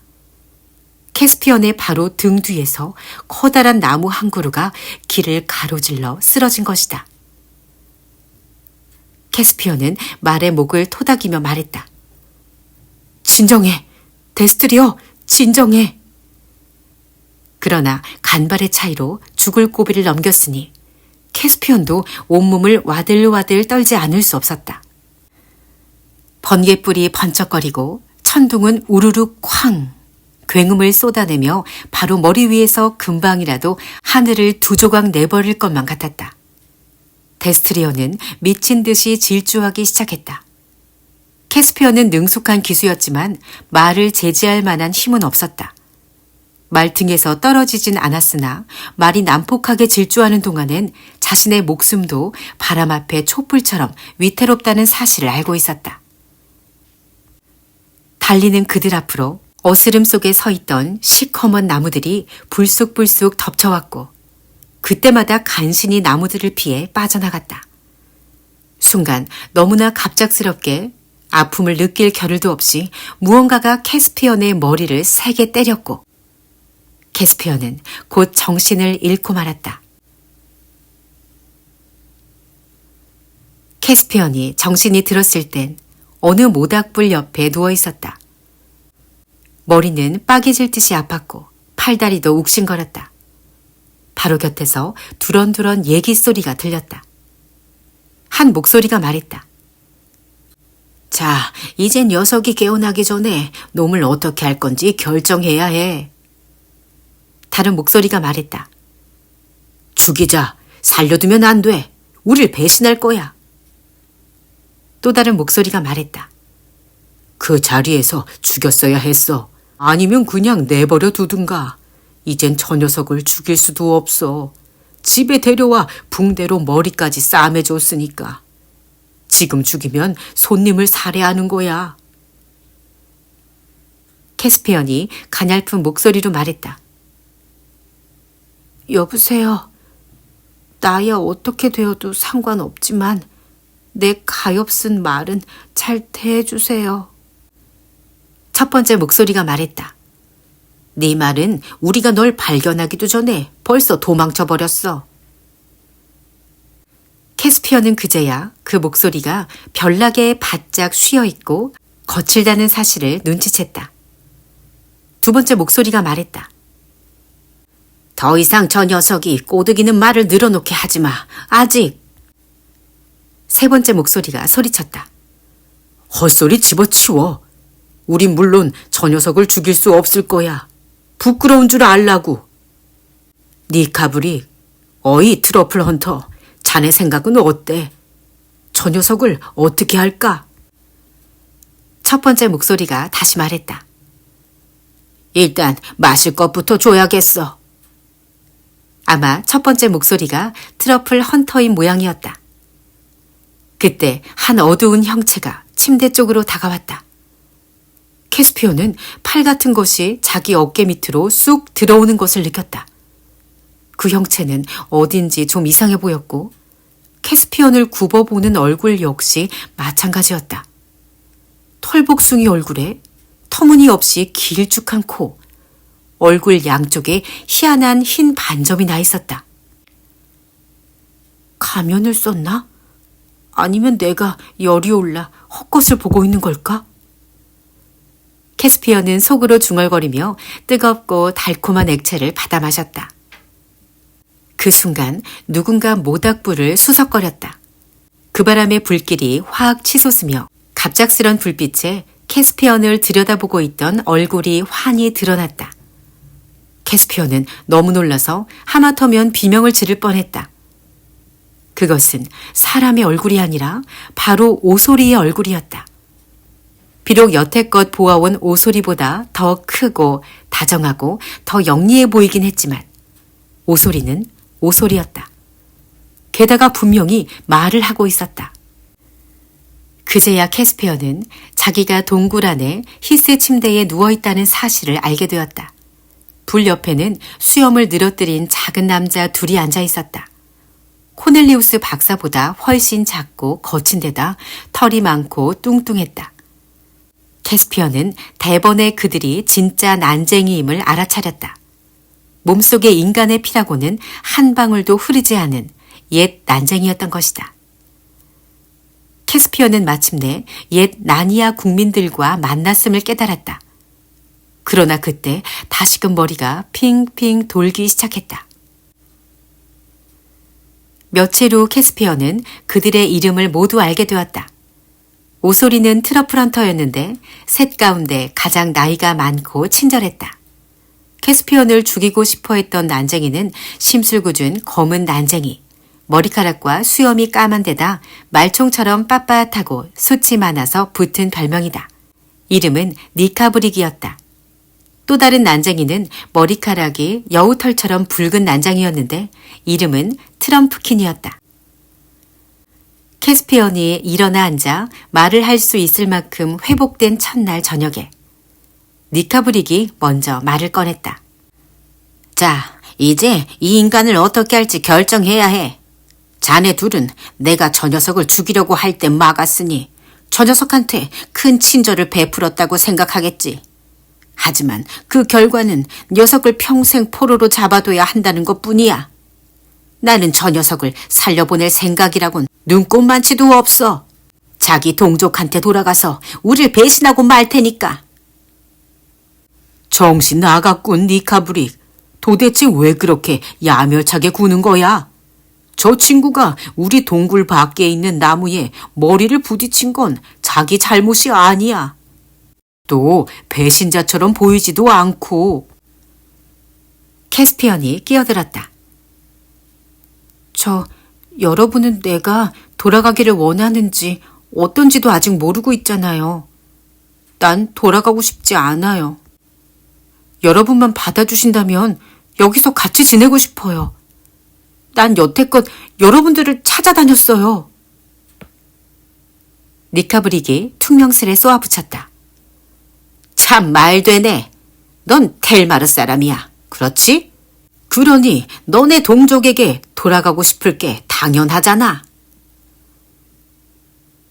캐스피언의 바로 등 뒤에서 커다란 나무 한 그루가 길을 가로질러 쓰러진 것이다. 캐스피언은 말의 목을 토닥이며 말했다. 진정해! 데스트리어! 진정해! 그러나 간발의 차이로 죽을 고비를 넘겼으니 캐스피언도 온몸을 와들와들 떨지 않을 수 없었다. 번개불이 번쩍거리고 천둥은 우르르 쾅 굉음을 쏟아내며 바로 머리 위에서 금방이라도 하늘을 두 조각 내버릴 것만 같았다. 데스트리어는 미친 듯이 질주하기 시작했다. 캐스피어는 능숙한 기수였지만 말을 제지할 만한 힘은 없었다. 말등에서 떨어지진 않았으나 말이 난폭하게 질주하는 동안엔 자신의 목숨도 바람 앞에 촛불처럼 위태롭다는 사실을 알고 있었다. 달리는 그들 앞으로 어스름 속에 서 있던 시커먼 나무들이 불쑥불쑥 덮쳐왔고 그때마다 간신히 나무들을 피해 빠져나갔다. 순간 너무나 갑작스럽게 아픔을 느낄 겨를도 없이 무언가가 캐스피언의 머리를 세게 때렸고 캐스피언은 곧 정신을 잃고 말았다. 캐스피언이 정신이 들었을 땐 어느 모닥불 옆에 누워 있었다. 머리는 빠개질 듯이 아팠고 팔다리도 욱신거렸다. 바로 곁에서 두런두런 얘기 소리가 들렸다. 한 목소리가 말했다. 자, 이제 녀석이 깨어나기 전에 놈을 어떻게 할 건지 결정해야 해. 다른 목소리가 말했다. 죽이자. 살려두면 안 돼. 우릴 배신할 거야. 또 다른 목소리가 말했다. 그 자리에서 죽였어야 했어. 아니면 그냥 내버려 두든가. 이젠 저 녀석을 죽일 수도 없어. 집에 데려와 붕대로 머리까지 싸매줬으니까. 지금 죽이면 손님을 살해하는 거야. 캐스피언이 가냘픈 목소리로 말했다. 여보세요. 나야 어떻게 되어도 상관없지만 내 가엾은 말은 잘 대해주세요. 첫 번째 목소리가 말했다. 네 말은 우리가 널 발견하기도 전에 벌써 도망쳐버렸어. 캐스피언은 그제야 그 목소리가 별나게에 바짝 쉬어있고 거칠다는 사실을 눈치챘다. 두 번째 목소리가 말했다. 더 이상 저 녀석이 꼬드기는 말을 늘어놓게 하지마. 아직. 세 번째 목소리가 소리쳤다. 헛소리 집어치워. 우린 물론 저 녀석을 죽일 수 없을 거야. 부끄러운 줄 알라고. 니카브리, 어이 트러플 헌터, 자네 생각은 어때? 저 녀석을 어떻게 할까? 첫 번째 목소리가 다시 말했다. 일단 마실 것부터 줘야겠어. 아마 첫 번째 목소리가 트러플 헌터인 모양이었다. 그때 한 어두운 형체가 침대 쪽으로 다가왔다. 캐스피오는 팔 같은 것이 자기 어깨 밑으로 쑥 들어오는 것을 느꼈다. 그 형체는 어딘지 좀 이상해 보였고 캐스피언을 굽어보는 얼굴 역시 마찬가지였다. 털복숭이 얼굴에 터무니없이 길쭉한 코, 얼굴 양쪽에 희한한 흰 반점이 나 있었다. 가면을 썼나? 아니면 내가 열이 올라 헛것을 보고 있는 걸까? 캐스피언은 속으로 중얼거리며 뜨겁고 달콤한 액체를 받아 마셨다. 그 순간 누군가 모닥불을 수석거렸다. 그 바람에 불길이 확 치솟으며 갑작스런 불빛에 캐스피언을 들여다보고 있던 얼굴이 환히 드러났다. 캐스피언은 너무 놀라서 하마터면 비명을 지를 뻔했다. 그것은 사람의 얼굴이 아니라 바로 오소리의 얼굴이었다. 비록 여태껏 보아온 오소리보다 더 크고 다정하고 더 영리해 보이긴 했지만 오소리는 오소리였다. 게다가 분명히 말을 하고 있었다. 그제야 캐스피어는 자기가 동굴 안에 히스 침대에 누워있다는 사실을 알게 되었다. 불 옆에는 수염을 늘어뜨린 작은 남자 둘이 앉아 있었다. 코넬리우스 박사보다 훨씬 작고 거친 데다 털이 많고 뚱뚱했다. 캐스피어는 대번에 그들이 진짜 난쟁이임을 알아차렸다. 몸속에 인간의 피라고는 한 방울도 흐르지 않은 옛 난쟁이였던 것이다. 캐스피어는 마침내 옛 나니아 국민들과 만났음을 깨달았다. 그러나 그때 다시금 머리가 핑핑 돌기 시작했다. 며칠 후 캐스피어는 그들의 이름을 모두 알게 되었다. 오소리는 트러플 헌터였는데 셋 가운데 가장 나이가 많고 친절했다. 캐스피언을 죽이고 싶어 했던 난쟁이는 심술궂은 검은 난쟁이, 머리카락과 수염이 까만 데다 말총처럼 빳빳하고 숱이 많아서 붙은 별명이다. 이름은 니카브릭이었다. 또 다른 난쟁이는 머리카락이 여우털처럼 붉은 난장이었는데 이름은 트럼프킨이었다. 캐스피언이 일어나 앉아 말을 할 수 있을 만큼 회복된 첫날 저녁에 니카브릭이 먼저 말을 꺼냈다. 자, 이제 이 인간을 어떻게 할지 결정해야 해. 자네 둘은 내가 저 녀석을 죽이려고 할 때 막았으니 저 녀석한테 큰 친절을 베풀었다고 생각하겠지. 하지만 그 결과는 녀석을 평생 포로로 잡아둬야 한다는 것뿐이야. 나는 저 녀석을 살려보낼 생각이라곤 눈꼽만치도 없어. 자기 동족한테 돌아가서 우릴 배신하고 말 테니까. 정신 나갔군, 니카브릭. 도대체 왜 그렇게 야멸차게 구는 거야? 저 친구가 우리 동굴 밖에 있는 나무에 머리를 부딪힌 건 자기 잘못이 아니야. 또 배신자처럼 보이지도 않고. 캐스피언이 끼어들었다. 여러분은 내가 돌아가기를 원하는지 어떤지도 아직 모르고 있잖아요. 난 돌아가고 싶지 않아요. 여러분만 받아주신다면 여기서 같이 지내고 싶어요. 난 여태껏 여러분들을 찾아다녔어요. 니카브릭이 퉁명스레 쏘아붙였다. 참 말되네. 넌 텔마르 사람이야. 그렇지? 그러니 너네 동족에게 돌아가고 싶을 게 당연하잖아.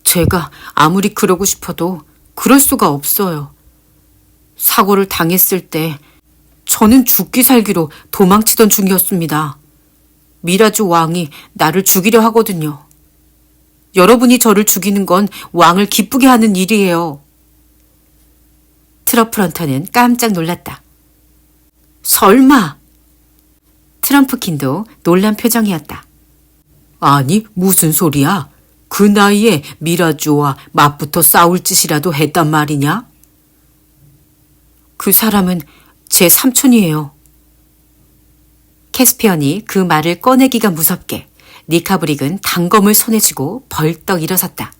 제가 아무리 그러고 싶어도 그럴 수가 없어요. 사고를 당했을 때 저는 죽기 살기로 도망치던 중이었습니다. 미라주 왕이 나를 죽이려 하거든요. 여러분이 저를 죽이는 건 왕을 기쁘게 하는 일이에요. 트러플 헌터는 깜짝 놀랐다. 설마? 트럼프킨도 놀란 표정이었다. 아니, 무슨 소리야? 그 나이에 미라주와 맞붙어 싸울 짓이라도 했단 말이냐? 그 사람은 제 삼촌이에요. 캐스피언이 그 말을 꺼내기가 무섭게 니카브릭은 단검을 손에 쥐고 벌떡 일어섰다.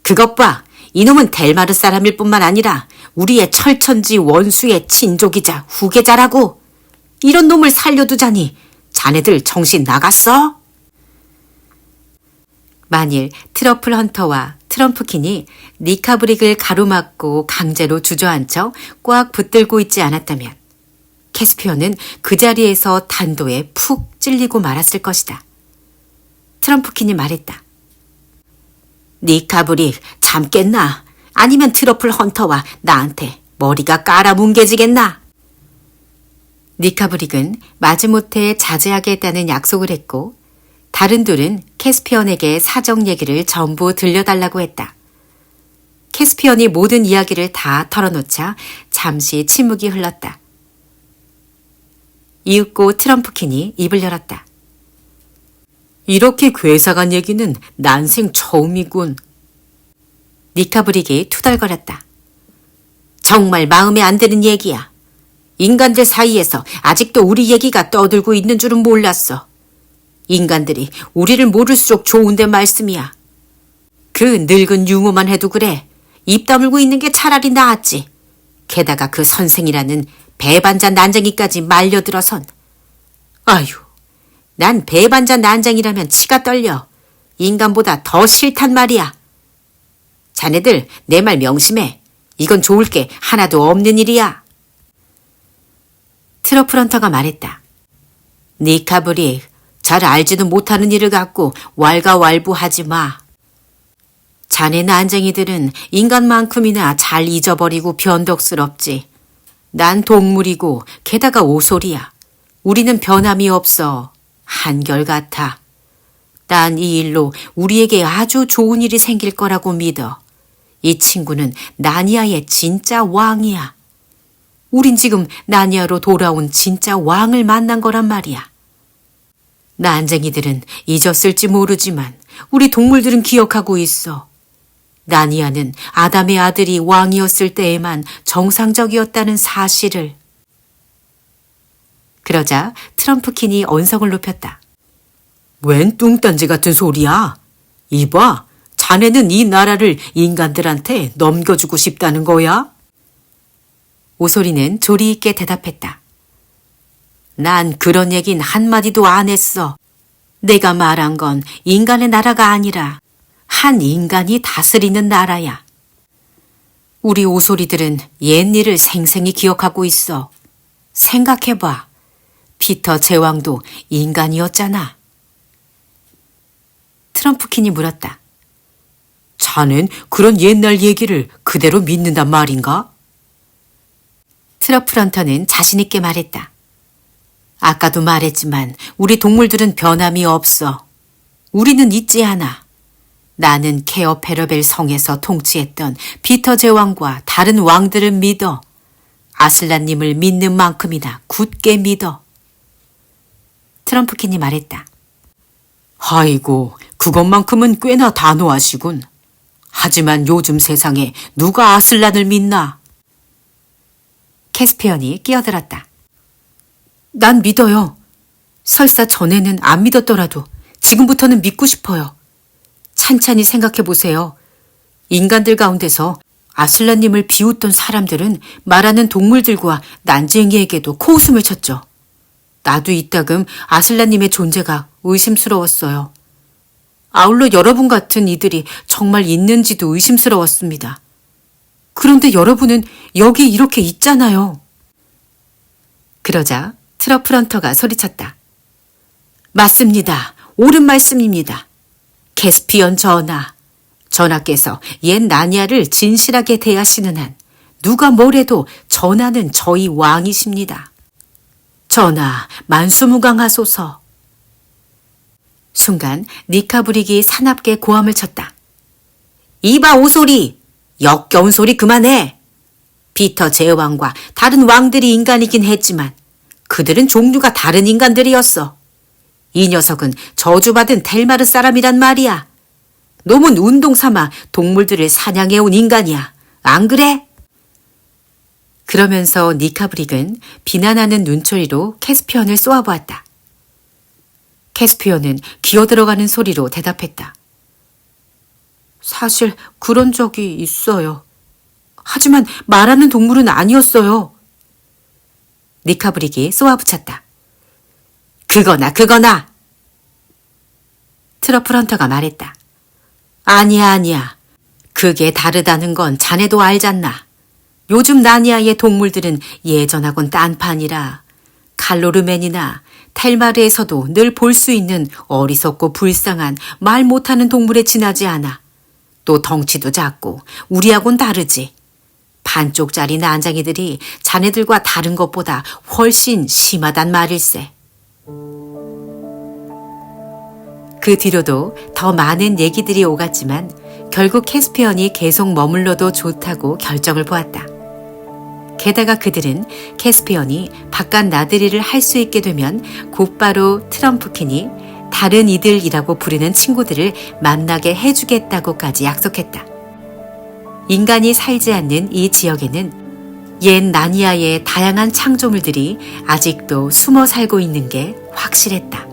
그것 봐! 이놈은 델마르 사람일 뿐만 아니라 우리의 철천지 원수의 친족이자 후계자라고! 이런 놈을 살려두자니 자네들 정신 나갔어? 만일 트러플 헌터와 트럼프킨이 니카브릭을 가로막고 강제로 주저앉혀 꽉 붙들고 있지 않았다면 캐스피언은 그 자리에서 단도에 푹 찔리고 말았을 것이다. 트럼프킨이 말했다. 니카브릭 참겠나? 아니면 트러플 헌터와 나한테 머리가 깔아뭉개지겠나? 니카브릭은 마지못해 자제하겠다는 약속을 했고 다른 둘은 캐스피언에게 사정 얘기를 전부 들려달라고 했다. 캐스피언이 모든 이야기를 다 털어놓자 잠시 침묵이 흘렀다. 이윽고 트럼프킨이 입을 열었다. 이렇게 괴상한 얘기는 난생 처음이군. 니카브릭이 투덜거렸다. 정말 마음에 안 드는 얘기야. 인간들 사이에서 아직도 우리 얘기가 떠들고 있는 줄은 몰랐어. 인간들이 우리를 모를수록 좋은데 말씀이야. 그 늙은 유모만 해도 그래. 입 다물고 있는 게 차라리 나았지. 게다가 그 선생이라는 배반자 난쟁이까지 말려들어선. 아휴, 난 배반자 난쟁이라면 치가 떨려. 인간보다 더 싫단 말이야. 자네들 내 말 명심해. 이건 좋을 게 하나도 없는 일이야. 트러플 헌터가 말했다. 니카브릭, 잘 알지도 못하는 일을 갖고 왈가왈부하지 마. 자네 난쟁이들은 인간만큼이나 잘 잊어버리고 변덕스럽지. 난 동물이고 게다가 오소리야. 우리는 변함이 없어. 한결같아. 난 이 일로 우리에게 아주 좋은 일이 생길 거라고 믿어. 이 친구는 나니아의 진짜 왕이야. 우린 지금 나니아로 돌아온 진짜 왕을 만난 거란 말이야. 난쟁이들은 잊었을지 모르지만 우리 동물들은 기억하고 있어. 나니아는 아담의 아들이 왕이었을 때에만 정상적이었다는 사실을. 그러자 트럼프킨이 언성을 높였다. 웬 뚱딴지 같은 소리야? 이봐, 자네는 이 나라를 인간들한테 넘겨주고 싶다는 거야? 오소리는 조리 있게 대답했다. 난 그런 얘긴 한마디도 안 했어. 내가 말한 건 인간의 나라가 아니라 한 인간이 다스리는 나라야. 우리 오소리들은 옛일을 생생히 기억하고 있어. 생각해봐. 피터 제왕도 인간이었잖아. 트럼프킨이 물었다. 자넨 그런 옛날 얘기를 그대로 믿는단 말인가? 트러플런터는 자신있게 말했다. 아까도 말했지만 우리 동물들은 변함이 없어. 우리는 잊지 않아. 나는 케어 페러벨 성에서 통치했던 피터 제왕과 다른 왕들을 믿어. 아슬란님을 믿는 만큼이나 굳게 믿어. 트럼프킨이 말했다. 아이고, 그것만큼은 꽤나 단호하시군. 하지만 요즘 세상에 누가 아슬란을 믿나? 캐스피언이 끼어들었다. 난 믿어요. 설사 전에는 안 믿었더라도 지금부터는 믿고 싶어요. 찬찬히 생각해 보세요. 인간들 가운데서 아슬란님을 비웃던 사람들은 말하는 동물들과 난쟁이에게도 코웃음을 쳤죠. 나도 이따금 아슬란님의 존재가 의심스러웠어요. 아울러 여러분 같은 이들이 정말 있는지도 의심스러웠습니다. 그런데 여러분은 여기 이렇게 있잖아요. 그러자 트러플런터가 소리쳤다. 맞습니다. 옳은 말씀입니다. 캐스피언 전하께서 옛 나니아를 진실하게 대하시는 한 누가 뭐래도 전하는 저희 왕이십니다. 전하, 만수무강하소서. 순간 니카브릭이 사납게 고함을 쳤다. 이봐 오소리! 역겨운 소리 그만해! 피터 제왕과 다른 왕들이 인간이긴 했지만 그들은 종류가 다른 인간들이었어. 이 녀석은 저주받은 델마르 사람이란 말이야. 놈은 운동 삼아 동물들을 사냥해온 인간이야. 안 그래? 그러면서 니카브릭은 비난하는 눈초리로 캐스피언을 쏘아보았다. 캐스피언은 기어들어가는 소리로 대답했다. 사실 그런 적이 있어요. 하지만 말하는 동물은 아니었어요. 니카브릭이 쏘아붙였다. 그거나. 트러플런터가 말했다. 아니야. 그게 다르다는 건 자네도 알잖나. 요즘 나니아의 동물들은 예전하곤 딴판이라 칼로르맨이나 텔마르에서도 늘 볼 수 있는 어리석고 불쌍한 말 못하는 동물에 지나지 않아. 또 덩치도 작고 우리하고는 다르지. 반쪽짜리 난장이들이 자네들과 다른 것보다 훨씬 심하단 말일세. 그 뒤로도 더 많은 얘기들이 오갔지만 결국 캐스피언이 계속 머물러도 좋다고 결정을 보았다. 게다가 그들은 캐스피언이 바깥 나들이를 할 수 있게 되면 곧바로 트럼프킨이 다른 이들이라고 부르는 친구들을 만나게 해주겠다고까지 약속했다. 인간이 살지 않는 이 지역에는 옛 나니아의 다양한 창조물들이 아직도 숨어 살고 있는 게 확실했다.